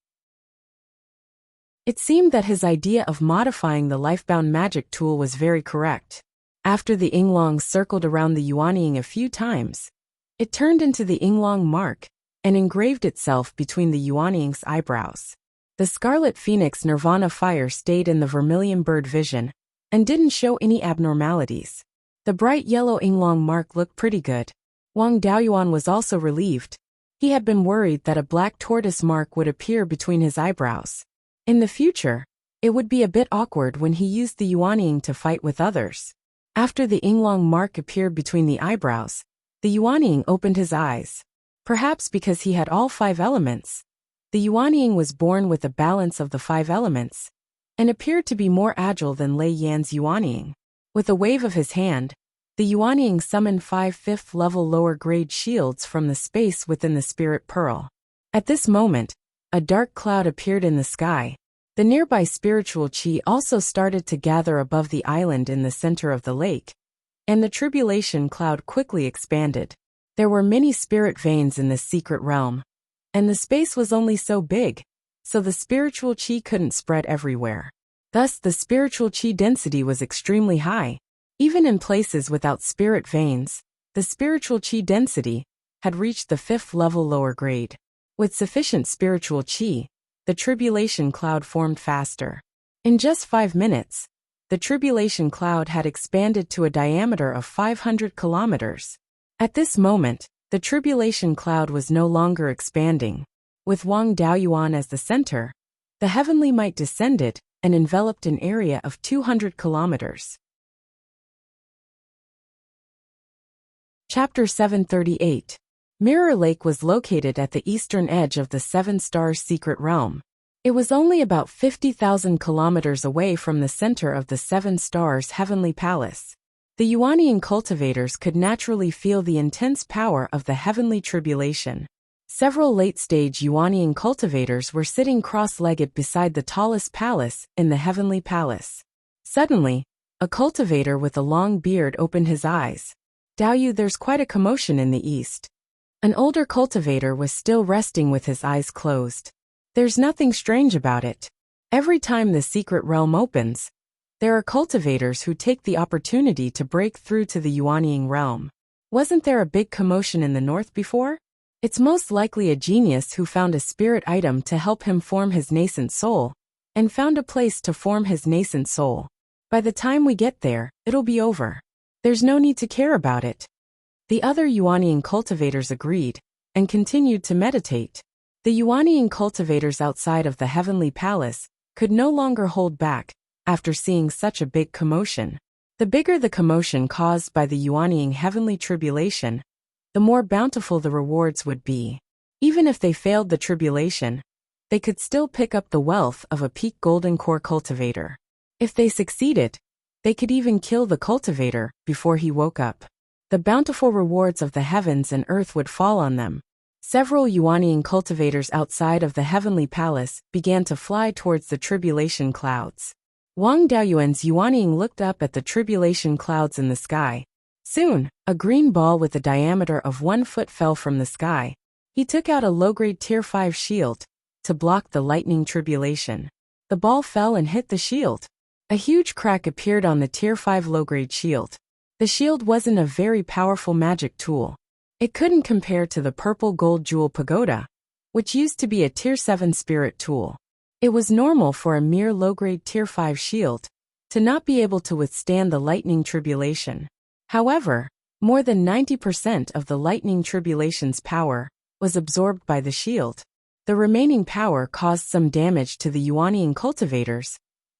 It seemed that his idea of modifying the lifebound magic tool was very correct. After the Yinglong circled around the Yuanying a few times, it turned into the Yinglong mark and engraved itself between the Yuanying's eyebrows. The Scarlet Phoenix Nirvana fire stayed in the Vermilion Bird vision and didn't show any abnormalities. The bright yellow Yinglong mark looked pretty good. Wang Daoyuan was also relieved. He had been worried that a black tortoise mark would appear between his eyebrows. In the future, it would be a bit awkward when he used the Yuanying to fight with others. After the Yinglong mark appeared between the eyebrows, the Yuanying opened his eyes. Perhaps because he had all 5 elements, the Yuanying was born with a balance of the 5 elements, and appeared to be more agile than Lei Yan's Yuanying. With a wave of his hand, the Yuanying summoned 5 5th-level lower-grade shields from the space within the Spirit Pearl. At this moment, a dark cloud appeared in the sky. The nearby spiritual chi also started to gather above the island in the center of the lake, and the tribulation cloud quickly expanded. There were many spirit veins in this secret realm, and the space was only so big, so the spiritual chi couldn't spread everywhere. Thus, the spiritual chi density was extremely high. Even in places without spirit veins, the spiritual chi density had reached the 5th level lower grade. With sufficient spiritual chi, the tribulation cloud formed faster. In just 5 minutes, the tribulation cloud had expanded to a diameter of 500 kilometers. At this moment, the tribulation cloud was no longer expanding. With Wang Daoyuan as the center, the heavenly might descended and enveloped an area of 200 kilometers. Chapter 738. Mirror Lake was located at the eastern edge of the 7 Stars secret realm. It was only about 50,000 kilometers away from the center of the 7 Stars heavenly palace. The Yuanying cultivators could naturally feel the intense power of the heavenly tribulation. Several late-stage Yuanying cultivators were sitting cross-legged beside the tallest palace in the heavenly palace. Suddenly, a cultivator with a long beard opened his eyes. Daoyu, there's quite a commotion in the east. An older cultivator was still resting with his eyes closed. There's nothing strange about it. Every time the secret realm opens, there are cultivators who take the opportunity to break through to the Yuanying realm. Wasn't there a big commotion in the north before? It's most likely a genius who found a spirit item to help him form his nascent soul, and found a place to form his nascent soul. By the time we get there, it'll be over. There's no need to care about it. The other Yuanying cultivators agreed, and continued to meditate. The Yuanying cultivators outside of the heavenly palace could no longer hold back after seeing such a big commotion. The bigger the commotion caused by the Yuanying heavenly tribulation, the more bountiful the rewards would be. Even if they failed the tribulation, they could still pick up the wealth of a peak golden core cultivator. If they succeeded, they could even kill the cultivator before he woke up. The bountiful rewards of the heavens and earth would fall on them. Several Yuanying cultivators outside of the heavenly palace began to fly towards the tribulation clouds. Wang Daoyuan's Yuanying looked up at the tribulation clouds in the sky. Soon, a green ball with a diameter of 1 foot fell from the sky. He took out a low-grade Tier 5 shield to block the lightning tribulation. The ball fell and hit the shield. A huge crack appeared on the Tier 5 low-grade shield. The shield wasn't a very powerful magic tool. It couldn't compare to the purple gold jewel pagoda, which used to be a Tier 7 spirit tool. It was normal for a mere low-grade Tier 5 shield to not be able to withstand the lightning tribulation. However, more than 90% of the lightning tribulation's power was absorbed by the shield. The remaining power caused some damage to the Yuanying cultivators,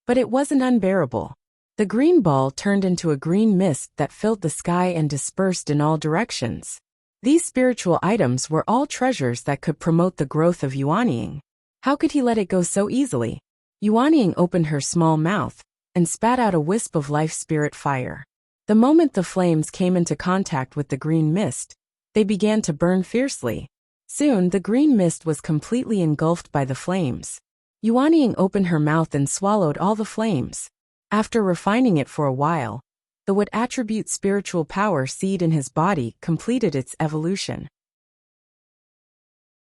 but it wasn't unbearable. The green ball turned into a green mist that filled the sky and dispersed in all directions. These spiritual items were all treasures that could promote the growth of Yuanying. How could he let it go so easily? Yuanying opened her small mouth and spat out a wisp of life spirit fire. The moment the flames came into contact with the green mist, they began to burn fiercely. Soon, the green mist was completely engulfed by the flames. Yuanying opened her mouth and swallowed all the flames. After refining it for a while, the wood attribute spiritual power seed in his body completed its evolution.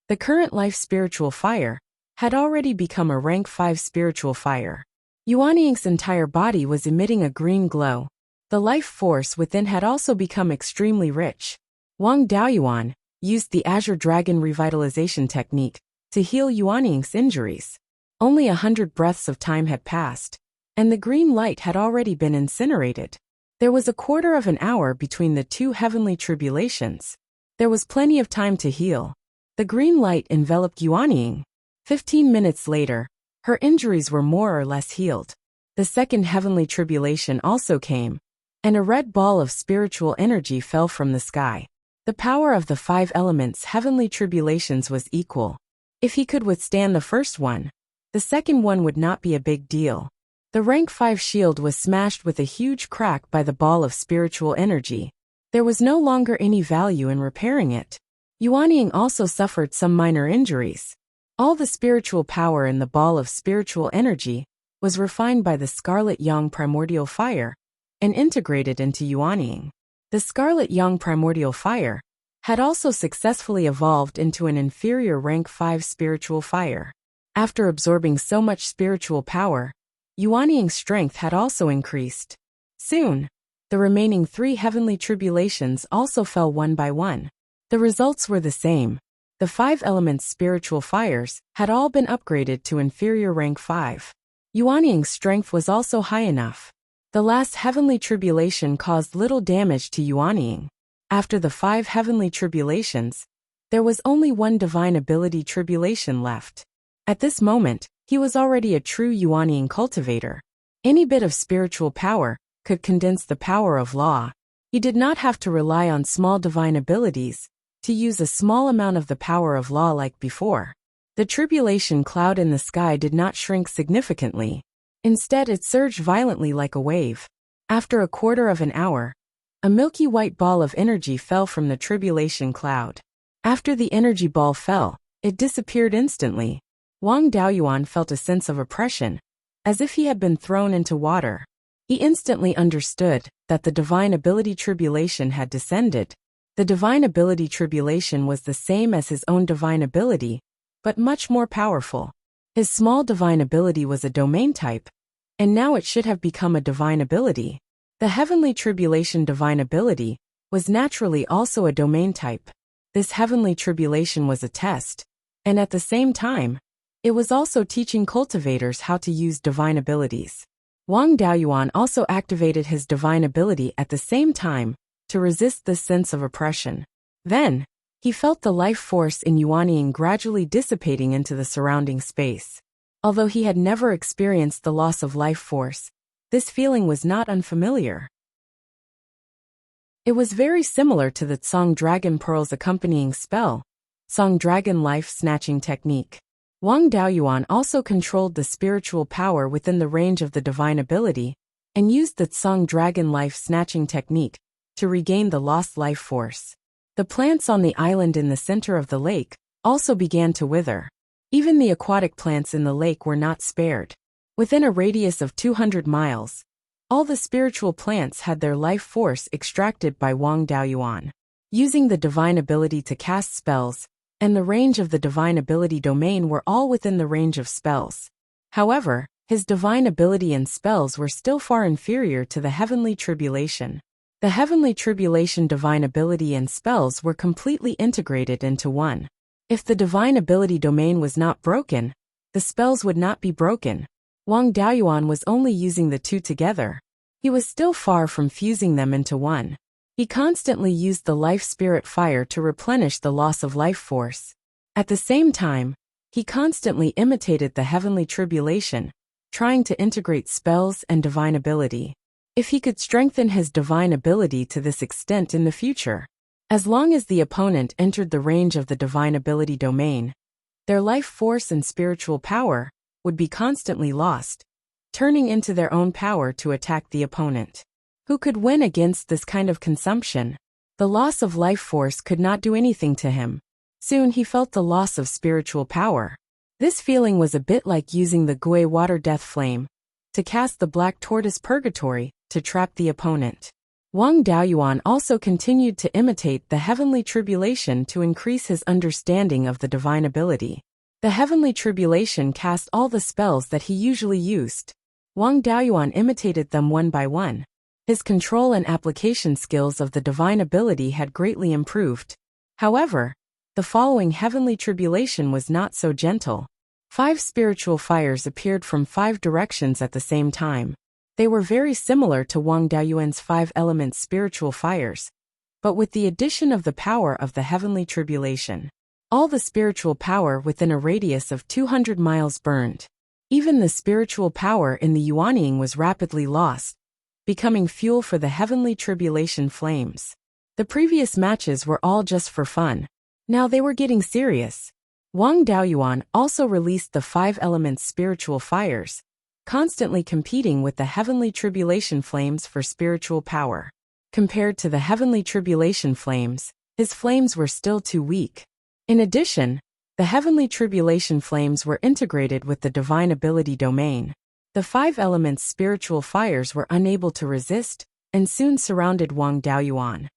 The current life spiritual fire had already become a rank 5 spiritual fire. Yuanying's entire body was emitting a green glow. The life force within had also become extremely rich. Wang Daoyuan used the Azure Dragon revitalization technique to heal Yuanying's injuries. Only 100 breaths of time had passed, and the green light had already been incinerated. There was a quarter of an hour between the two heavenly tribulations. There was plenty of time to heal. The green light enveloped Yuanying. 15 minutes later, her injuries were more or less healed. The second heavenly tribulation also came, and a red ball of spiritual energy fell from the sky. The power of the 5 elements' heavenly tribulations was equal. If he could withstand the first one, the second one would not be a big deal. The rank 5 shield was smashed with a huge crack by the ball of spiritual energy. There was no longer any value in repairing it. Yuanying also suffered some minor injuries. All the spiritual power in the ball of spiritual energy was refined by the Scarlet Yang primordial fire and integrated into Yuanying. The Scarlet Yang primordial fire had also successfully evolved into an inferior rank 5 spiritual fire. After absorbing so much spiritual power, Yuanying's strength had also increased. Soon, the remaining 3 heavenly tribulations also fell one by one. The results were the same. The 5 elements spiritual fires had all been upgraded to inferior rank 5. Yuanying's strength was also high enough. The last heavenly tribulation caused little damage to Yuanying. After the 5 heavenly tribulations, there was only one divine ability tribulation left. At this moment, he was already a true Yuanying cultivator. Any bit of spiritual power could condense the power of law. He did not have to rely on small divine abilities to use a small amount of the power of law like before. The tribulation cloud in the sky did not shrink significantly. Instead, it surged violently like a wave. After a quarter of an hour, a milky white ball of energy fell from the tribulation cloud. After the energy ball fell, it disappeared instantly. Wang Daoyuan felt a sense of oppression, as if he had been thrown into water. He instantly understood that the divine ability tribulation had descended. The divine ability tribulation was the same as his own divine ability, but much more powerful. His small divine ability was a domain type, and now it should have become a divine ability. The heavenly tribulation divine ability was naturally also a domain type. This heavenly tribulation was a test, and at the same time, it was also teaching cultivators how to use divine abilities. Wang Daoyuan also activated his divine ability at the same time to resist this sense of oppression. Then, he felt the life force in Yuanying gradually dissipating into the surrounding space. Although he had never experienced the loss of life force, this feeling was not unfamiliar. It was very similar to the Song Dragon Pearl's accompanying spell, Song Dragon Life Snatching Technique. Wang Daoyuan also controlled the spiritual power within the range of the divine ability and used the Song Dragon Life Snatching Technique to regain the lost life force. The plants on the island in the center of the lake also began to wither. Even the aquatic plants in the lake were not spared. Within a radius of 200 miles, all the spiritual plants had their life force extracted by Wang Daoyuan. Using the divine ability to cast spells and the range of the divine ability domain were all within the range of spells. However, his divine ability and spells were still far inferior to the heavenly tribulation. The heavenly tribulation divine ability and spells were completely integrated into one. If the divine ability domain was not broken, the spells would not be broken. Wang Daoyuan was only using the two together. He was still far from fusing them into one. He constantly used the life spirit fire to replenish the loss of life force. At the same time, he constantly imitated the heavenly tribulation, trying to integrate spells and divine ability. If he could strengthen his divine ability to this extent in the future, as long as the opponent entered the range of the divine ability domain, their life force and spiritual power would be constantly lost, turning into their own power to attack the opponent. Who could win against this kind of consumption? The loss of life force could not do anything to him. Soon he felt the loss of spiritual power. This feeling was a bit like using the Gui water death flame to cast the black tortoise purgatory to trap the opponent. Wang Daoyuan also continued to imitate the heavenly tribulation to increase his understanding of the divine ability. The heavenly tribulation cast all the spells that he usually used. Wang Daoyuan imitated them one by one. His control and application skills of the divine ability had greatly improved. However, the following heavenly tribulation was not so gentle. 5 spiritual fires appeared from 5 directions at the same time. They were very similar to Wang Daoyuan's 5-element spiritual fires, but with the addition of the power of the heavenly tribulation. All the spiritual power within a radius of 200 miles burned. Even the spiritual power in the Yuanying was rapidly lost, becoming fuel for the heavenly tribulation flames. The previous matches were all just for fun. Now they were getting serious. Wang Daoyuan also released the 5-element spiritual fires, constantly competing with the heavenly tribulation flames for spiritual power. Compared to the heavenly tribulation flames, his flames were still too weak. In addition, the heavenly tribulation flames were integrated with the divine ability domain. The 5-element spiritual fires were unable to resist, and soon surrounded Wang Daoyuan.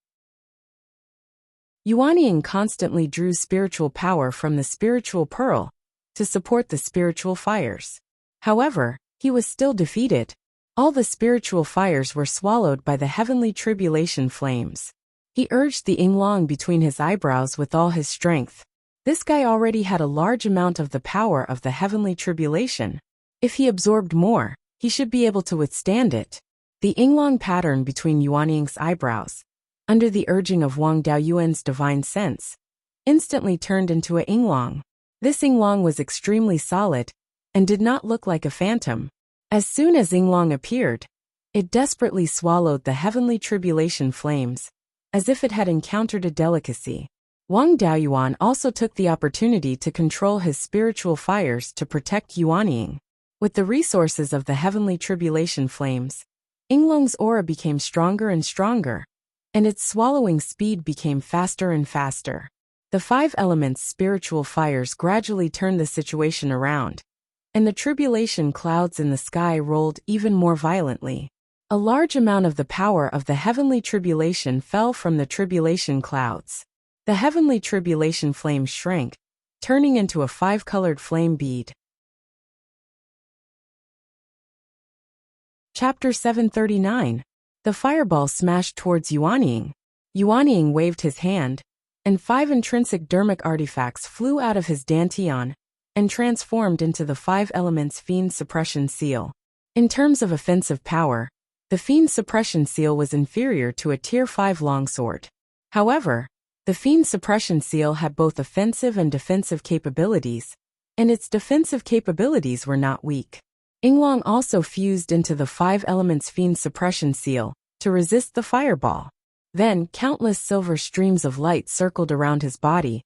Yuanying constantly drew spiritual power from the spiritual pearl to support the spiritual fires. However, he was still defeated. All the spiritual fires were swallowed by the heavenly tribulation flames. He urged the Yinglong between his eyebrows with all his strength. This guy already had a large amount of the power of the heavenly tribulation. If he absorbed more, he should be able to withstand it. The Yinglong pattern between Yuanying's eyebrows, under the urging of Wang Daoyuan's divine sense, instantly turned into a Yinglong. This Yinglong was extremely solid and did not look like a phantom. As soon as Yinglong appeared, it desperately swallowed the heavenly tribulation flames, as if it had encountered a delicacy. Wang Daoyuan also took the opportunity to control his spiritual fires to protect Yuanying. With the resources of the heavenly tribulation flames, Yinglong's aura became stronger and stronger, and its swallowing speed became faster and faster. The 5 elements spiritual fires gradually turned the situation around, and the tribulation clouds in the sky rolled even more violently. A large amount of the power of the heavenly tribulation fell from the tribulation clouds. The heavenly tribulation flame shrank, turning into a 5-colored flame bead. Chapter 739. The fireball smashed towards Yuanying. Yuanying waved his hand, and 5 intrinsic dermic artifacts flew out of his dantian and transformed into the 5 elements Fiend Suppression Seal. In terms of offensive power, the Fiend Suppression Seal was inferior to a Tier 5 longsword. However, the Fiend Suppression Seal had both offensive and defensive capabilities, and its defensive capabilities were not weak. Yinglong also fused into the 5 elements Fiend Suppression Seal to resist the fireball. Then countless silver streams of light circled around his body,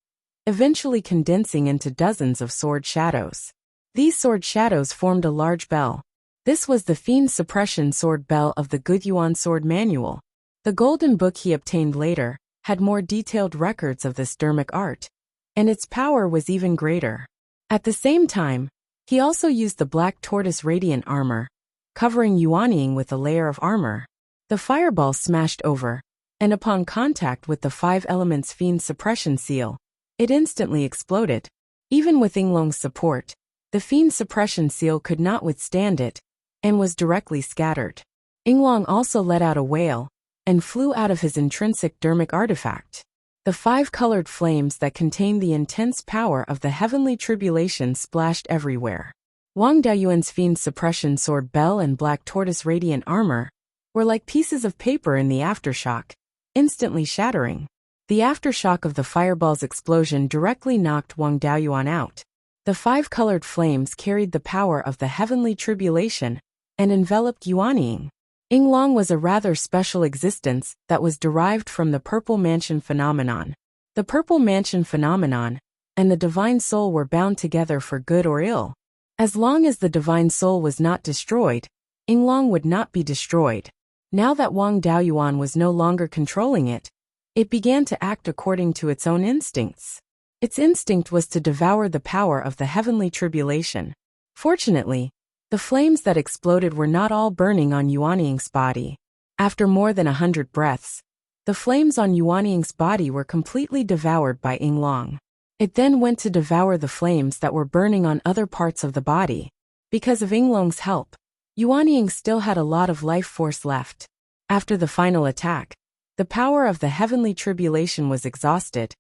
eventually condensing into dozens of sword shadows. These sword shadows formed a large bell. This was the Fiend Suppression Sword Bell of the Gudyuan Sword Manual. The golden book he obtained later had more detailed records of this dermic art, and its power was even greater. At the same time, he also used the black tortoise radiant armor, covering Yuanying with a layer of armor. The fireball smashed over, and upon contact with the 5 elements Fiend Suppression Seal, it instantly exploded. Even with Yinglong's support, the Fiend Suppression Seal could not withstand it, and was directly scattered. Yinglong also let out a wail, and flew out of his intrinsic dermic artifact. The 5-colored flames that contained the intense power of the heavenly tribulation splashed everywhere. Wang Daoyuan's Fiend Suppression Sword Bell and black tortoise radiant armor were like pieces of paper in the aftershock, instantly shattering. The aftershock of the fireball's explosion directly knocked Wang Daoyuan out. The 5-colored flames carried the power of the heavenly tribulation and enveloped Yuanying. Yinglong was a rather special existence that was derived from the Purple Mansion phenomenon. The Purple Mansion phenomenon and the divine soul were bound together for good or ill. As long as the divine soul was not destroyed, Yinglong would not be destroyed. Now that Wang Daoyuan was no longer controlling it, it began to act according to its own instincts. Its instinct was to devour the power of the heavenly tribulation. Fortunately, the flames that exploded were not all burning on Yuanying's body. After more than 100 breaths, the flames on Yuanying's body were completely devoured by Yinglong. It then went to devour the flames that were burning on other parts of the body. Because of Yinglong's help, Yuanying still had a lot of life force left. After the final attack, the power of the heavenly tribulation was exhausted,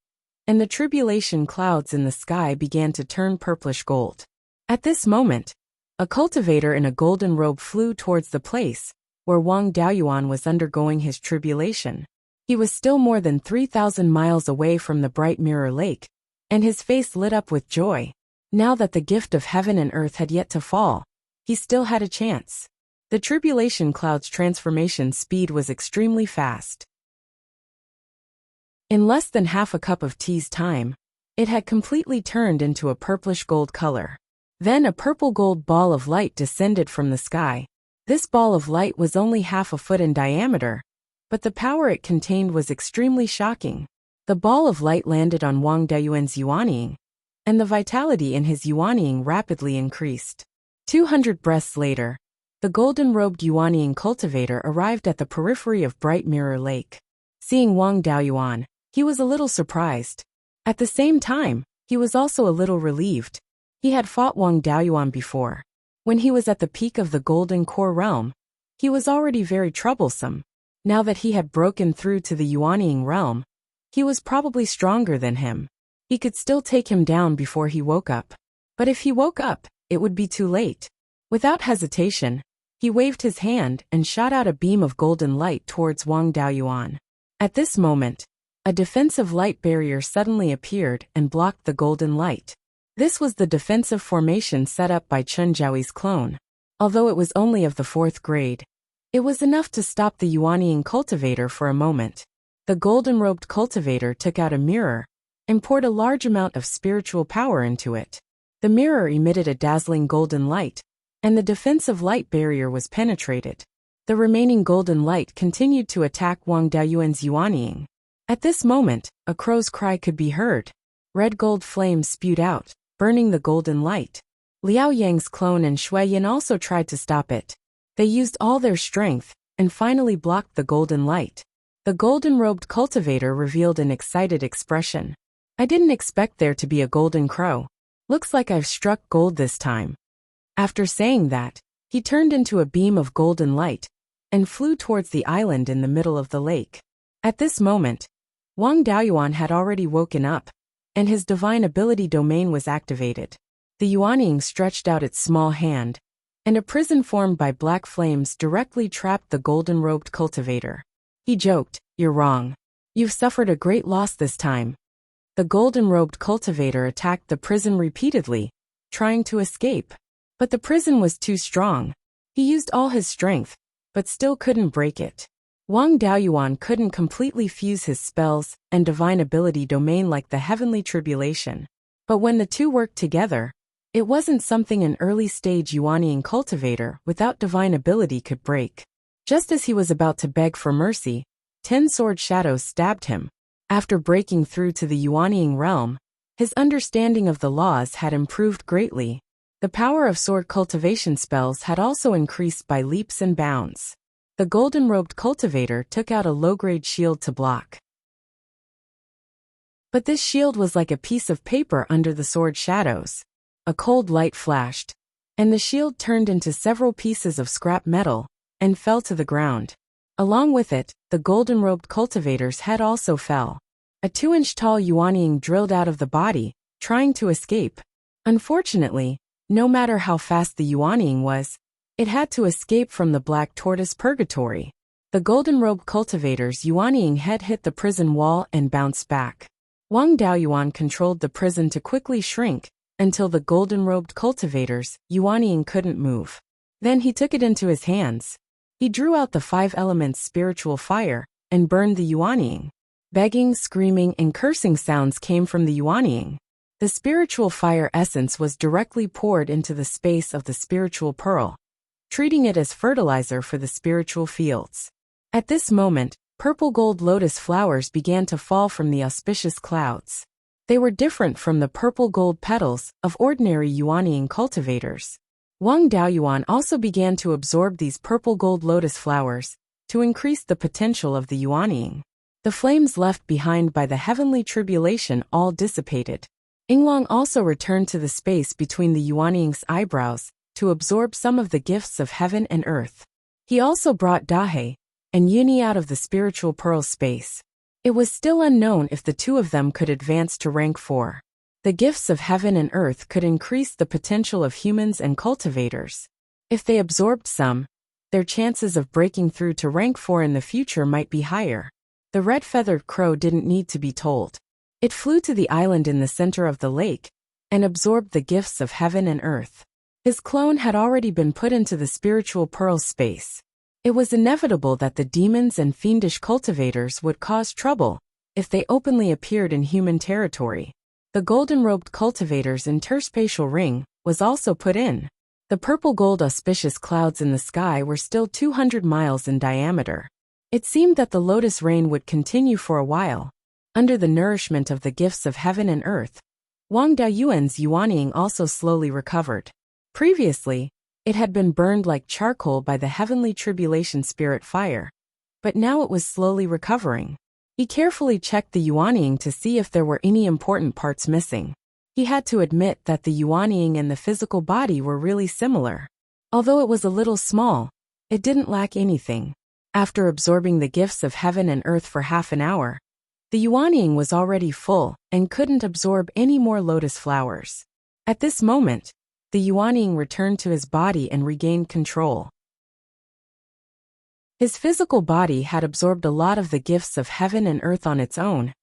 and the tribulation clouds in the sky began to turn purplish gold. At this moment, a cultivator in a golden robe flew towards the place where Wang Daoyuan was undergoing his tribulation. He was still more than 3,000 miles away from the bright mirror lake, and his face lit up with joy. Now that the gift of heaven and earth had yet to fall, he still had a chance. The tribulation cloud's transformation speed was extremely fast. In less than half a cup of tea's time, it had completely turned into a purplish gold color. Then a purple gold ball of light descended from the sky. This ball of light was only half a foot in diameter, but the power it contained was extremely shocking. The ball of light landed on Wang Daoyuan's Yuanying, and the vitality in his Yuanying rapidly increased. 200 breaths later, the golden-robed Yuanying cultivator arrived at the periphery of Bright Mirror Lake. Seeing Wang Daoyuan, he was a little surprised. At the same time, he was also a little relieved. He had fought Wang Daoyuan before. When he was at the peak of the Golden Core realm, he was already very troublesome. Now that he had broken through to the Yuanying realm, he was probably stronger than him. He could still take him down before he woke up. But if he woke up, it would be too late. Without hesitation, he waved his hand and shot out a beam of golden light towards Wang Daoyuan. At this moment, a defensive light barrier suddenly appeared and blocked the golden light. This was the defensive formation set up by Chen Zhaoyi's clone. Although it was only of the 4th grade, it was enough to stop the Yuanying cultivator for a moment. The golden-robed cultivator took out a mirror and poured a large amount of spiritual power into it. The mirror emitted a dazzling golden light, and the defensive light barrier was penetrated. The remaining golden light continued to attack Wang Daoyuan's Yuanying. At this moment, a crow's cry could be heard. Red gold flames spewed out, burning the golden light. Liao Yang's clone and Shui Yin also tried to stop it. They used all their strength, and finally blocked the golden light. The golden-robed cultivator revealed an excited expression. I didn't expect there to be a golden crow. Looks like I've struck gold this time. After saying that, he turned into a beam of golden light, and flew towards the island in the middle of the lake. At this moment, Wang Daoyuan had already woken up, and his divine ability domain was activated. The Yuanying stretched out its small hand, and a prison formed by black flames directly trapped the golden-robed cultivator. He joked, "You're wrong. You've suffered a great loss this time." The golden-robed cultivator attacked the prison repeatedly, trying to escape. But the prison was too strong. He used all his strength, but still couldn't break it. Wang Daoyuan couldn't completely fuse his spells and divine ability domain like the heavenly tribulation. But when the two worked together, it wasn't something an early-stage Yuanying cultivator without divine ability could break. Just as he was about to beg for mercy, 10 sword shadows stabbed him. After breaking through to the Yuanying realm, his understanding of the laws had improved greatly. The power of sword cultivation spells had also increased by leaps and bounds. The golden-robed cultivator took out a low-grade shield to block. But this shield was like a piece of paper under the sword shadows. A cold light flashed, and the shield turned into several pieces of scrap metal, and fell to the ground. Along with it, the golden-robed cultivator's head also fell. A 2-inch tall Yuanying drilled out of the body, trying to escape. Unfortunately, no matter how fast the Yuanying was, it had to escape from the black tortoise purgatory. The golden-robed cultivator's Yuanying head hit the prison wall and bounced back. Wang Daoyuan controlled the prison to quickly shrink, until the golden-robed cultivator's Yuanying couldn't move. Then he took it into his hands. He drew out the 5 elements spiritual fire, and burned the Yuanying. Begging, screaming, and cursing sounds came from the Yuanying. The spiritual fire essence was directly poured into the space of the spiritual pearl, treating it as fertilizer for the spiritual fields. At this moment, purple gold lotus flowers began to fall from the auspicious clouds. They were different from the purple gold petals of ordinary Yuanying cultivators. Wang Daoyuan also began to absorb these purple gold lotus flowers to increase the potential of the Yuanying. The flames left behind by the heavenly tribulation all dissipated. Yinglong also returned to the space between the Yuanying's eyebrows to absorb some of the gifts of heaven and earth. He also brought Dahe and Yuni out of the spiritual pearl space. It was still unknown if the two of them could advance to rank 4. The gifts of heaven and earth could increase the potential of humans and cultivators. If they absorbed some, their chances of breaking through to rank 4 in the future might be higher. The red-feathered crow didn't need to be told. It flew to the island in the center of the lake and absorbed the gifts of heaven and earth. His clone had already been put into the spiritual pearl space. It was inevitable that the demons and fiendish cultivators would cause trouble if they openly appeared in human territory. The golden-robed cultivator's interspatial ring was also put in. The purple-gold auspicious clouds in the sky were still 200 miles in diameter. It seemed that the lotus rain would continue for a while. Under the nourishment of the gifts of heaven and earth, Wang Daoyuan's Yuanying also slowly recovered. Previously, it had been burned like charcoal by the heavenly tribulation spirit fire, but now it was slowly recovering. He carefully checked the Yuanying to see if there were any important parts missing. He had to admit that the Yuanying and the physical body were really similar. Although it was a little small, it didn't lack anything. After absorbing the gifts of heaven and earth for half an hour, the Yuanying was already full and couldn't absorb any more lotus flowers. At this moment, the Yuanying returned to his body and regained control. His physical body had absorbed a lot of the gifts of heaven and earth on its own,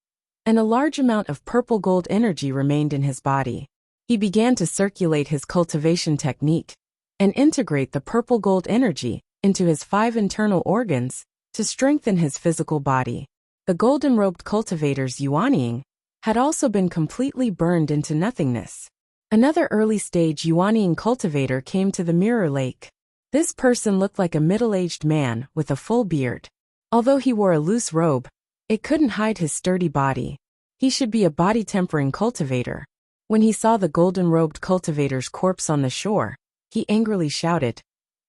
and a large amount of purple gold energy remained in his body. He began to circulate his cultivation technique and integrate the purple gold energy into his 5 internal organs to strengthen his physical body. The golden-robed cultivator's Yuanying had also been completely burned into nothingness. Another early-stage Yuanying cultivator came to the mirror lake. This person looked like a middle-aged man with a full beard. Although he wore a loose robe, it couldn't hide his sturdy body. He should be a body-tempering cultivator. When he saw the golden-robed cultivator's corpse on the shore, he angrily shouted,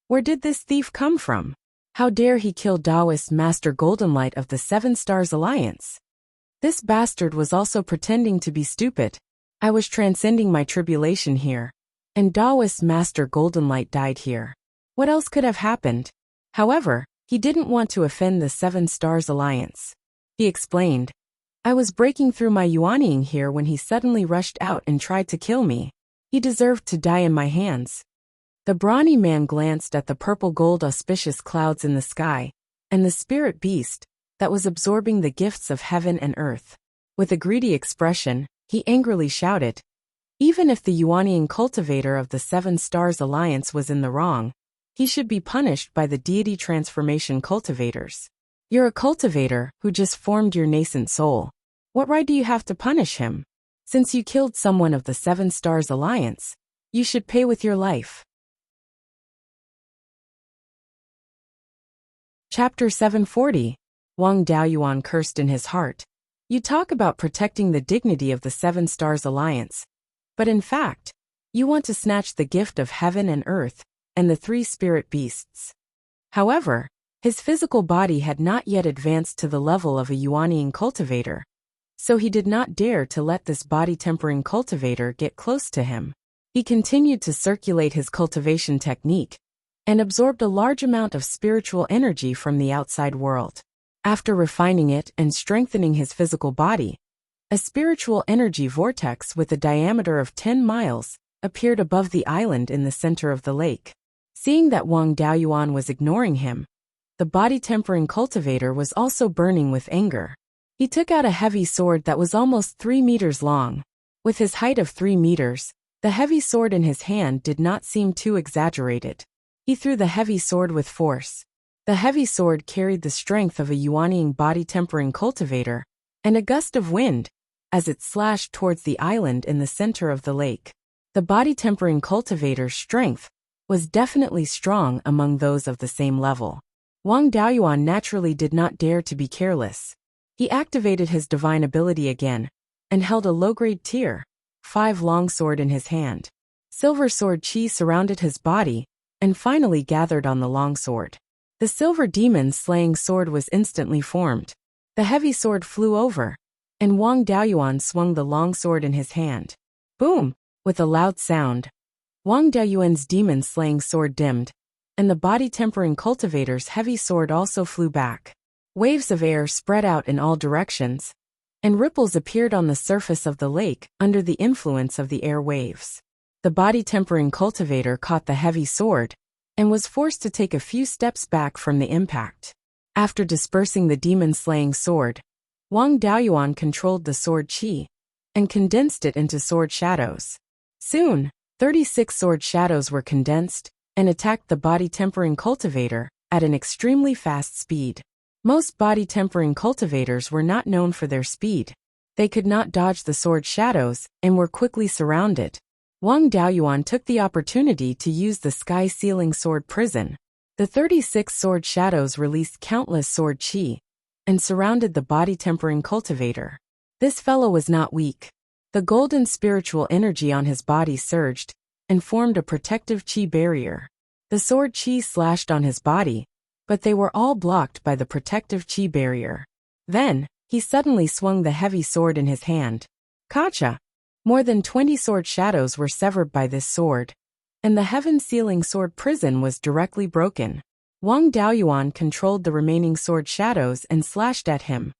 "Where did this thief come from? How dare he kill Taoist Master Goldenlight of the 7 Stars Alliance? This bastard was also pretending to be stupid. I was transcending my tribulation here, and Taoist Master Goldenlight died here. What else could have happened?" However, he didn't want to offend the 7 Stars Alliance. He explained, "I was breaking through my Yuanying here when he suddenly rushed out and tried to kill me. He deserved to die in my hands." The brawny man glanced at the purple gold auspicious clouds in the sky, and the spirit beast that was absorbing the gifts of heaven and earth. With a greedy expression, he angrily shouted, "Even if the Yuanying cultivator of the 7 Stars Alliance was in the wrong, he should be punished by the deity transformation cultivators. You're a cultivator who just formed your nascent soul. What right do you have to punish him? Since you killed someone of the 7 Stars Alliance, you should pay with your life." Chapter 740. Wang Daoyuan cursed in his heart. "You talk about protecting the dignity of the 7 Stars Alliance, but in fact, you want to snatch the gift of heaven and earth and the 3 spirit beasts." However, his physical body had not yet advanced to the level of a Yuanying cultivator, so he did not dare to let this body-tempering cultivator get close to him. He continued to circulate his cultivation technique and absorbed a large amount of spiritual energy from the outside world. After refining it and strengthening his physical body, a spiritual energy vortex with a diameter of 10 miles appeared above the island in the center of the lake. Seeing that Wang Daoyuan was ignoring him, the body-tempering cultivator was also burning with anger. He took out a heavy sword that was almost 3 meters long. With his height of 3 meters, the heavy sword in his hand did not seem too exaggerated. He threw the heavy sword with force. The heavy sword carried the strength of a Yuanying body-tempering cultivator and a gust of wind as it slashed towards the island in the center of the lake. The body-tempering cultivator's strength was definitely strong among those of the same level. Wang Daoyuan naturally did not dare to be careless. He activated his divine ability again, and held a low-grade tier 5 longsword in his hand. Silver sword chi surrounded his body and finally gathered on the longsword. The silver demon-slaying sword was instantly formed. The heavy sword flew over, and Wang Daoyuan swung the longsword in his hand. Boom! With a loud sound, Wang Daoyuan's demon-slaying sword dimmed, and the body-tempering cultivator's heavy sword also flew back. Waves of air spread out in all directions, and ripples appeared on the surface of the lake under the influence of the air waves. The body-tempering cultivator caught the heavy sword and was forced to take a few steps back from the impact. After dispersing the demon-slaying sword, Wang Daoyuan controlled the sword chi and condensed it into sword shadows. Soon, 36 sword shadows were condensed and attacked the body-tempering cultivator at an extremely fast speed. Most body-tempering cultivators were not known for their speed. They could not dodge the sword shadows and were quickly surrounded. Wang Daoyuan took the opportunity to use the sky-sealing sword prison. The 36 sword shadows released countless sword chi and surrounded the body-tempering cultivator. This fellow was not weak. The golden spiritual energy on his body surged and formed a protective chi barrier. The sword chi slashed on his body, but they were all blocked by the protective chi barrier. Then, he suddenly swung the heavy sword in his hand. Kacha! More than 20 sword shadows were severed by this sword, and the heaven-sealing sword prison was directly broken. Wang Daoyuan controlled the remaining sword shadows and slashed at him.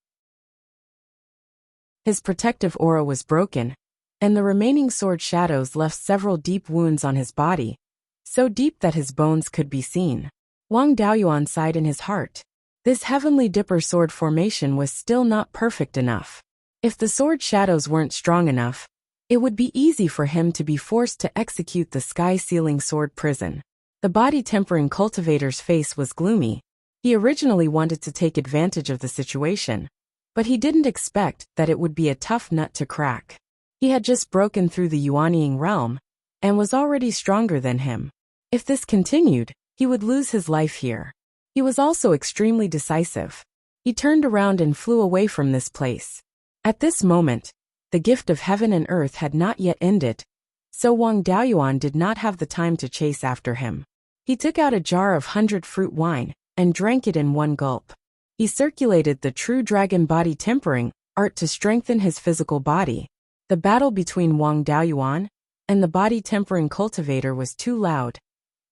His protective aura was broken, and the remaining sword shadows left several deep wounds on his body, so deep that his bones could be seen. Wang Daoyuan sighed in his heart. This heavenly dipper sword formation was still not perfect enough. If the sword shadows weren't strong enough, it would be easy for him to be forced to execute the sky-sealing sword prison. The body-tempering cultivator's face was gloomy. He originally wanted to take advantage of the situation, but he didn't expect that it would be a tough nut to crack. He had just broken through the Yuanying realm and was already stronger than him. If this continued, he would lose his life here. He was also extremely decisive. He turned around and flew away from this place. At this moment, the gift of heaven and earth had not yet ended, so Wang Daoyuan did not have the time to chase after him. He took out a jar of 100-fruit wine and drank it in one gulp. He circulated the true dragon body tempering art to strengthen his physical body. The battle between Wang Daoyuan and the body tempering cultivator was too loud,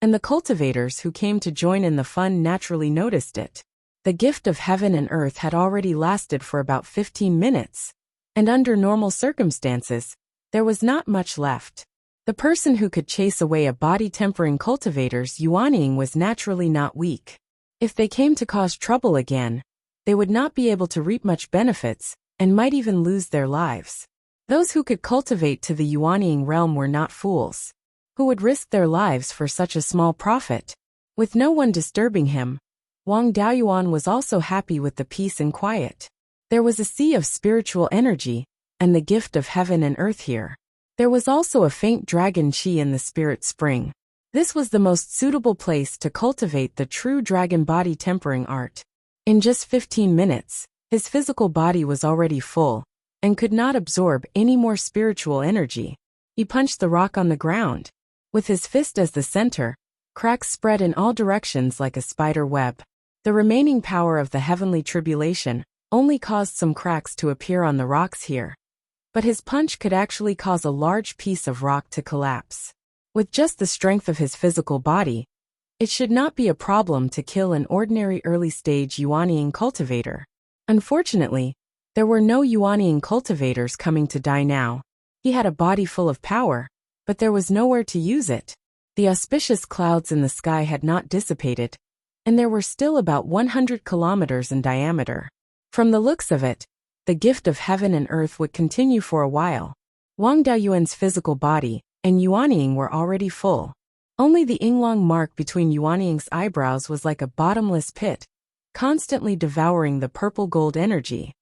and the cultivators who came to join in the fun naturally noticed it. The gift of heaven and earth had already lasted for about 15 minutes, and under normal circumstances, there was not much left. The person who could chase away a body-tempering cultivator's yuanying was naturally not weak. If they came to cause trouble again, they would not be able to reap much benefits, and might even lose their lives. Those who could cultivate to the yuanying realm were not fools, who would risk their lives for such a small profit. With no one disturbing him, Wang Daoyuan was also happy with the peace and quiet. There was a sea of spiritual energy, and the gift of heaven and earth here. There was also a faint dragon chi in the spirit spring. This was the most suitable place to cultivate the true dragon body tempering art. In just 15 minutes, his physical body was already full, and could not absorb any more spiritual energy. He punched the rock on the ground. With his fist as the center, cracks spread in all directions like a spider web. The remaining power of the heavenly tribulation only caused some cracks to appear on the rocks here. But his punch could actually cause a large piece of rock to collapse. With just the strength of his physical body, it should not be a problem to kill an ordinary early-stage yuanying cultivator. Unfortunately, there were no yuanying cultivators coming to die now. He had a body full of power, but there was nowhere to use it. The auspicious clouds in the sky had not dissipated, and there were still about 100 kilometers in diameter. From the looks of it, the gift of heaven and earth would continue for a while. Wang Daoyuan's physical body and yuanying were already full. Only the Yinglong mark between yuanying's eyebrows was like a bottomless pit, constantly devouring the purple gold energy.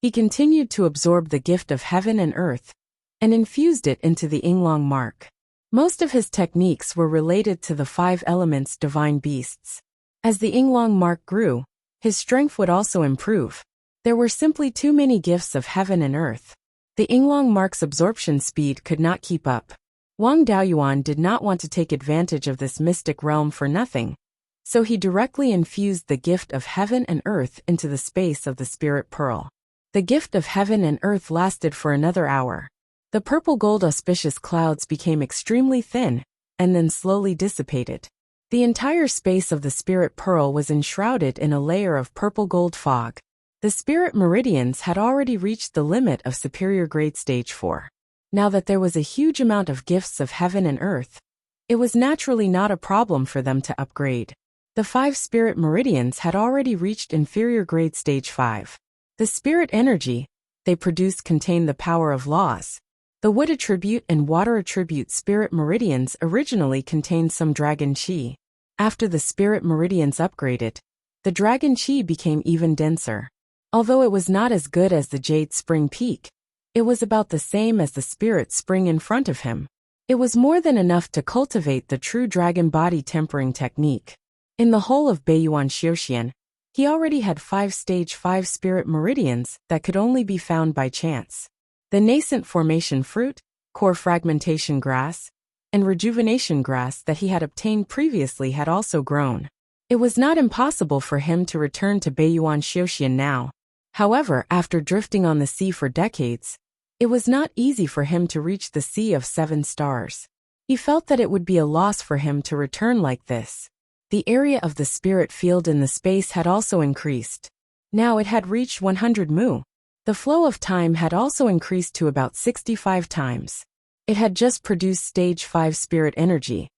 He continued to absorb the gift of heaven and earth, and infused it into the Yinglong mark. Most of his techniques were related to the 5 elements divine beasts. As the Yinglong mark grew, his strength would also improve. There were simply too many gifts of heaven and earth. The Yinglong mark's absorption speed could not keep up. Wang Daoyuan did not want to take advantage of this mystic realm for nothing, so he directly infused the gift of heaven and earth into the space of the spirit pearl. The gift of heaven and earth lasted for another hour. The purple-gold auspicious clouds became extremely thin, and then slowly dissipated. The entire space of the spirit pearl was enshrouded in a layer of purple-gold fog. The spirit meridians had already reached the limit of superior grade stage 4. Now that there was a huge amount of gifts of heaven and earth, it was naturally not a problem for them to upgrade. The 5 spirit meridians had already reached inferior grade stage 5. The spirit energy they produced contained the power of laws. The wood attribute and water attribute spirit meridians originally contained some dragon chi. After the spirit meridians upgraded, the dragon chi became even denser. Although it was not as good as the Jade Spring Peak, it was about the same as the spirit spring in front of him. It was more than enough to cultivate the true dragon body tempering technique. In the whole of Beiyuan Xiuxian, he already had 5 stage 5 spirit meridians that could only be found by chance. The nascent formation fruit, core fragmentation grass, and rejuvenation grass that he had obtained previously had also grown. It was not impossible for him to return to Beiyuan Xiuxian now. However, after drifting on the sea for decades, it was not easy for him to reach the Sea of 7 Stars. He felt that it would be a loss for him to return like this. The area of the spirit field in the space had also increased. Now it had reached 100 mu. The flow of time had also increased to about 65 times. It had just produced stage 5 spirit energy,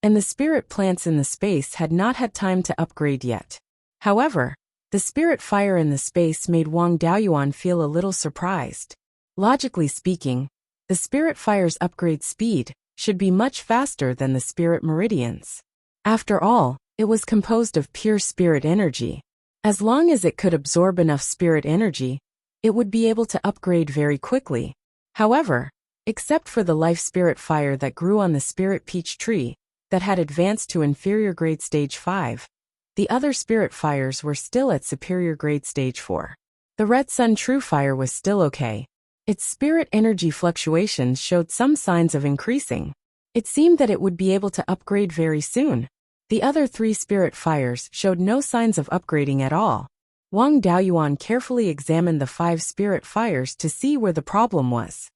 and the spirit plants in the space had not had time to upgrade yet. However, the spirit fire in the space made Wang Daoyuan feel a little surprised. Logically speaking, the spirit fire's upgrade speed should be much faster than the spirit meridians. After all, it was composed of pure spirit energy. As long as it could absorb enough spirit energy, it would be able to upgrade very quickly. However, except for the life spirit fire that grew on the spirit peach tree, that had advanced to inferior grade stage 5, the other spirit fires were still at superior grade stage 4. The red sun true fire was still okay. Its spirit energy fluctuations showed some signs of increasing. It seemed that it would be able to upgrade very soon. The other 3 spirit fires showed no signs of upgrading at all. Wang Daoyuan carefully examined the 5 spirit fires to see where the problem was.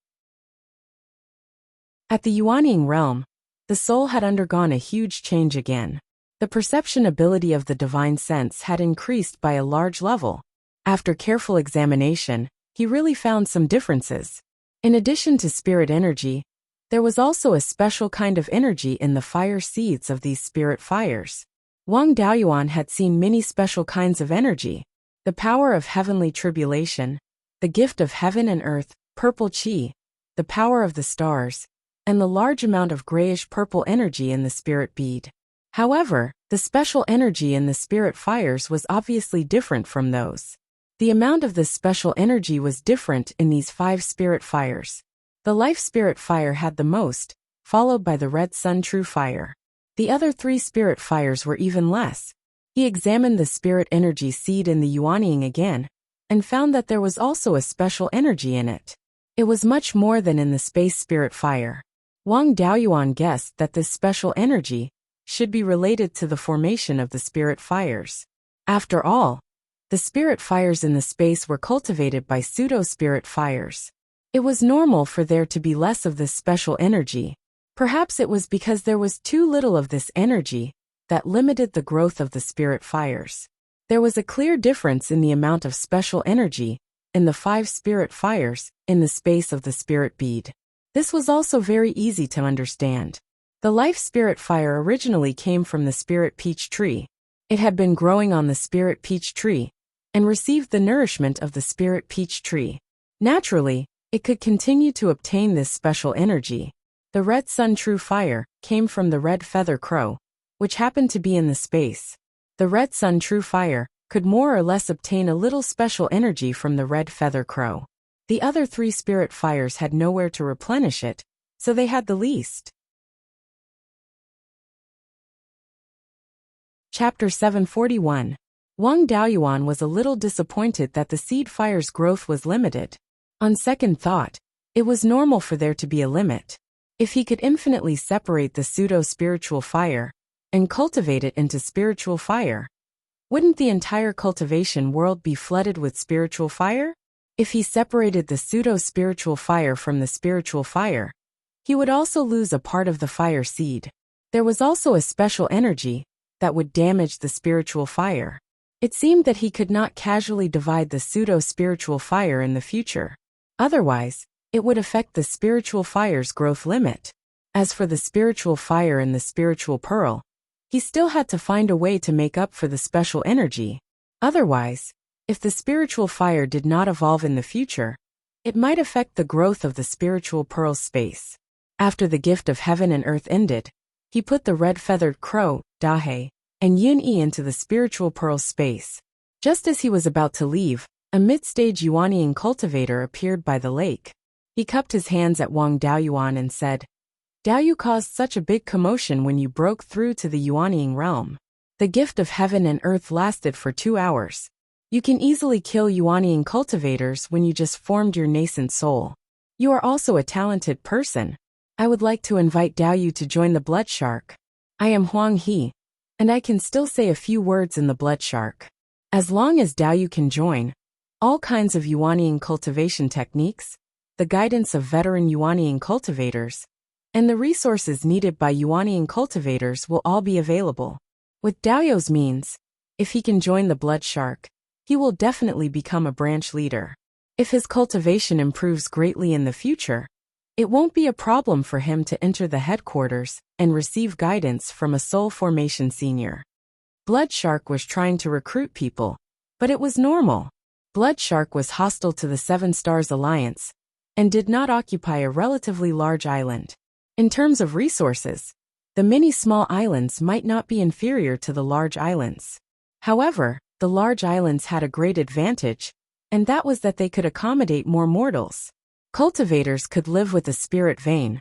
At the Yuanying realm, the soul had undergone a huge change again. The perception ability of the divine sense had increased by a large level. After careful examination, he really found some differences. In addition to spirit energy, there was also a special kind of energy in the fire seeds of these spirit fires. Wang Daoyuan had seen many special kinds of energy. The power of heavenly tribulation, the gift of heaven and earth, purple chi, the power of the stars, and the large amount of grayish-purple energy in the spirit bead. However, the special energy in the spirit fires was obviously different from those. The amount of this special energy was different in these 5 spirit fires. The life spirit fire had the most, followed by the red sun true fire. The other 3 spirit fires were even less. He examined the spirit energy seed in the Yuanying again, and found that there was also a special energy in it. It was much more than in the space spirit fire. Wang Daoyuan guessed that this special energy should be related to the formation of the spirit fires. After all, the spirit fires in the space were cultivated by pseudo-spirit fires. It was normal for there to be less of this special energy. Perhaps it was because there was too little of this energy that limited the growth of the spirit fires. There was a clear difference in the amount of special energy in the 5 spirit fires in the space of the spirit bead. This was also very easy to understand. The life spirit fire originally came from the spirit peach tree. It had been growing on the spirit peach tree and received the nourishment of the spirit peach tree. Naturally, it could continue to obtain this special energy. The red sun true fire came from the red feather crow, which happened to be in the space. The red sun true fire could more or less obtain a little special energy from the red feather crow. The other 3 spirit fires had nowhere to replenish it, so they had the least. Chapter 741. Wang Daoyuan was a little disappointed that the seed fire's growth was limited. On second thought, it was normal for there to be a limit. If he could infinitely separate the pseudo-spiritual fire and cultivate it into spiritual fire, wouldn't the entire cultivation world be flooded with spiritual fire? If he separated the pseudo-spiritual fire from the spiritual fire, he would also lose a part of the fire seed. There was also a special energy that would damage the spiritual fire. It seemed that he could not casually divide the pseudo-spiritual fire in the future. Otherwise, it would affect the spiritual fire's growth limit. As for the spiritual fire and the spiritual pearl, he still had to find a way to make up for the special energy. Otherwise, if the spiritual fire did not evolve in the future, it might affect the growth of the spiritual pearl's space. After the gift of heaven and earth ended, he put the red-feathered crow, Dahe, and Yun-Yi into the spiritual pearl's space. Just as he was about to leave, a mid-stage Yuanian cultivator appeared by the lake. He cupped his hands at Wang Daoyuan and said, "Daoyu caused such a big commotion when you broke through to the Yuanian realm. The gift of heaven and earth lasted for 2 hours. You can easily kill Yuanian cultivators when you just formed your nascent soul. You are also a talented person. I would like to invite Daoyu to join the Blood Shark. I am Huang He, and I can still say a few words in the Blood Shark. As long as Daoyu can join, all kinds of Yuanian cultivation techniques, the guidance of veteran Yuanian cultivators, and the resources needed by Yuanian cultivators will all be available. With Daoyu's means, if he can join the Blood Shark, he will definitely become a branch leader. If his cultivation improves greatly in the future, it won't be a problem for him to enter the headquarters and receive guidance from a soul formation senior." Blood Shark was trying to recruit people, but it was normal. Blood Shark was hostile to the Seven Stars Alliance and did not occupy a relatively large island. In terms of resources, the many small islands might not be inferior to the large islands. However, the large islands had a great advantage, and that was that they could accommodate more mortals. Cultivators could live with a spirit vein,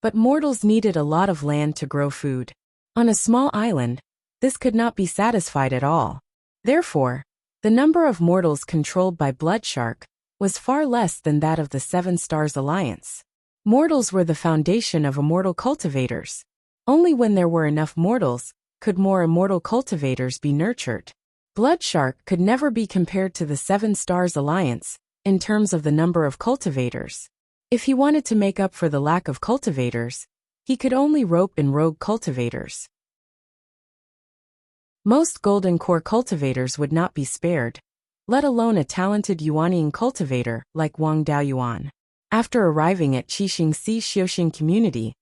but mortals needed a lot of land to grow food. On a small island, this could not be satisfied at all. Therefore, the number of mortals controlled by Blood Shark was far less than that of the Seven Stars Alliance. Mortals were the foundation of immortal cultivators. Only when there were enough mortals could more immortal cultivators be nurtured. Blood Shark could never be compared to the Seven Stars Alliance in terms of the number of cultivators. If he wanted to make up for the lack of cultivators, he could only rope in rogue cultivators. Most golden core cultivators would not be spared, let alone a talented Yuanian cultivator like Wang Daoyuan. After arriving at Qixingxi Xiuxing community,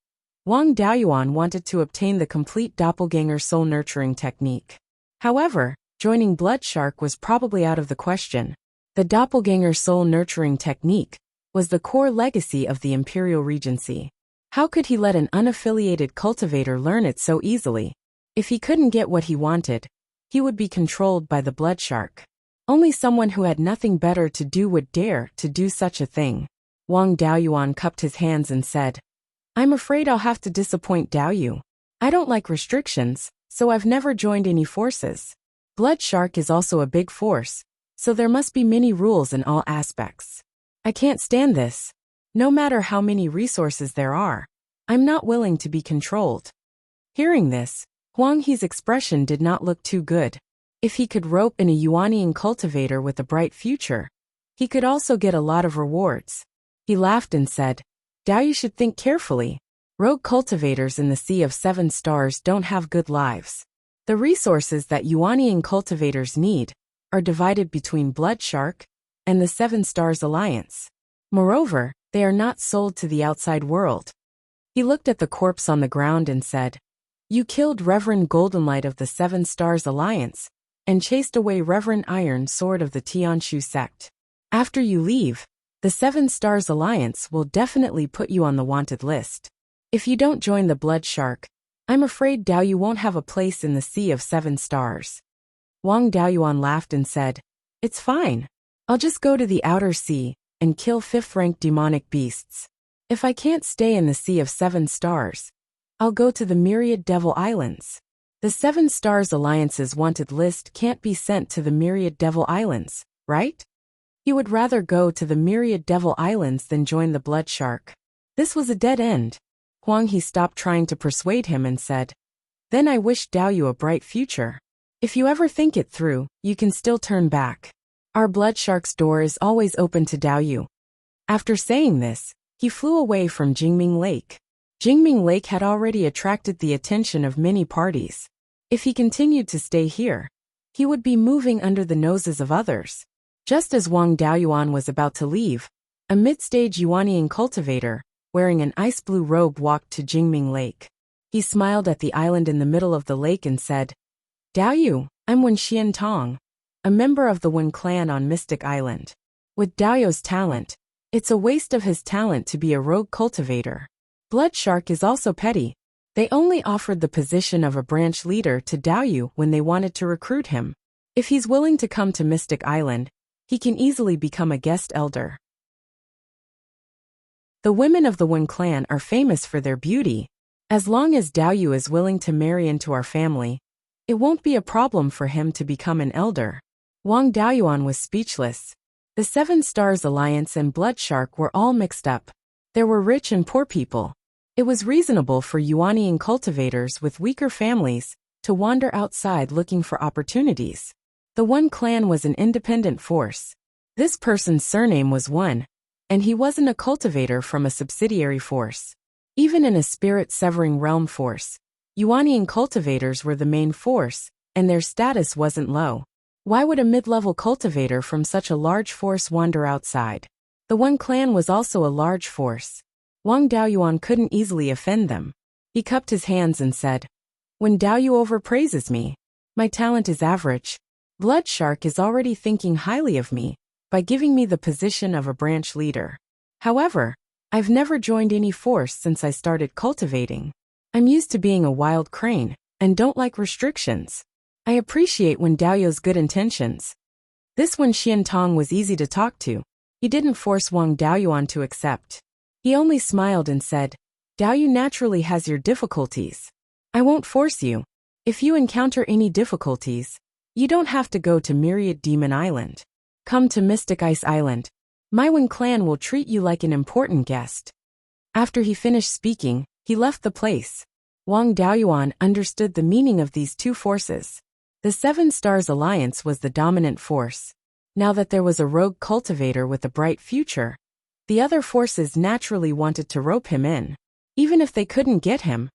Wang Daoyuan wanted to obtain the complete doppelganger soul nurturing technique. However, joining Blood Shark was probably out of the question. The doppelganger soul nurturing technique was the core legacy of the Imperial Regency. How could he let an unaffiliated cultivator learn it so easily? If he couldn't get what he wanted, he would be controlled by the Blood Shark. Only someone who had nothing better to do would dare to do such a thing. Wang Daoyuan cupped his hands and said, "I'm afraid I'll have to disappoint Daoyu. I don't like restrictions, so I've never joined any forces. Blood Shark is also a big force, so there must be many rules in all aspects. I can't stand this. No matter how many resources there are, I'm not willing to be controlled." Hearing this, Huang He's expression did not look too good. If he could rope in a Yuanian cultivator with a bright future, he could also get a lot of rewards. He laughed and said, "Daoyu should think carefully. Rogue cultivators in the Sea of Seven Stars don't have good lives. The resources that Yuanian cultivators need are divided between Blood Shark and the Seven Stars Alliance. Moreover, they are not sold to the outside world." He looked at the corpse on the ground and said, "You killed Reverend Goldenlight of the Seven Stars Alliance and chased away Reverend Iron Sword of the Tianshu sect. After you leave, the Seven Stars Alliance will definitely put you on the wanted list. If you don't join the Blood Shark, I'm afraid Daoyu won't have a place in the Sea of Seven Stars." Wang Daoyuan laughed and said, "It's fine. I'll just go to the outer sea and kill 5th-ranked demonic beasts. If I can't stay in the Sea of Seven Stars, I'll go to the myriad devil islands. The 7 Stars Alliance's wanted list can't be sent to the Myriad Devil Islands, right? He would rather go to the Myriad Devil Islands than join the Blood Shark. This was a dead end. Huang He stopped trying to persuade him and said, "Then I wish Dao Yu a bright future. If you ever think it through, you can still turn back. Our Blood Shark's door is always open to Dao Yu." After saying this, he flew away from Jingming Lake. Jingming Lake had already attracted the attention of many parties. If he continued to stay here, he would be moving under the noses of others. Just as Wang Daoyuan was about to leave, a mid-stage Yuanian cultivator, wearing an ice blue robe, walked to Jingming Lake. He smiled at the island in the middle of the lake and said, "Dao Yu, I'm Wen Xian Tong, a member of the Wen clan on Mystic Island. With Dao Yu's talent, it's a waste of his talent to be a rogue cultivator. Blood Shark is also petty. They only offered the position of a branch leader to Dao Yu when they wanted to recruit him. If he's willing to come to Mystic Island, he can easily become a guest elder." The women of the Wen clan are famous for their beauty. As long as Dao Yu is willing to marry into our family, it won't be a problem for him to become an elder. Wang Daoyuan was speechless. The 7 Stars Alliance and Blood Shark were all mixed up. There were rich and poor people. It was reasonable for Yuanian cultivators with weaker families to wander outside looking for opportunities. The Wen clan was an independent force. This person's surname was Wen, and he wasn't a cultivator from a subsidiary force. Even in a spirit-severing realm force, Yuanian cultivators were the main force, and their status wasn't low. Why would a mid-level cultivator from such a large force wander outside? The Wen clan was also a large force. Wang Daoyuan couldn't easily offend them. He cupped his hands and said, "When Dao Yu overpraises me, my talent is average. Blood Shark is already thinking highly of me by giving me the position of a branch leader. However, I've never joined any force since I started cultivating. I'm used to being a wild crane and don't like restrictions. I appreciate Wen Dao Yu's good intentions." This Wen Xian Tong was easy to talk to. He didn't force Wang Daoyuan to accept. He only smiled and said, "Dao Yu naturally has your difficulties. I won't force you. If you encounter any difficulties, you don't have to go to Myriad Demon Island. Come to Mystic Ice Island. My Wen clan will treat you like an important guest." After he finished speaking, he left the place. Wang Daoyuan understood the meaning of these two forces. The 7 Stars Alliance was the dominant force. Now that there was a rogue cultivator with a bright future, the other forces naturally wanted to rope him in. Even if they couldn't get him,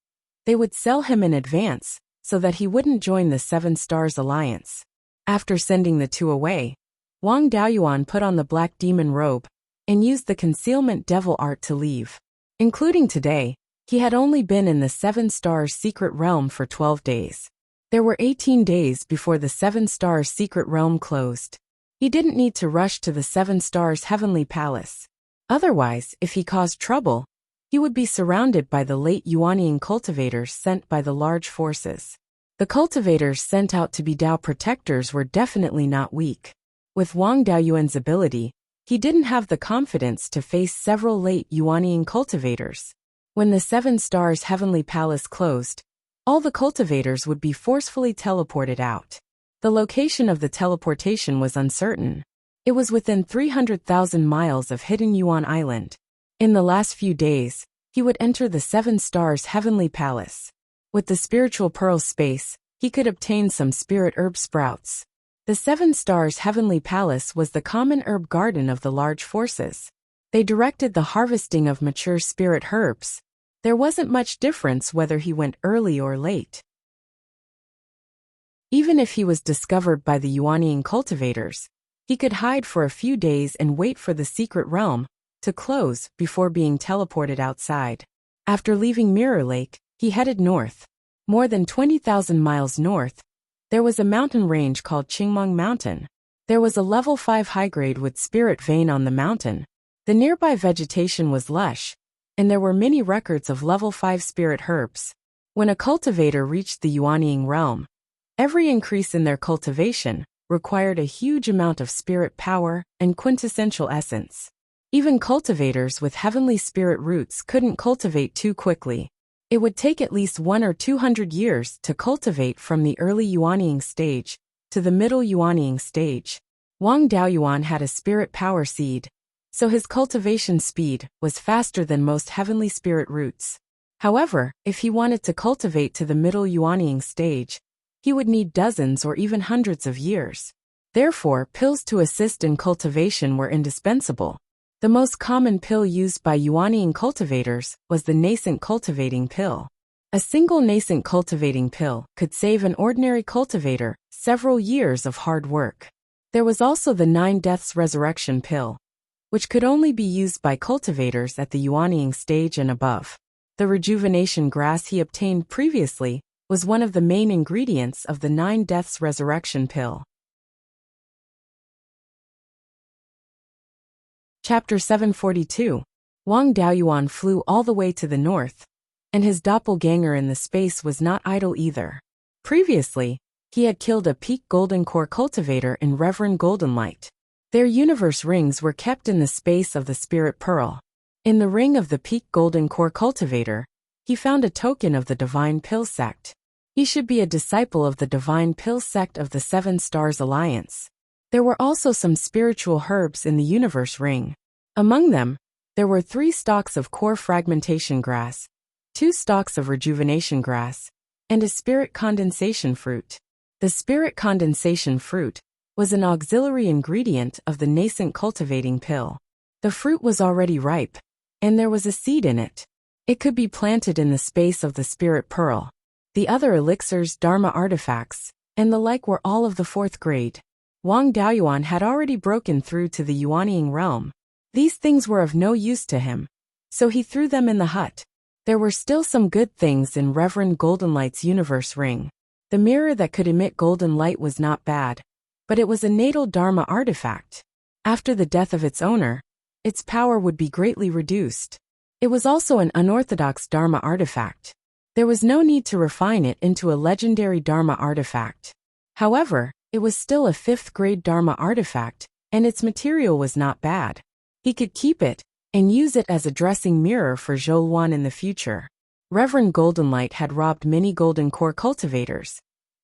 they would sell him in advance so that he wouldn't join the 7 Stars Alliance. After sending the two away, Wang Daoyuan put on the black demon robe and used the concealment devil art to leave. Including today, he had only been in the 7 Stars secret realm for 12 days. There were 18 days before the 7 Stars secret realm closed. He didn't need to rush to the 7 Stars heavenly palace. Otherwise, if he caused trouble, he would be surrounded by the late Yuanian cultivators sent by the large forces. The cultivators sent out to be Dao protectors were definitely not weak. With Wang Daoyuan's ability, he didn't have the confidence to face several late Yuanian cultivators. When the 7 Stars heavenly palace closed, all the cultivators would be forcefully teleported out. The location of the teleportation was uncertain. It was within 300,000 miles of hidden Yuan Island. In the last few days, he would enter the 7 Stars heavenly palace. With the spiritual pearl space, he could obtain some spirit herb sprouts. The 7 Stars heavenly palace was the common herb garden of the large forces. They directed the harvesting of mature spirit herbs. There wasn't much difference whether he went early or late. Even if he was discovered by the Yuanian cultivators, he could hide for a few days and wait for the secret realm to close before being teleported outside. After leaving Mirror Lake, he headed north. More than 20,000 miles north, there was a mountain range called Qingmeng Mountain. There was a level 5 high-grade wood spirit vein on the mountain. The nearby vegetation was lush, and there were many records of level 5 spirit herbs. When a cultivator reached the Yuanian realm, every increase in their cultivation required a huge amount of spirit power and quintessential essence. Even cultivators with heavenly spirit roots couldn't cultivate too quickly. It would take at least 1 or 200 years to cultivate from the early Yuanying stage to the middle Yuanying stage. Wang Daoyuan had a spirit power seed, so his cultivation speed was faster than most heavenly spirit roots. However, if he wanted to cultivate to the middle Yuanying stage, he would need dozens or even hundreds of years. Therefore, pills to assist in cultivation were indispensable. The most common pill used by Yuanying cultivators was the nascent cultivating pill. A single nascent cultivating pill could save an ordinary cultivator several years of hard work. There was also the 9 Deaths Resurrection pill, which could only be used by cultivators at the Yuanying stage and above. The rejuvenation grass he obtained previously was one of the main ingredients of the 9 Deaths Resurrection pill. Chapter 742. Wang Daoyuan flew all the way to the north, and his doppelganger in the space was not idle either. Previously, he had killed a peak golden core cultivator in Reverend Golden Light. Their universe rings were kept in the space of the Spirit Pearl. In the ring of the peak golden core cultivator, he found a token of the Divine Pill Sect. He should be a disciple of the Divine Pill Sect of the 7 Stars Alliance. There were also some spiritual herbs in the universe ring. Among them, there were 3 stalks of core fragmentation grass, 2 stalks of rejuvenation grass, and a spirit condensation fruit. The spirit condensation fruit was an auxiliary ingredient of the nascent cultivating pill. The fruit was already ripe, and there was a seed in it. It could be planted in the space of the Spirit Pearl. The other elixirs, Dharma artifacts, and the like were all of the 4th grade. Wang Daoyuan had already broken through to the Yuanying realm. These things were of no use to him, so he threw them in the hut. There were still some good things in Reverend Golden Light's universe ring. The mirror that could emit golden light was not bad, but it was a natal Dharma artifact. After the death of its owner, its power would be greatly reduced. It was also an unorthodox Dharma artifact. There was no need to refine it into a legendary Dharma artifact. However, it was still a 5th grade Dharma artifact, and its material was not bad. He could keep it and use it as a dressing mirror for Zhouwan in the future. Reverend Golden Light had robbed many golden core cultivators,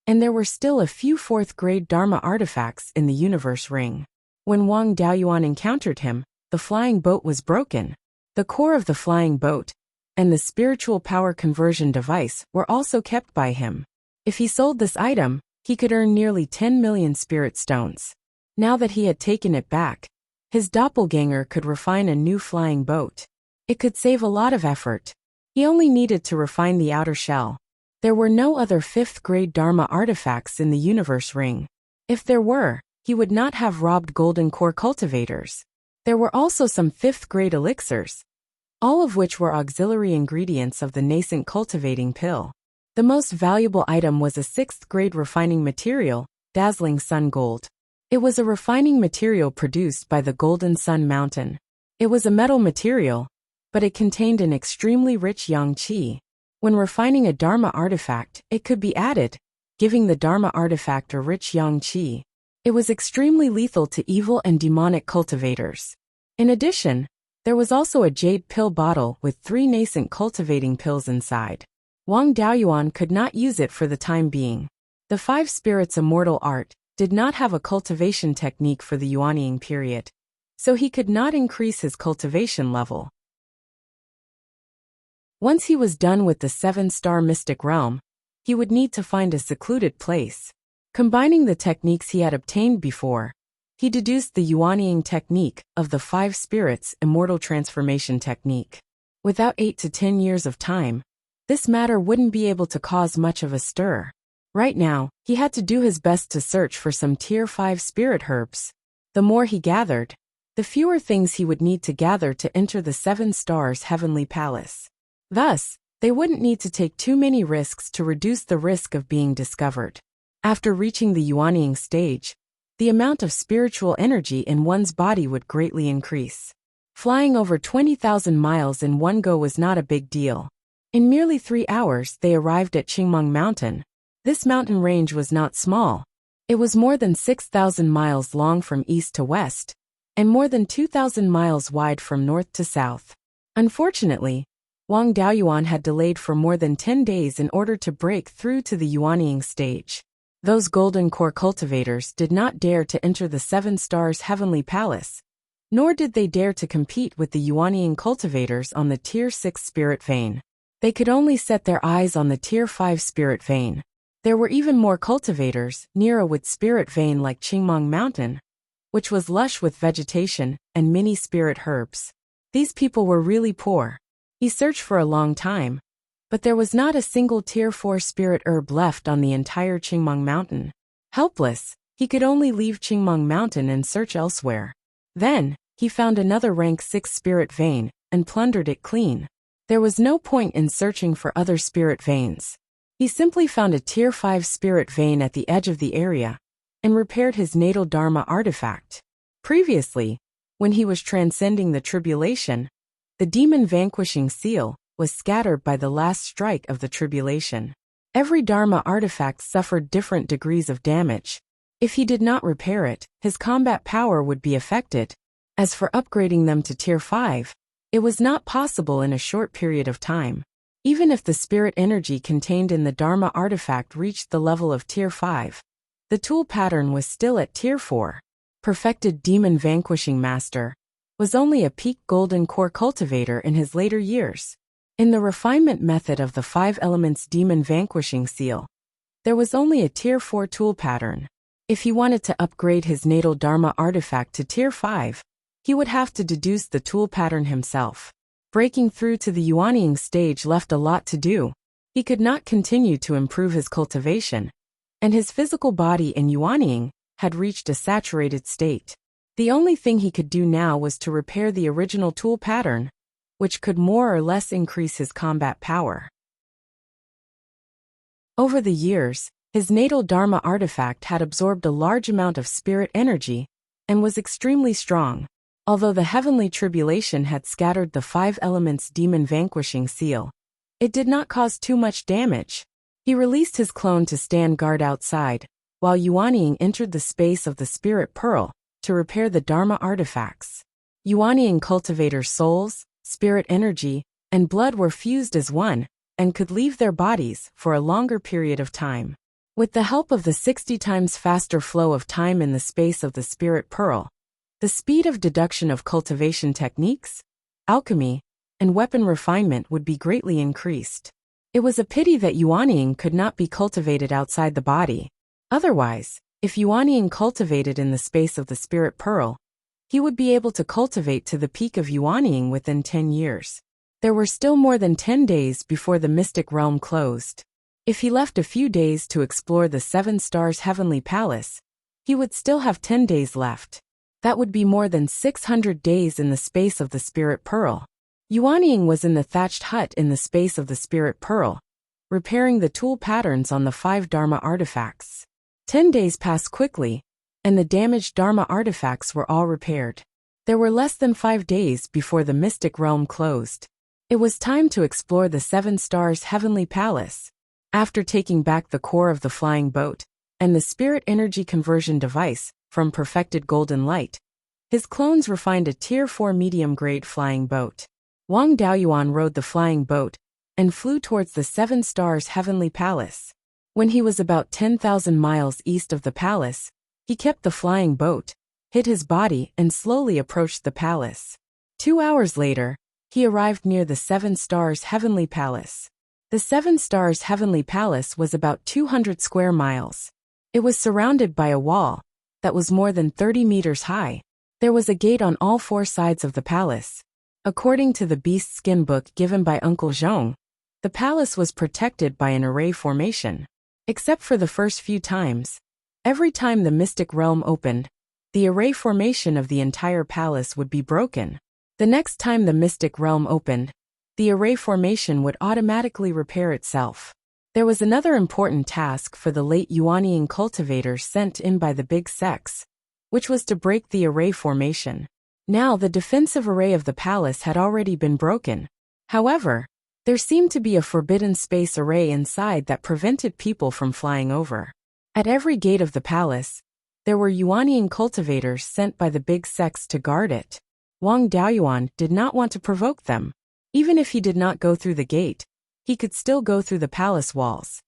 and there were still a few 4th grade Dharma artifacts in the universe ring. When Wang Daoyuan encountered him, the flying boat was broken. The core of the flying boat and the spiritual power conversion device were also kept by him. If he sold this item, he could earn nearly 10 million spirit stones. Now that he had taken it back, his doppelganger could refine a new flying boat. It could save a lot of effort. He only needed to refine the outer shell. There were no other 5th grade Dharma artifacts in the universe ring. If there were, he would not have robbed golden core cultivators. There were also some 5th grade elixirs, all of which were auxiliary ingredients of the nascent cultivating pill. The most valuable item was a 6th grade refining material, dazzling sun gold. It was a refining material produced by the Golden Sun Mountain. It was a metal material, but it contained an extremely rich yang qi. When refining a Dharma artifact, it could be added, giving the Dharma artifact a rich yang qi. It was extremely lethal to evil and demonic cultivators. In addition, there was also a jade pill bottle with 3 nascent cultivating pills inside. Wang Daoyuan could not use it for the time being. The 5 spirits immortal art did not have a cultivation technique for the Yuanying period, so he could not increase his cultivation level. Once he was done with the 7-star mystic realm, he would need to find a secluded place. Combining the techniques he had obtained before, he deduced the Yuanying technique of the 5 spirits immortal transformation technique. Without 8 to 10 years of time, this matter wouldn't be able to cause much of a stir. Right now, he had to do his best to search for some tier 5 spirit herbs. The more he gathered, the fewer things he would need to gather to enter the 7 stars heavenly palace. Thus, they wouldn't need to take too many risks to reduce the risk of being discovered. After reaching the Yuanying stage, the amount of spiritual energy in one's body would greatly increase. Flying over 20,000 miles in one go was not a big deal. In merely 3 hours they arrived at Qingmeng Mountain. This mountain range was not small. It was more than 6,000 miles long from east to west, and more than 2,000 miles wide from north to south. Unfortunately, Wang Daoyuan had delayed for more than 10 days in order to break through to the Yuanying stage. Those golden core cultivators did not dare to enter the 7 stars heavenly palace, nor did they dare to compete with the Yuanying cultivators on the Tier 6 spirit vein. They could only set their eyes on the Tier 5 spirit vein. There were even more cultivators near a wood spirit vein like Qingmong Mountain, which was lush with vegetation and many spirit herbs. These people were really poor. He searched for a long time, but there was not a single Tier 4 spirit herb left on the entire Qingmong Mountain. Helpless, he could only leave Qingmong Mountain and search elsewhere. Then, he found another rank 6 spirit vein and plundered it clean. There was no point in searching for other spirit veins. He simply found a Tier 5 spirit vein at the edge of the area and repaired his natal Dharma artifact. Previously, when he was transcending the tribulation, the demon vanquishing seal was scattered by the last strike of the tribulation. Every Dharma artifact suffered different degrees of damage. If he did not repair it, his combat power would be affected. As for upgrading them to Tier 5, it was not possible in a short period of time. Even if the spirit energy contained in the Dharma artifact reached the level of Tier 5, the tool pattern was still at Tier 4. Perfected Demon Vanquishing Master was only a peak golden core cultivator in his later years. In the refinement method of the 5 elements Demon Vanquishing Seal, there was only a Tier 4 tool pattern. If he wanted to upgrade his natal Dharma artifact to Tier 5, he would have to deduce the tool pattern himself. Breaking through to the Yuanying stage left a lot to do. He could not continue to improve his cultivation, and his physical body in Yuanying had reached a saturated state. The only thing he could do now was to repair the original tool pattern, which could more or less increase his combat power. Over the years, his natal Dharma artifact had absorbed a large amount of spirit energy and was extremely strong. Although the heavenly tribulation had scattered the 5 elements demon vanquishing seal, it did not cause too much damage. He released his clone to stand guard outside, while Yuanying entered the space of the spirit pearl to repair the Dharma artifacts. Yuanying cultivators' souls, spirit energy, and blood were fused as one, and could leave their bodies for a longer period of time. With the help of the 60 times faster flow of time in the space of the spirit pearl, the speed of deduction of cultivation techniques, alchemy, and weapon refinement would be greatly increased. It was a pity that Yuanying could not be cultivated outside the body. Otherwise, if Yuanying cultivated in the space of the spirit pearl, he would be able to cultivate to the peak of Yuanying within 10 years. There were still more than 10 days before the mystic realm closed. If he left a few days to explore the 7 stars heavenly palace, he would still have 10 days left. That would be more than 600 days in the space of the spirit pearl. Yuanying was in the thatched hut in the space of the spirit pearl, repairing the tool patterns on the 5 Dharma artifacts. 10 days passed quickly, and the damaged Dharma artifacts were all repaired. There were less than 5 days before the mystic realm closed. It was time to explore the 7 stars heavenly palace. After taking back the core of the flying boat and the spirit energy conversion device from perfected golden light, his clones refined a Tier 4 medium-grade flying boat. Wang Daoyuan rode the flying boat and flew towards the 7 stars heavenly palace. When he was about 10,000 miles east of the palace, he kept the flying boat, hid his body, and slowly approached the palace. 2 hours later, he arrived near the 7 stars heavenly palace. The 7 stars heavenly palace was about 200 square miles. It was surrounded by a wall that was more than 30 meters high. There was a gate on all 4 sides of the palace. According to the beast skin book given by Uncle Zhong, the palace was protected by an array formation. Except for the first few times, every time the mystic realm opened, the array formation of the entire palace would be broken. The next time the mystic realm opened, the array formation would automatically repair itself. There was another important task for the late Yuanying cultivators sent in by the big sects, which was to break the array formation. Now the defensive array of the palace had already been broken. However, there seemed to be a forbidden space array inside that prevented people from flying over. At every gate of the palace, there were Yuanying cultivators sent by the big sects to guard it. Wang Daoyuan did not want to provoke them. Even if he did not go through the gate, he could still go through the palace walls.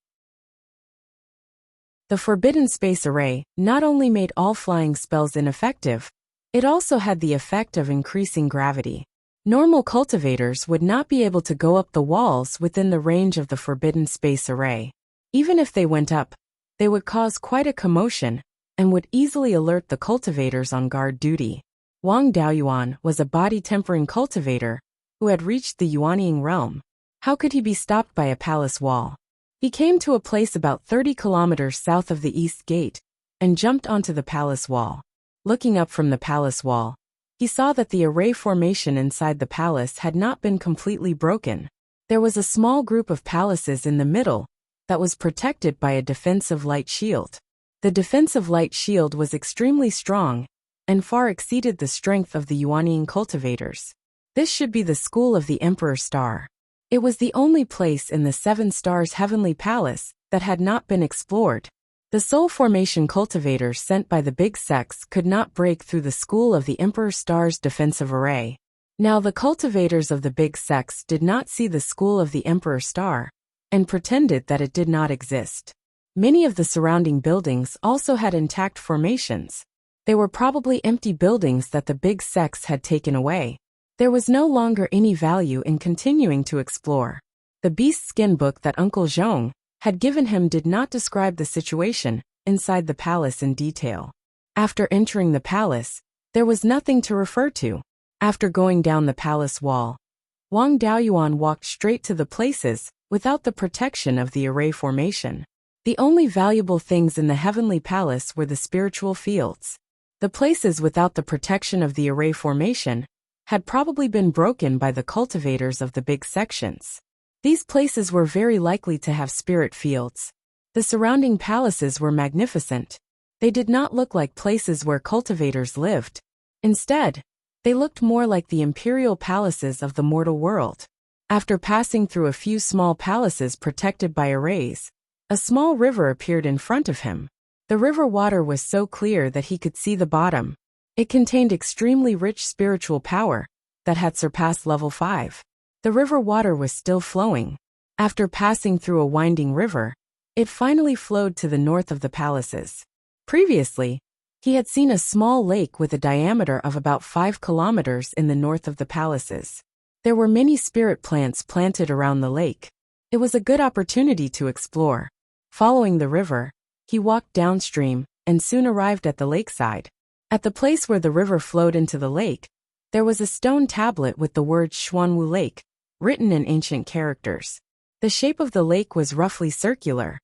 The Forbidden Space Array not only made all flying spells ineffective, it also had the effect of increasing gravity. Normal cultivators would not be able to go up the walls within the range of the Forbidden Space Array. Even if they went up, they would cause quite a commotion and would easily alert the cultivators on guard duty. Wang Daoyuan was a body-tempering cultivator who had reached the Yuanying realm. How could he be stopped by a palace wall? He came to a place about 30 kilometers south of the East Gate and jumped onto the palace wall. Looking up from the palace wall, he saw that the array formation inside the palace had not been completely broken. There was a small group of palaces in the middle that was protected by a defensive light shield. The defensive light shield was extremely strong and far exceeded the strength of the Yuanying cultivators. This should be the school of the Emperor Star. It was the only place in the Seven Stars Heavenly Palace that had not been explored. The soul formation cultivators sent by the Big Sects could not break through the school of the Emperor Star's defensive array. Now the cultivators of the Big Sects did not see the school of the Emperor Star and pretended that it did not exist. Many of the surrounding buildings also had intact formations. They were probably empty buildings that the Big Sects had taken away. There was no longer any value in continuing to explore. The beast skin book that Uncle Zhong had given him did not describe the situation inside the palace in detail. After entering the palace, there was nothing to refer to. After going down the palace wall, Wang Daoyuan walked straight to the places without the protection of the array formation. The only valuable things in the heavenly palace were the spiritual fields. The places without the protection of the array formation had probably been broken by the cultivators of the big sections. These places were very likely to have spirit fields. The surrounding palaces were magnificent. They did not look like places where cultivators lived. Instead, they looked more like the imperial palaces of the mortal world. After passing through a few small palaces protected by arrays, a small river appeared in front of him. The river water was so clear that he could see the bottom. It contained extremely rich spiritual power that had surpassed level 5. The river water was still flowing. After passing through a winding river, it finally flowed to the north of the palaces. Previously, he had seen a small lake with a diameter of about 5 kilometers in the north of the palaces. There were many spirit plants planted around the lake. It was a good opportunity to explore. Following the river, he walked downstream and soon arrived at the lakeside. At the place where the river flowed into the lake, there was a stone tablet with the word Xuanwu Lake, written in ancient characters. The shape of the lake was roughly circular.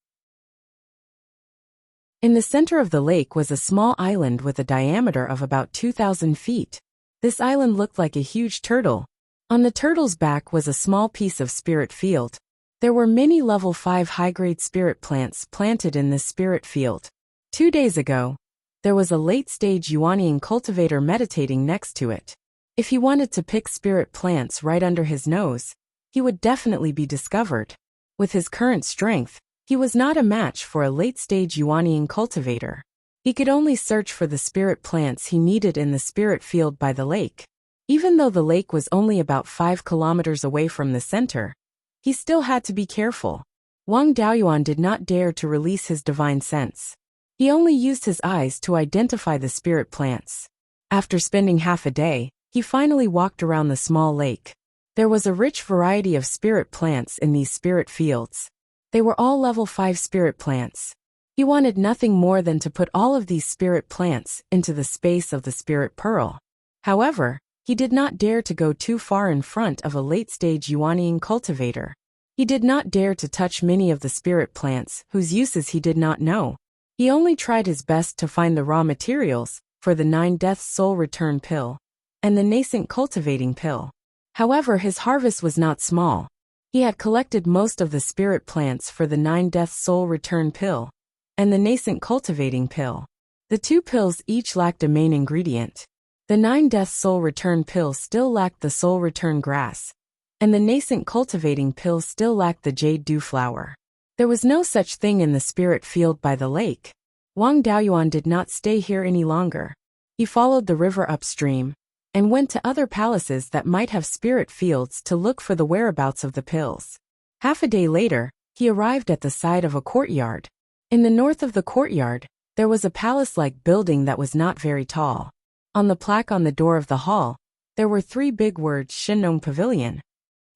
In the center of the lake was a small island with a diameter of about 2,000 feet. This island looked like a huge turtle. On the turtle's back was a small piece of spirit field. There were many level 5 high-grade spirit plants planted in this spirit field. 2 days ago, there was a late-stage Yuanying cultivator meditating next to it. If he wanted to pick spirit plants right under his nose, he would definitely be discovered. With his current strength, he was not a match for a late-stage Yuanying cultivator. He could only search for the spirit plants he needed in the spirit field by the lake. Even though the lake was only about 5 kilometers away from the center, he still had to be careful. Wang Daoyuan did not dare to release his divine sense. He only used his eyes to identify the spirit plants. After spending half a day, he finally walked around the small lake. There was a rich variety of spirit plants in these spirit fields. They were all level 5 spirit plants. He wanted nothing more than to put all of these spirit plants into the space of the spirit pearl. However, he did not dare to go too far in front of a late-stage Yuanying cultivator. He did not dare to touch many of the spirit plants whose uses he did not know. He only tried his best to find the raw materials for the 9 Deaths Soul Return Pill and the Nascent Cultivating Pill. However, his harvest was not small. He had collected most of the spirit plants for the 9 Deaths Soul Return Pill and the Nascent Cultivating Pill. The 2 pills each lacked a main ingredient. The 9 Deaths Soul Return Pill still lacked the Soul Return Grass, and the Nascent Cultivating Pill still lacked the Jade Dew Flower. There was no such thing in the spirit field by the lake. Wang Daoyuan did not stay here any longer. He followed the river upstream and went to other palaces that might have spirit fields to look for the whereabouts of the pills. Half a day later, he arrived at the side of a courtyard. In the north of the courtyard, there was a palace-like building that was not very tall. On the plaque on the door of the hall, there were 3 big words: Shinong Pavilion.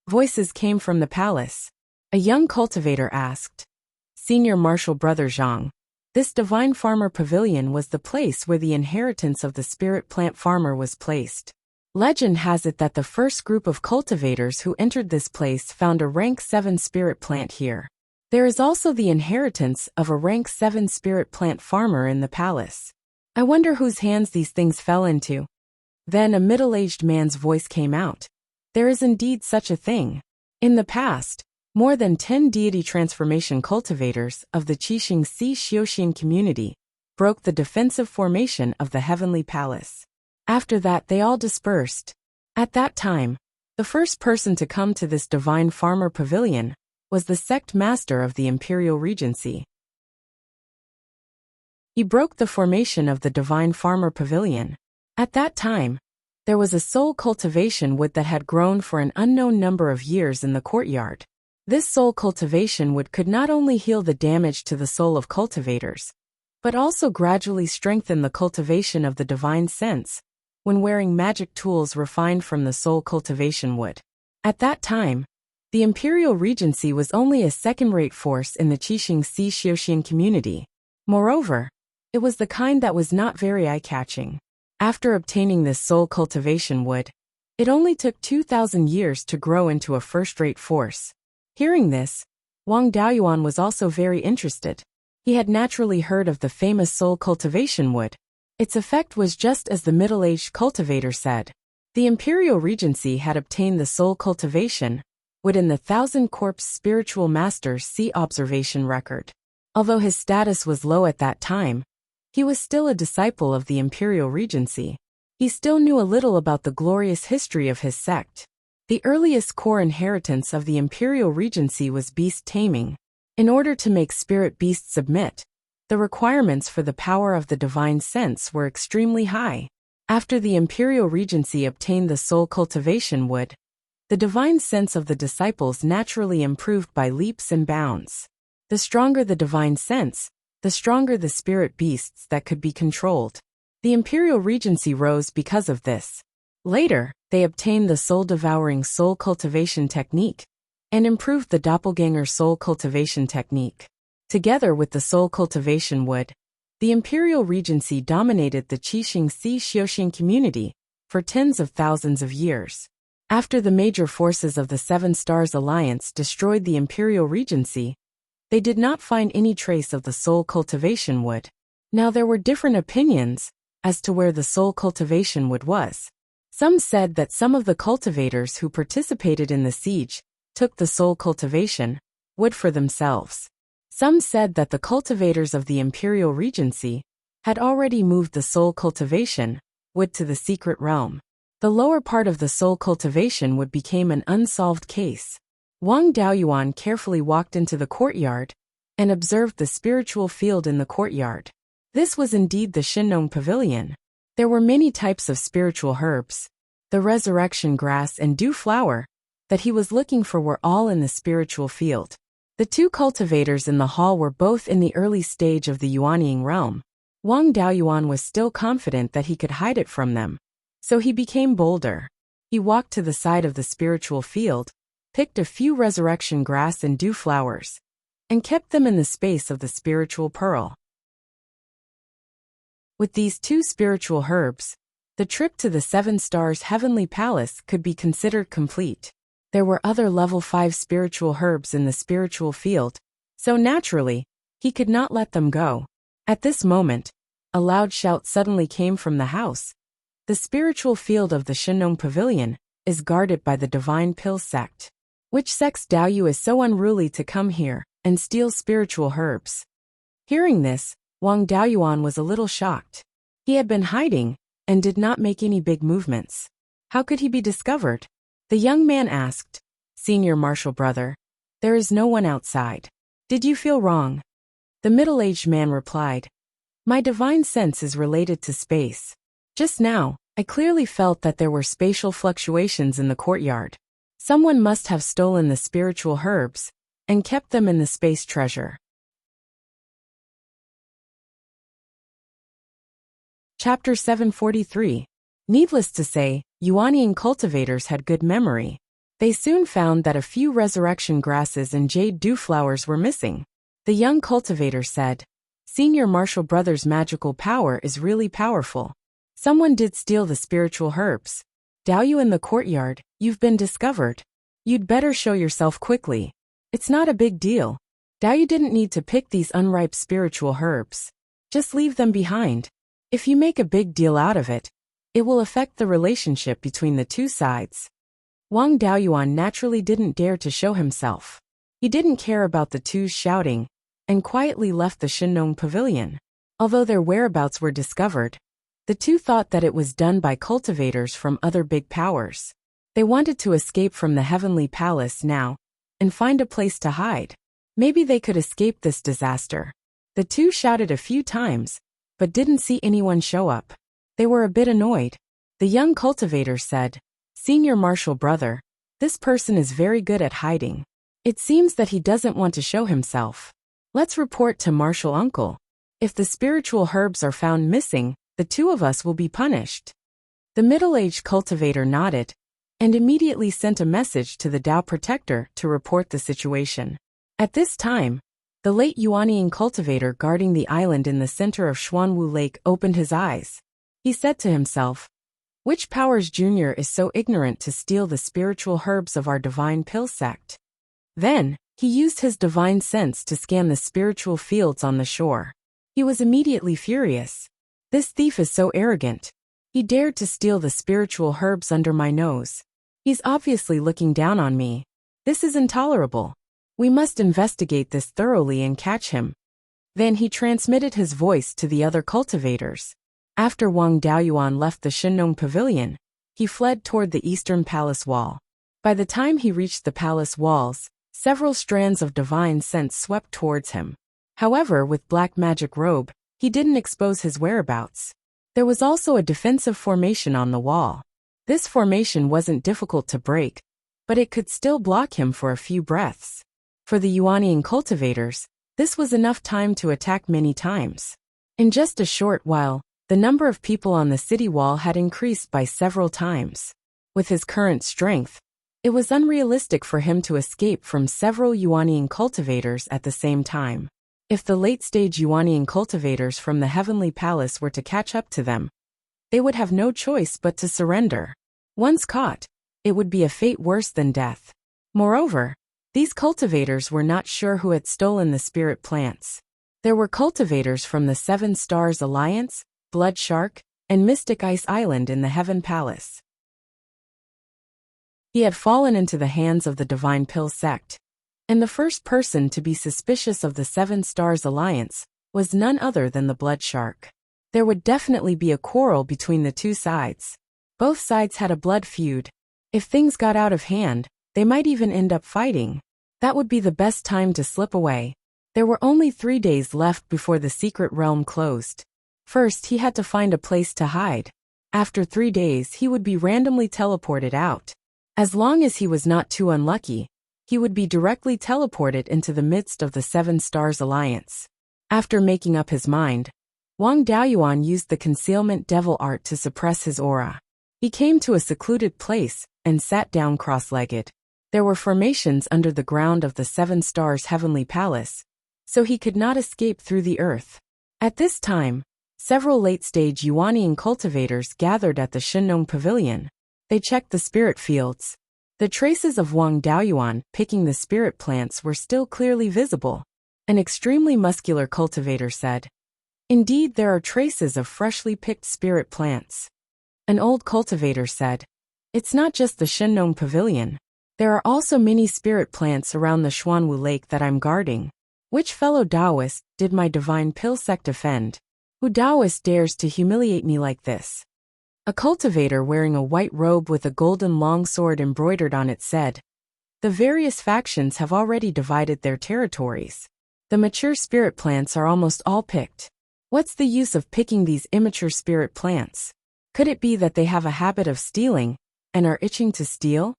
Voices came from the palace. A young cultivator asked, "Senior Marshal Brother Zhang, this divine farmer pavilion was the place where the inheritance of the spirit plant farmer was placed. Legend has it that the first group of cultivators who entered this place found a rank 7 spirit plant here. There is also the inheritance of a rank 7 spirit plant farmer in the palace. I wonder whose hands these things fell into." Then a middle-aged man's voice came out. "There is indeed such a thing. In the past, more than 10 deity transformation cultivators of the Qixing Si Xiuxian community broke the defensive formation of the heavenly palace. After that they all dispersed. At that time, the first person to come to this divine farmer pavilion was the sect master of the Imperial Regency. He broke the formation of the divine farmer pavilion. At that time, there was a soul cultivation wood that had grown for an unknown number of years in the courtyard. This soul cultivation wood could not only heal the damage to the soul of cultivators, but also gradually strengthen the cultivation of the divine sense when wearing magic tools refined from the soul cultivation wood. At that time, the Imperial Regency was only a second-rate force in the Qixing Si Xiuxian community. Moreover, it was the kind that was not very eye-catching. After obtaining this soul cultivation wood, it only took 2,000 years to grow into a first-rate force. Hearing this, Wang Daoyuan was also very interested. He had naturally heard of the famous soul cultivation wood. Its effect was just as the middle-aged cultivator said. The Imperial Regency had obtained the soul cultivation would in the 1,000 Corpse Spiritual Master's Sea Observation record. Although his status was low at that time, he was still a disciple of the Imperial Regency. He still knew a little about the glorious history of his sect. The earliest core inheritance of the Imperial Regency was beast taming. In order to make spirit beasts submit, the requirements for the power of the divine sense were extremely high. After the Imperial Regency obtained the soul cultivation wood, the divine sense of the disciples naturally improved by leaps and bounds. The stronger the divine sense, the stronger the spirit beasts that could be controlled. The Imperial Regency rose because of this. Later, they obtained the soul-devouring soul cultivation technique and improved the doppelganger soul cultivation technique. Together with the soul cultivation wood, the Imperial Regency dominated the Qixing Si Xiuxian community for tens of thousands of years. After the major forces of the Seven Stars Alliance destroyed the Imperial Regency, they did not find any trace of the soul cultivation wood. Now there were different opinions as to where the soul cultivation wood was. Some said that some of the cultivators who participated in the siege took the soul cultivation wood for themselves. Some said that the cultivators of the Imperial Regency had already moved the soul cultivation wood to the secret realm. The lower part of the soul cultivation wood became an unsolved case. Wang Daoyuan carefully walked into the courtyard and observed the spiritual field in the courtyard. This was indeed the Shinong Pavilion. There were many types of spiritual herbs. The resurrection grass and dew flower that he was looking for were all in the spiritual field. The 2 cultivators in the hall were both in the early stage of the Yuanying realm. Wang Daoyuan was still confident that he could hide it from them, so he became bolder. He walked to the side of the spiritual field, picked a few resurrection grass and dew flowers, and kept them in the space of the spiritual pearl. With these 2 spiritual herbs, the trip to the Seven Stars Heavenly Palace could be considered complete. There were other level 5 spiritual herbs in the spiritual field, so naturally, he could not let them go. At this moment, a loud shout suddenly came from the house. The spiritual field of the Shinong Pavilion is guarded by the Divine Pill sect. Which sect's Daoyu is so unruly to come here and steal spiritual herbs? Hearing this, Wang Daoyuan was a little shocked. He had been hiding and did not make any big movements. How could he be discovered? The young man asked, "Senior Marshal Brother, there is no one outside. Did you feel wrong?" The middle-aged man replied, "My divine sense is related to space. Just now, I clearly felt that there were spatial fluctuations in the courtyard. Someone must have stolen the spiritual herbs and kept them in the space treasure. Chapter 743. Needless to say, Yuanian cultivators had good memory. They soon found that a few resurrection grasses and jade dewflowers were missing. The young cultivator said, "Senior Marshall Brothers' magical power is really powerful. Someone did steal the spiritual herbs. Dao in the courtyard, you've been discovered. You'd better show yourself quickly. It's not a big deal. Dao didn't need to pick these unripe spiritual herbs. Just leave them behind. If you make a big deal out of it, it will affect the relationship between the two sides." Wang Daoyuan naturally didn't dare to show himself. He didn't care about the two's shouting, and quietly left the Shinong pavilion. Although their whereabouts were discovered, the two thought that it was done by cultivators from other big powers. They wanted to escape from the heavenly palace now, and find a place to hide. Maybe they could escape this disaster. The two shouted a few times, but didn't see anyone show up. They were a bit annoyed. The young cultivator said, "Senior Marshall brother, this person is very good at hiding. It seems that he doesn't want to show himself. Let's report to Marshall uncle. If the spiritual herbs are found missing, the two of us will be punished." The middle-aged cultivator nodded, and immediately sent a message to the Dao protector to report the situation. At this time, the late Yuanian cultivator guarding the island in the center of Xuanwu Lake opened his eyes. He said to himself, "Which Powers Jr. is so ignorant to steal the spiritual herbs of our divine pill sect?" Then, he used his divine sense to scan the spiritual fields on the shore. He was immediately furious. "This thief is so arrogant. He dared to steal the spiritual herbs under my nose. He's obviously looking down on me. This is intolerable. We must investigate this thoroughly and catch him." Then he transmitted his voice to the other cultivators. After Wang Daoyuan left the Shinong pavilion, he fled toward the eastern palace wall. By the time he reached the palace walls, several strands of divine sense swept towards him. However, with black magic robe, he didn't expose his whereabouts. There was also a defensive formation on the wall. This formation wasn't difficult to break, but it could still block him for a few breaths. For the Yuanian cultivators, this was enough time to attack many times. In just a short while, the number of people on the city wall had increased by several times. With his current strength, it was unrealistic for him to escape from several Yuanian cultivators at the same time. If the late-stage Yuanian cultivators from the Heavenly Palace were to catch up to them, they would have no choice but to surrender. Once caught, it would be a fate worse than death. Moreover, these cultivators were not sure who had stolen the spirit plants. There were cultivators from the Seven Stars Alliance, Blood Shark, and Mystic Ice Island in the Heaven Palace. He had fallen into the hands of the Divine Pill sect, and the first person to be suspicious of the Seven Stars Alliance was none other than the Blood Shark. There would definitely be a quarrel between the two sides. Both sides had a blood feud. If things got out of hand, they might even end up fighting. That would be the best time to slip away. There were only 3 days left before the secret realm closed. First, he had to find a place to hide. After 3 days, he would be randomly teleported out. As long as he was not too unlucky, he would be directly teleported into the midst of the Seven Stars Alliance. After making up his mind, Wang Daoyuan used the concealment devil art to suppress his aura. He came to a secluded place and sat down cross-legged. There were formations under the ground of the Seven Stars Heavenly Palace, so he could not escape through the earth. At this time, several late-stage Yuanian cultivators gathered at the Shinong Pavilion. They checked the spirit fields. The traces of Wang Daoyuan picking the spirit plants were still clearly visible. An extremely muscular cultivator said, "Indeed, there are traces of freshly picked spirit plants." An old cultivator said, "It's not just the Shinong Pavilion. There are also many spirit plants around the Xuanwu Lake that I'm guarding. Which fellow Taoist did my divine pill sect offend? Who Taoist dares to humiliate me like this?" A cultivator wearing a white robe with a golden longsword embroidered on it said, "The various factions have already divided their territories. The mature spirit plants are almost all picked. What's the use of picking these immature spirit plants? Could it be that they have a habit of stealing and are itching to steal?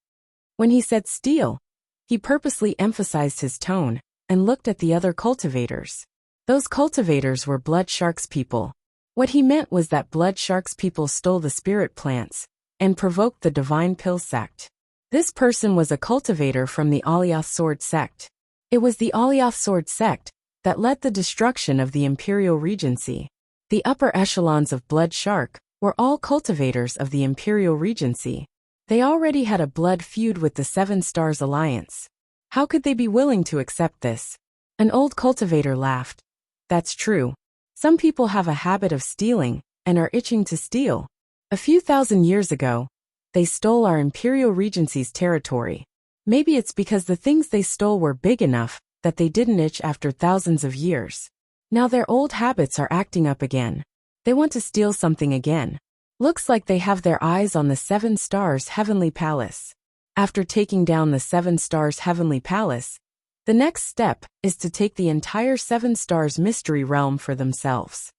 When he said steal, he purposely emphasized his tone and looked at the other cultivators. Those cultivators were blood sharks people. What he meant was that blood sharks people stole the spirit plants and provoked the divine pill sect. This person was a cultivator from the Alioth sword sect. It was the Alioth sword sect that led the destruction of the Imperial Regency. The upper echelons of blood shark were all cultivators of the Imperial Regency. They already had a blood feud with the Seven Stars Alliance. How could they be willing to accept this? An old cultivator laughed. That's true. Some people have a habit of stealing and are itching to steal. A few thousand years ago, they stole our Imperial Regency's territory. Maybe it's because the things they stole were big enough that they didn't itch after thousands of years. Now their old habits are acting up again. They want to steal something again. Looks like they have their eyes on the Seven Stars Heavenly Palace. After taking down the Seven Stars Heavenly Palace, the next step is to take the entire Seven Stars Mystery Realm for themselves.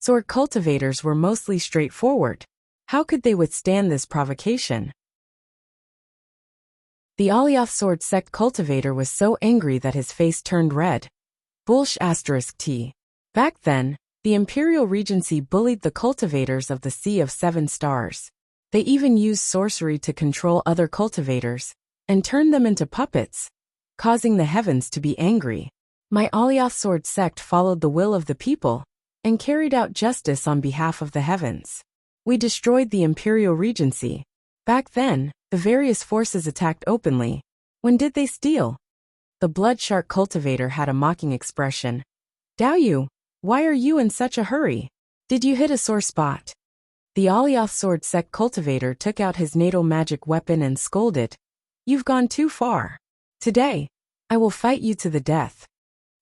Sword cultivators were mostly straightforward. How could they withstand this provocation? The Alioth sword sect cultivator was so angry that his face turned red. Bullsh *T. Back then, the Imperial Regency bullied the cultivators of the Sea of Seven Stars. They even used sorcery to control other cultivators and turn them into puppets, causing the heavens to be angry. My Alioth sword sect followed the will of the people and carried out justice on behalf of the heavens. We destroyed the Imperial Regency. Back then, the various forces attacked openly. When did they steal? The blood shark cultivator had a mocking expression. Daoyu, why are you in such a hurry? Did you hit a sore spot? The Alioth sword sect cultivator took out his natal magic weapon and scolded. You've gone too far. Today, I will fight you to the death.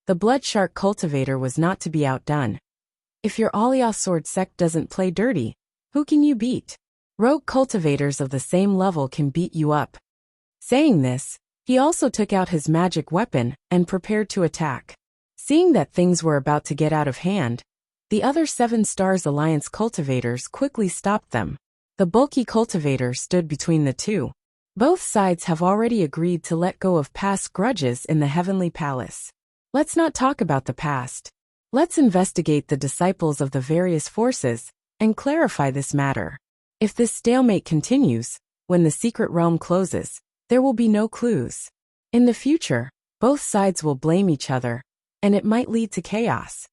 The blood shark cultivator was not to be outdone. If your Alioth sword sect doesn't play dirty, who can you beat? Rogue cultivators of the same level can beat you up. Saying this, he also took out his magic weapon and prepared to attack. Seeing that things were about to get out of hand, the other Seven Stars Alliance cultivators quickly stopped them. The bulky cultivator stood between the two. Both sides have already agreed to let go of past grudges in the Heavenly Palace. Let's not talk about the past. Let's investigate the disciples of the various forces and clarify this matter. If this stalemate continues, when the secret realm closes, there will be no clues. In the future, both sides will blame each other, and it might lead to chaos.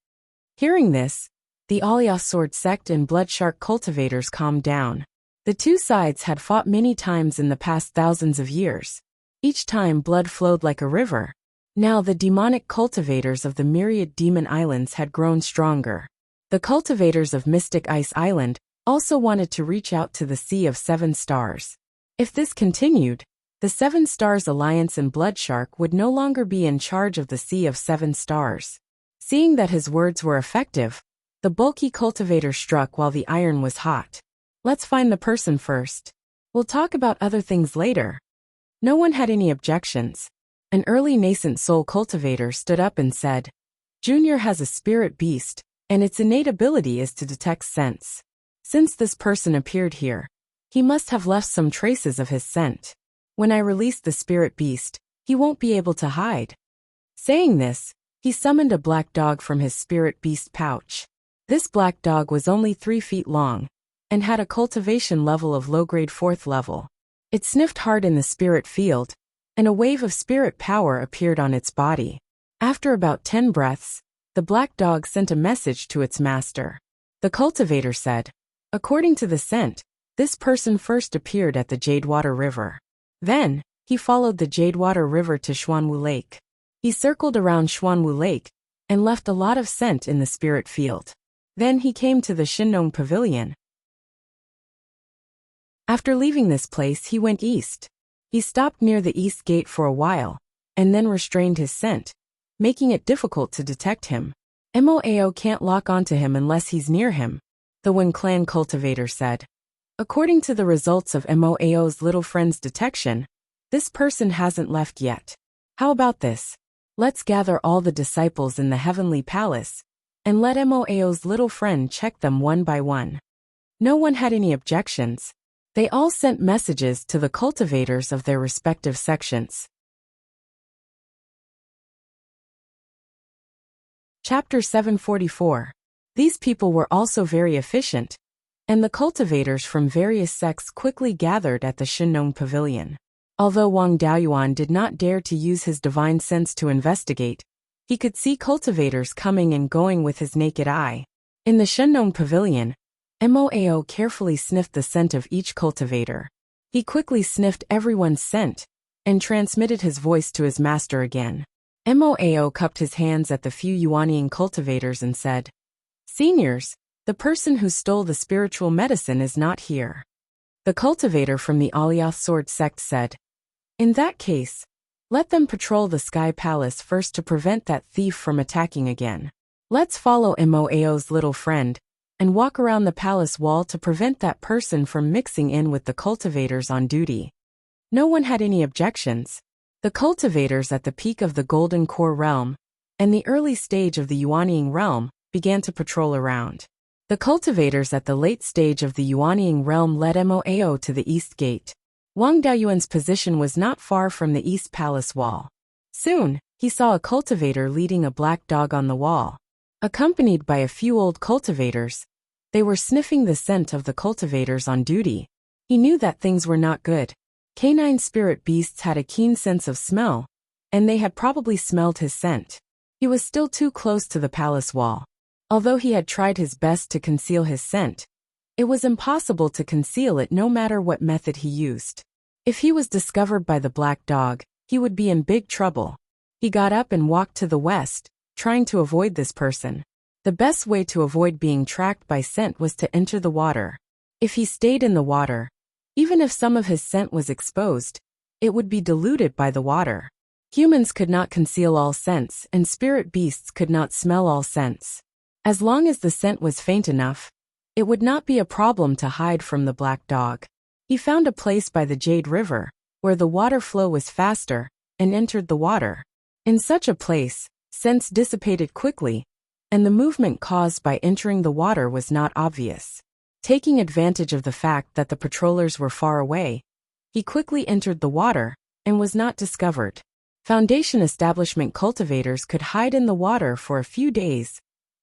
Hearing this, the Alioth sword sect and blood shark cultivators calmed down. The two sides had fought many times in the past thousands of years. Each time blood flowed like a river. Now the demonic cultivators of the myriad demon islands had grown stronger. The cultivators of Mystic Ice Island also wanted to reach out to the Sea of Seven Stars. If this continued, the Seven Stars Alliance and Blood Shark would no longer be in charge of the Sea of Seven Stars. Seeing that his words were effective, the bulky cultivator struck while the iron was hot. Let's find the person first. We'll talk about other things later. No one had any objections. An early nascent soul cultivator stood up and said, Junior has a spirit beast, and its innate ability is to detect scents. Since this person appeared here, he must have left some traces of his scent. When I release the spirit beast, he won't be able to hide. Saying this, he summoned a black dog from his spirit beast pouch. This black dog was only 3 feet long, and had a cultivation level of low-grade 4th level. It sniffed hard in the spirit field, and a wave of spirit power appeared on its body. After about 10 breaths, the black dog sent a message to its master. The cultivator said, according to the scent, this person first appeared at the Jadewater River. Then, he followed the Jadewater River to Xuanwu Lake. He circled around Xuanwu Lake and left a lot of scent in the spirit field. Then he came to the Shinnong Pavilion. After leaving this place, he went east. He stopped near the east gate for a while, and then restrained his scent, making it difficult to detect him. Moao can't lock onto him unless he's near him, the Wen clan cultivator said. According to the results of Moao's little friend's detection, this person hasn't left yet. How about this? Let's gather all the disciples in the Heavenly Palace, and let Moao's little friend check them one by one. No one had any objections. They all sent messages to the cultivators of their respective sections. Chapter 744. These people were also very efficient, and the cultivators from various sects quickly gathered at the Shinong Pavilion. Although Wang Daoyuan did not dare to use his divine sense to investigate, he could see cultivators coming and going with his naked eye. In the Shinong Pavilion, Moao carefully sniffed the scent of each cultivator. He quickly sniffed everyone's scent and transmitted his voice to his master again. Moao cupped his hands at the few Yuanian cultivators and said, "Seniors, the person who stole the spiritual medicine is not here." The cultivator from the Alioth Sword sect said, "In that case, let them patrol the Sky Palace first to prevent that thief from attacking again. Let's follow Moao's little friend and walk around the palace wall to prevent that person from mixing in with the cultivators on duty." No one had any objections. The cultivators at the peak of the Golden Core realm and the early stage of the Yuanying realm began to patrol around. The cultivators at the late stage of the Yuanying realm led Moao to the east gate. Wang Daoyuan's position was not far from the east palace wall. Soon, he saw a cultivator leading a black dog on the wall. Accompanied by a few old cultivators, they were sniffing the scent of the cultivators on duty. He knew that things were not good. Canine spirit beasts had a keen sense of smell, and they had probably smelled his scent. He was still too close to the palace wall. Although he had tried his best to conceal his scent, it was impossible to conceal it no matter what method he used. If he was discovered by the black dog, he would be in big trouble. He got up and walked to the west, trying to avoid this person. The best way to avoid being tracked by scent was to enter the water. If he stayed in the water, even if some of his scent was exposed, it would be diluted by the water. Humans could not conceal all scents, and spirit beasts could not smell all scents. As long as the scent was faint enough, it would not be a problem to hide from the black dog. He found a place by the Jade River, where the water flow was faster, and entered the water. In such a place, scents dissipated quickly, and the movement caused by entering the water was not obvious. Taking advantage of the fact that the patrollers were far away, he quickly entered the water, and was not discovered. Foundation establishment cultivators could hide in the water for a few days,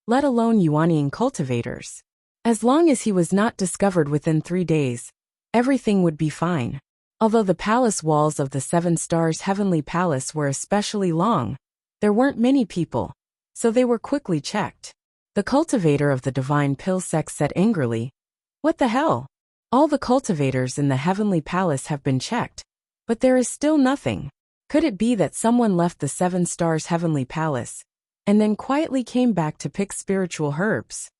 let alone Yuanian cultivators. As long as he was not discovered within 3 days, everything would be fine. Although the palace walls of the 7 Stars Heavenly Palace were especially long, there weren't many people, so they were quickly checked. The cultivator of the Divine Pill sect said angrily, "What the hell? All the cultivators in the Heavenly Palace have been checked, but there is still nothing. Could it be that someone left the 7 Stars Heavenly Palace and then quietly came back to pick spiritual herbs?"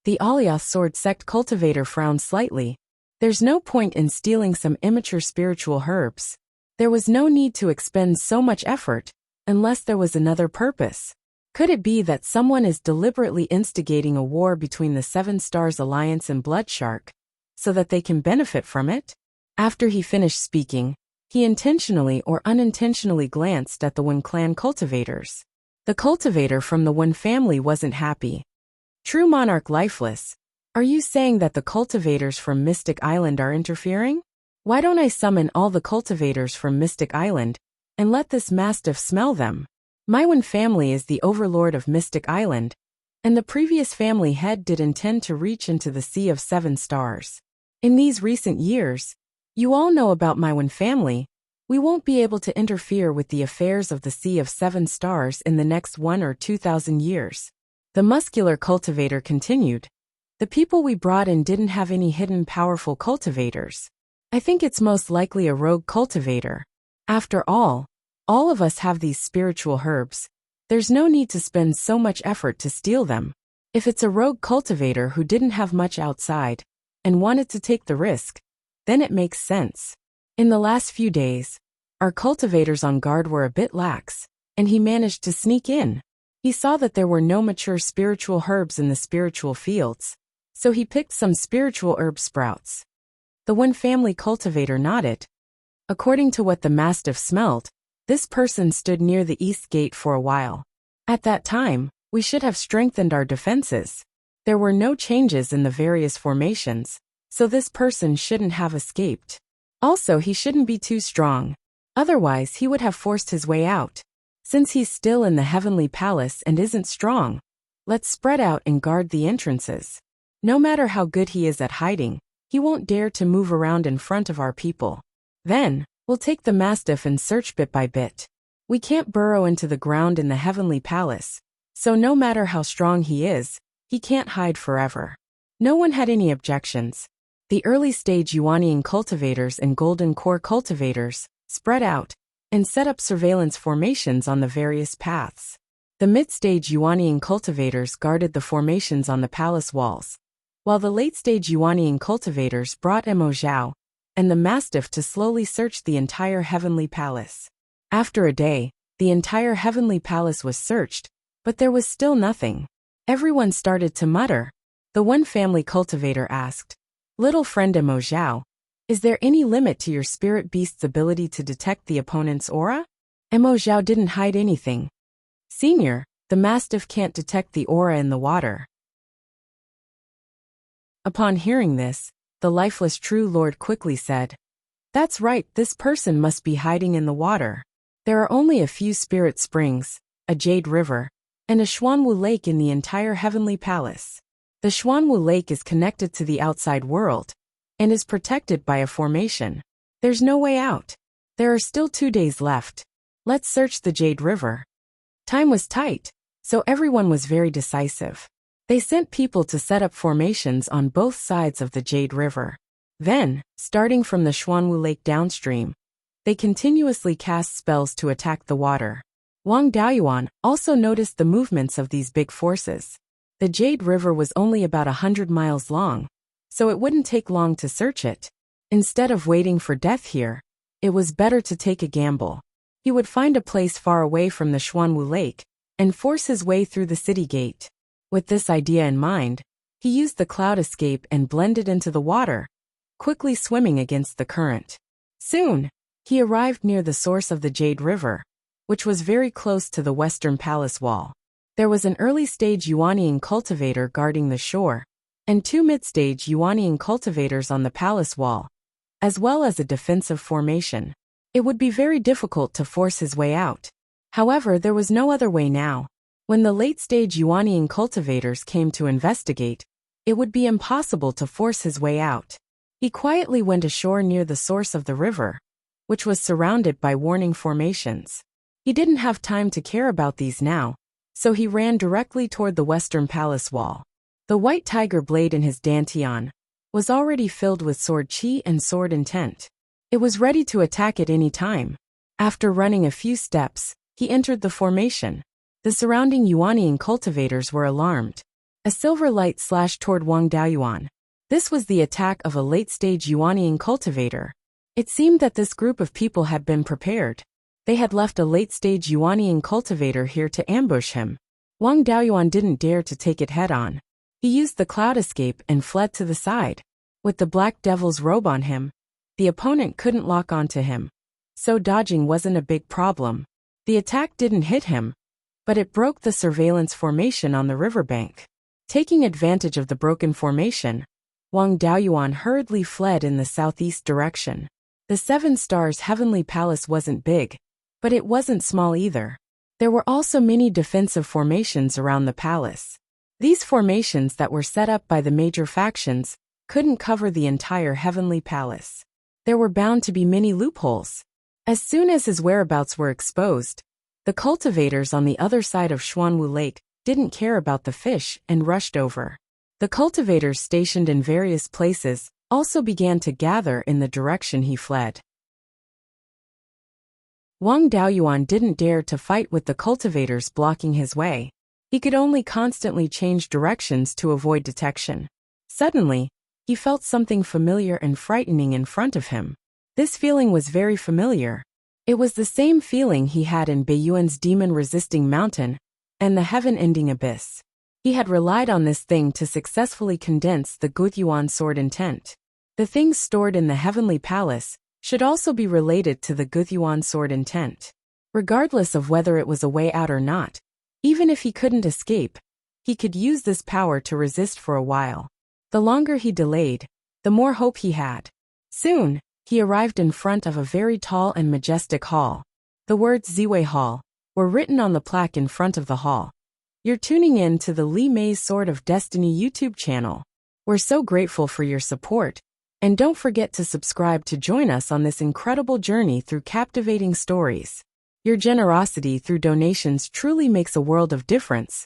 The Alioth Sword sect cultivator frowned slightly. There's no point in stealing some immature spiritual herbs. There was no need to expend so much effort, unless there was another purpose. Could it be that someone is deliberately instigating a war between the 7 Stars Alliance and Bloodshark, so that they can benefit from it? After he finished speaking, he intentionally or unintentionally glanced at the Wen clan cultivators. The cultivator from the Wen family wasn't happy. "True monarch lifeless, are you saying that the cultivators from Mystic Island are interfering? Why don't I summon all the cultivators from Mystic Island and let this mastiff smell them? My Wen family is the overlord of Mystic Island, and the previous family head did intend to reach into the Sea of 7 Stars. In these recent years, you all know about my Wen family. We won't be able to interfere with the affairs of the Sea of 7 Stars in the next 1 or 2,000 years. The muscular cultivator continued. The people we brought in didn't have any hidden powerful cultivators. I think it's most likely a rogue cultivator. After all of us have these spiritual herbs. There's no need to spend so much effort to steal them. If it's a rogue cultivator who didn't have much outside and wanted to take the risk, then it makes sense. In the last few days, our cultivators on guard were a bit lax, and he managed to sneak in. He saw that there were no mature spiritual herbs in the spiritual fields, so he picked some spiritual herb sprouts." The Wen family cultivator nodded. According to what the mastiff smelled, this person stood near the east gate for a while. At that time, we should have strengthened our defenses. There were no changes in the various formations, so this person shouldn't have escaped. Also, he shouldn't be too strong. Otherwise, he would have forced his way out. Since he's still in the heavenly palace and isn't strong, let's spread out and guard the entrances. No matter how good he is at hiding, he won't dare to move around in front of our people. Then, we'll take the mastiff and search bit by bit. We can't burrow into the ground in the heavenly palace, so no matter how strong he is, he can't hide forever. No one had any objections. The early stage Yuanian cultivators and golden core cultivators spread out and set up surveillance formations on the various paths. The mid-stage Yuanian cultivators guarded the formations on the palace walls, while the late-stage Yuanian cultivators brought Mo Zhao and the mastiff to slowly search the entire heavenly palace. After a day, the entire heavenly palace was searched, but there was still nothing. Everyone started to mutter. The one family cultivator asked, "Little friend Mo Zhao, is there any limit to your spirit beast's ability to detect the opponent's aura?" Mo Zhao didn't hide anything. "Senior, the mastiff can't detect the aura in the water." Upon hearing this, the lifeless true lord quickly said, "That's right, this person must be hiding in the water. There are only a few spirit springs, a jade river, and a Xuanwu lake in the entire heavenly palace. The Xuanwu lake is connected to the outside world and is protected by a formation. There's no way out. There are still 2 days left. Let's search the Jade River." Time was tight, so everyone was very decisive. They sent people to set up formations on both sides of the Jade River. Then, starting from the Xuanwu Lake downstream, they continuously cast spells to attack the water. Wang Daoyuan also noticed the movements of these big forces. The Jade River was only about 100 miles long, so it wouldn't take long to search it. Instead of waiting for death here, it was better to take a gamble. He would find a place far away from the Xuanwu Lake and force his way through the city gate. With this idea in mind, he used the cloud escape and blended into the water, quickly swimming against the current. Soon, he arrived near the source of the Jade River, which was very close to the western palace wall. There was an early-stage Yuanian cultivator guarding the shore, and 2 mid-stage Yuanian cultivators on the palace wall, as well as a defensive formation. It would be very difficult to force his way out. However, there was no other way now. When the late-stage Yuanian cultivators came to investigate, it would be impossible to force his way out. He quietly went ashore near the source of the river, which was surrounded by warning formations. He didn't have time to care about these now, so he ran directly toward the western palace wall. The white tiger blade in his dantian was already filled with sword chi and sword intent. It was ready to attack at any time. After running a few steps, he entered the formation. The surrounding Yuanian cultivators were alarmed. A silver light slashed toward Wang Daoyuan. This was the attack of a late-stage Yuanian cultivator. It seemed that this group of people had been prepared. They had left a late-stage Yuanian cultivator here to ambush him. Wang Daoyuan didn't dare to take it head-on. He used the cloud escape and fled to the side. With the Black Devil's robe on him, the opponent couldn't lock onto him, so dodging wasn't a big problem. The attack didn't hit him, but it broke the surveillance formation on the riverbank. Taking advantage of the broken formation, Wang Daoyuan hurriedly fled in the southeast direction. The 7 Stars Heavenly Palace wasn't big, but it wasn't small either. There were also many defensive formations around the palace. These formations that were set up by the major factions couldn't cover the entire Heavenly Palace. There were bound to be many loopholes. As soon as his whereabouts were exposed, the cultivators on the other side of Xuanwu Lake didn't care about the fish and rushed over. The cultivators stationed in various places also began to gather in the direction he fled. Wang Daoyuan didn't dare to fight with the cultivators blocking his way. He could only constantly change directions to avoid detection. Suddenly, he felt something familiar and frightening in front of him. This feeling was very familiar. It was the same feeling he had in Beiyuan's demon-resisting mountain and the heaven-ending abyss. He had relied on this thing to successfully condense the Gutyuan sword intent. The things stored in the Heavenly Palace should also be related to the Gutyuan sword intent. Regardless of whether it was a way out or not, even if he couldn't escape, he could use this power to resist for a while. The longer he delayed, the more hope he had. Soon, he arrived in front of a very tall and majestic hall. The words Ziwei Hall were written on the plaque in front of the hall. You're tuning in to the Li Mei's Sword of Destiny YouTube channel. We're so grateful for your support, and don't forget to subscribe to join us on this incredible journey through captivating stories. Your generosity through donations truly makes a world of difference,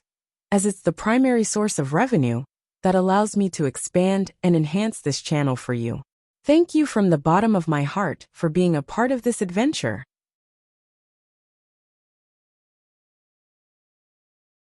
as it's the primary source of revenue that allows me to expand and enhance this channel for you. Thank you from the bottom of my heart for being a part of this adventure.